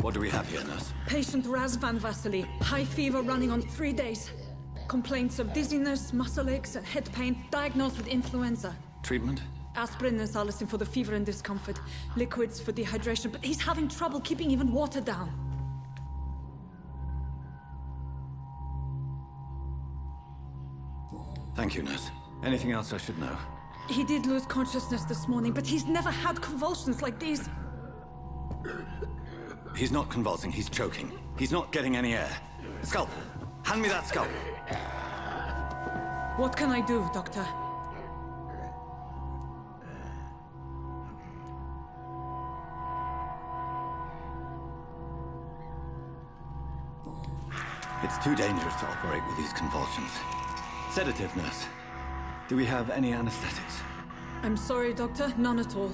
What do we have here, nurse? Patient Razvan Vasily. High fever running on 3 days. Complaints of dizziness, muscle aches, and head pain. Diagnosed with influenza. Treatment? Aspirin and salicin for the fever and discomfort. Liquids for dehydration, but he's having trouble keeping even water down. Thank you, nurse. Anything else I should know? He did lose consciousness this morning, but he's never had convulsions like these. He's not convulsing, he's choking. He's not getting any air. Skull, hand me that skull. What can I do, Doctor? It's too dangerous to operate with these convulsions. Sedative, nurse. Do we have any anesthetics? I'm sorry, Doctor. None at all.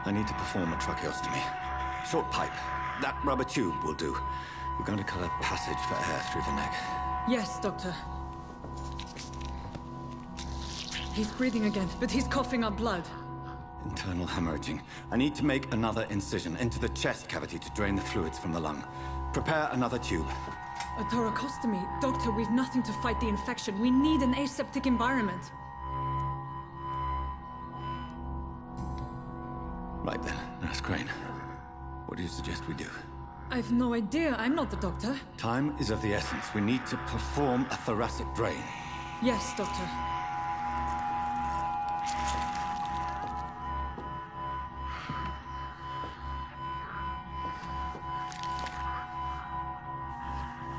I need to perform a tracheostomy. Short pipe. That rubber tube will do. We're going to cut a passage for air through the neck. Yes, Doctor. He's breathing again, but he's coughing up blood. Internal hemorrhaging. I need to make another incision into the chest cavity to drain the fluids from the lung. Prepare another tube. A thoracostomy? Doctor, we've nothing to fight the infection. We need an aseptic environment. Right then, Nurse Crane. What do you suggest we do? I've no idea. I'm not the doctor. Time is of the essence. We need to perform a thoracic drain. Yes, Doctor.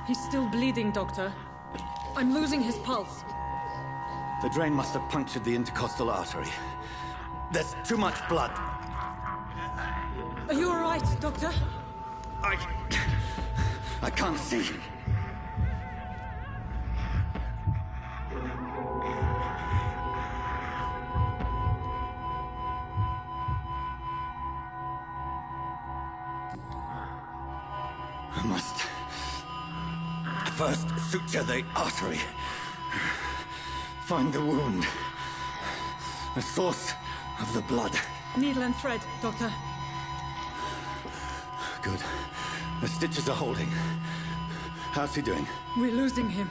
He's still bleeding, Doctor. I'm losing his pulse. The drain must have punctured the intercostal artery. There's too much blood. Are you all right, Doctor? I can't see. I must first suture the artery. Find the wound. The source of the blood. Needle and thread, Doctor. Good. The stitches are holding. How's he doing? We're losing him.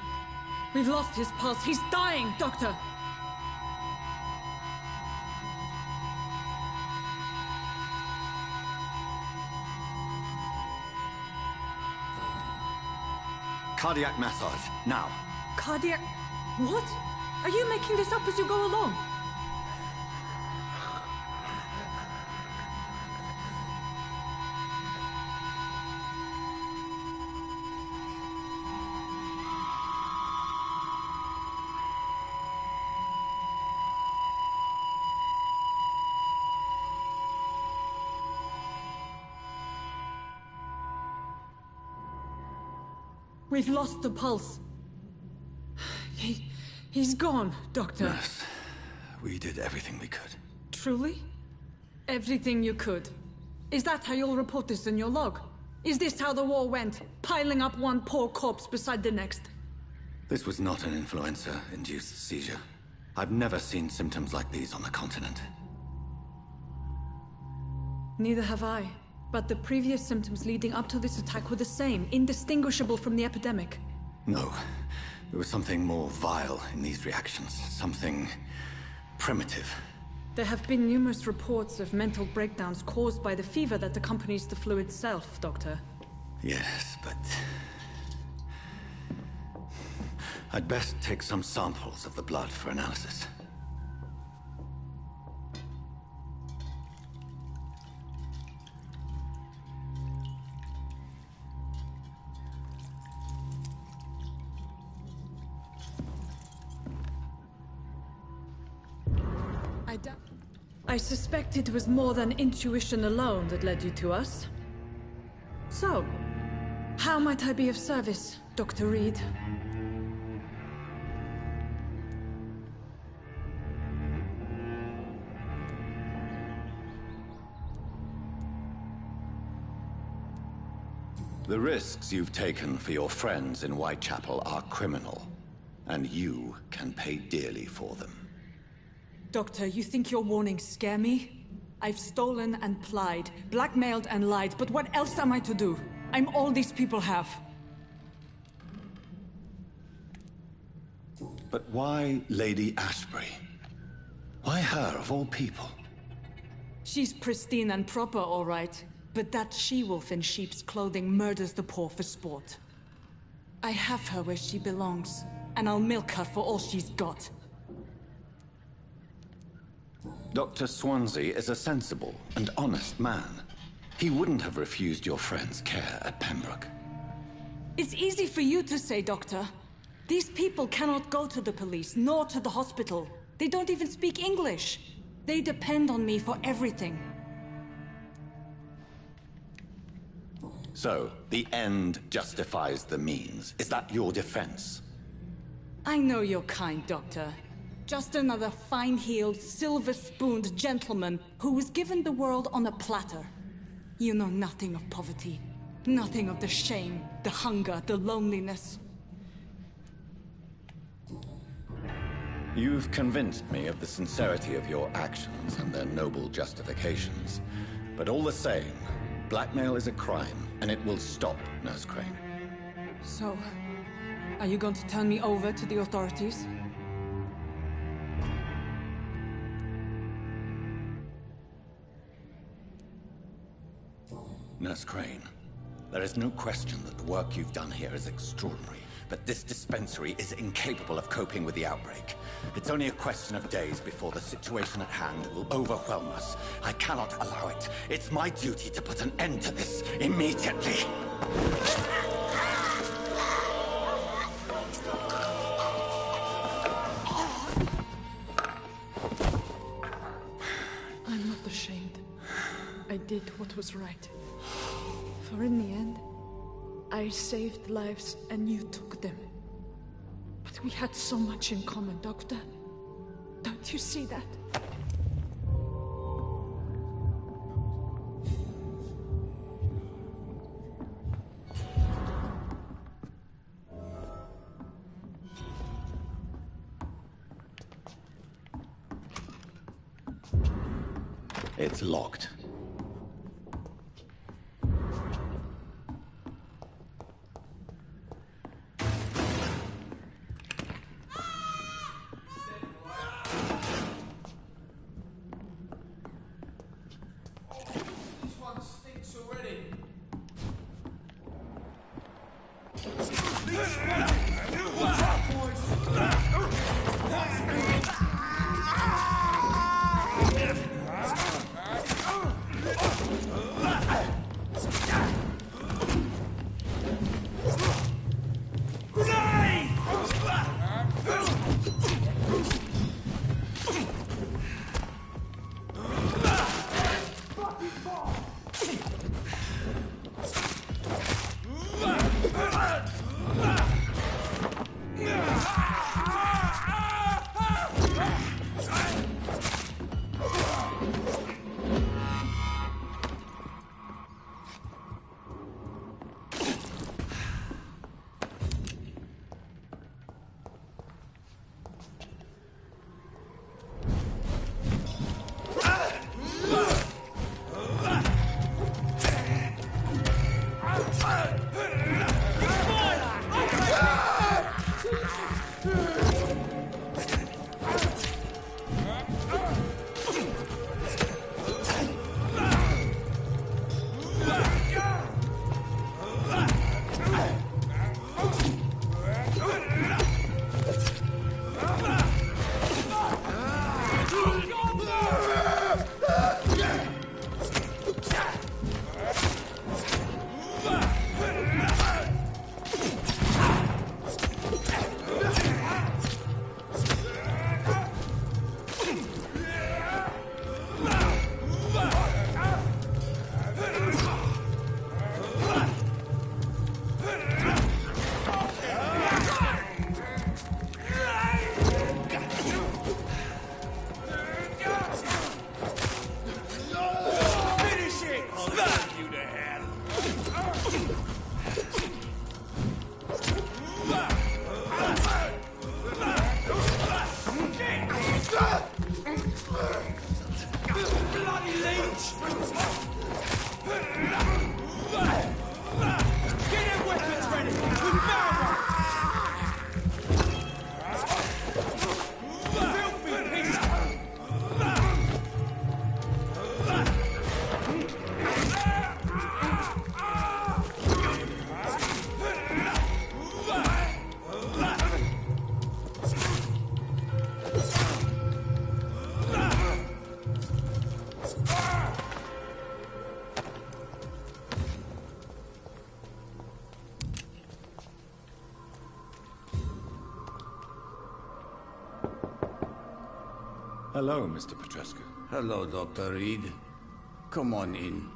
We've lost his pulse. He's dying, Doctor! Cardiac massage, now. Cardiac... What? Are you making this up as you go along? We've lost the pulse. He's gone, Doctor. Nurse, we did everything we could. Truly? Everything you could? Is that how you'll report this in your log? Is this how the war went? Piling up one poor corpse beside the next? This was not an influenza-induced seizure. I've never seen symptoms like these on the continent. Neither have I. But the previous symptoms leading up to this attack were the same, indistinguishable from the epidemic. No. There was something more vile in these reactions. Something primitive. There have been numerous reports of mental breakdowns caused by the fever that accompanies the flu itself, Doctor. Yes, but... I'd best take some samples of the blood for analysis. I suspect it was more than intuition alone that led you to us. So, how might I be of service, Dr. Reed? The risks you've taken for your friends in Whitechapel are criminal, and you can pay dearly for them. Doctor, you think your warnings scare me? I've stolen and plied, blackmailed and lied, but what else am I to do? I'm all these people have. But why Lady Ashbury? Why her, of all people? She's pristine and proper, all right. But that she-wolf in sheep's clothing murders the poor for sport. I have her where she belongs, and I'll milk her for all she's got. Dr. Swansea is a sensible and honest man. He wouldn't have refused your friend's care at Pembroke. It's easy for you to say, Doctor. These people cannot go to the police, nor to the hospital. They don't even speak English. They depend on me for everything. So, the end justifies the means. Is that your defense? I know you're kind, Doctor. Just another fine-heeled, silver-spooned gentleman who was given the world on a platter. You know nothing of poverty. Nothing of the shame, the hunger, the loneliness. You've convinced me of the sincerity of your actions and their noble justifications. But all the same, blackmail is a crime, and it will stop, Nurse Crane. So, are you going to turn me over to the authorities? Nurse Crane, there is no question that the work you've done here is extraordinary, but this dispensary is incapable of coping with the outbreak. It's only a question of days before the situation at hand will overwhelm us. I cannot allow it. It's my duty to put an end to this immediately. I'm not ashamed. I did what was right. For in the end, I saved lives and you took them. But we had so much in common, Doctor. Don't you see that? It's locked. Hello, Mr. Petrescu. Hello, Dr. Reed. Come on in.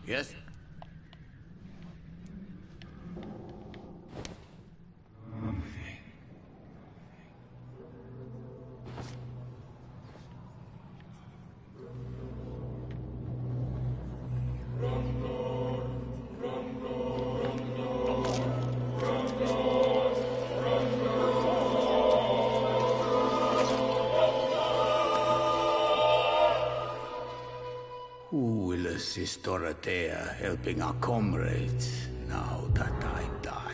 Yes? Who will assist Dorothea helping our comrades now that I die?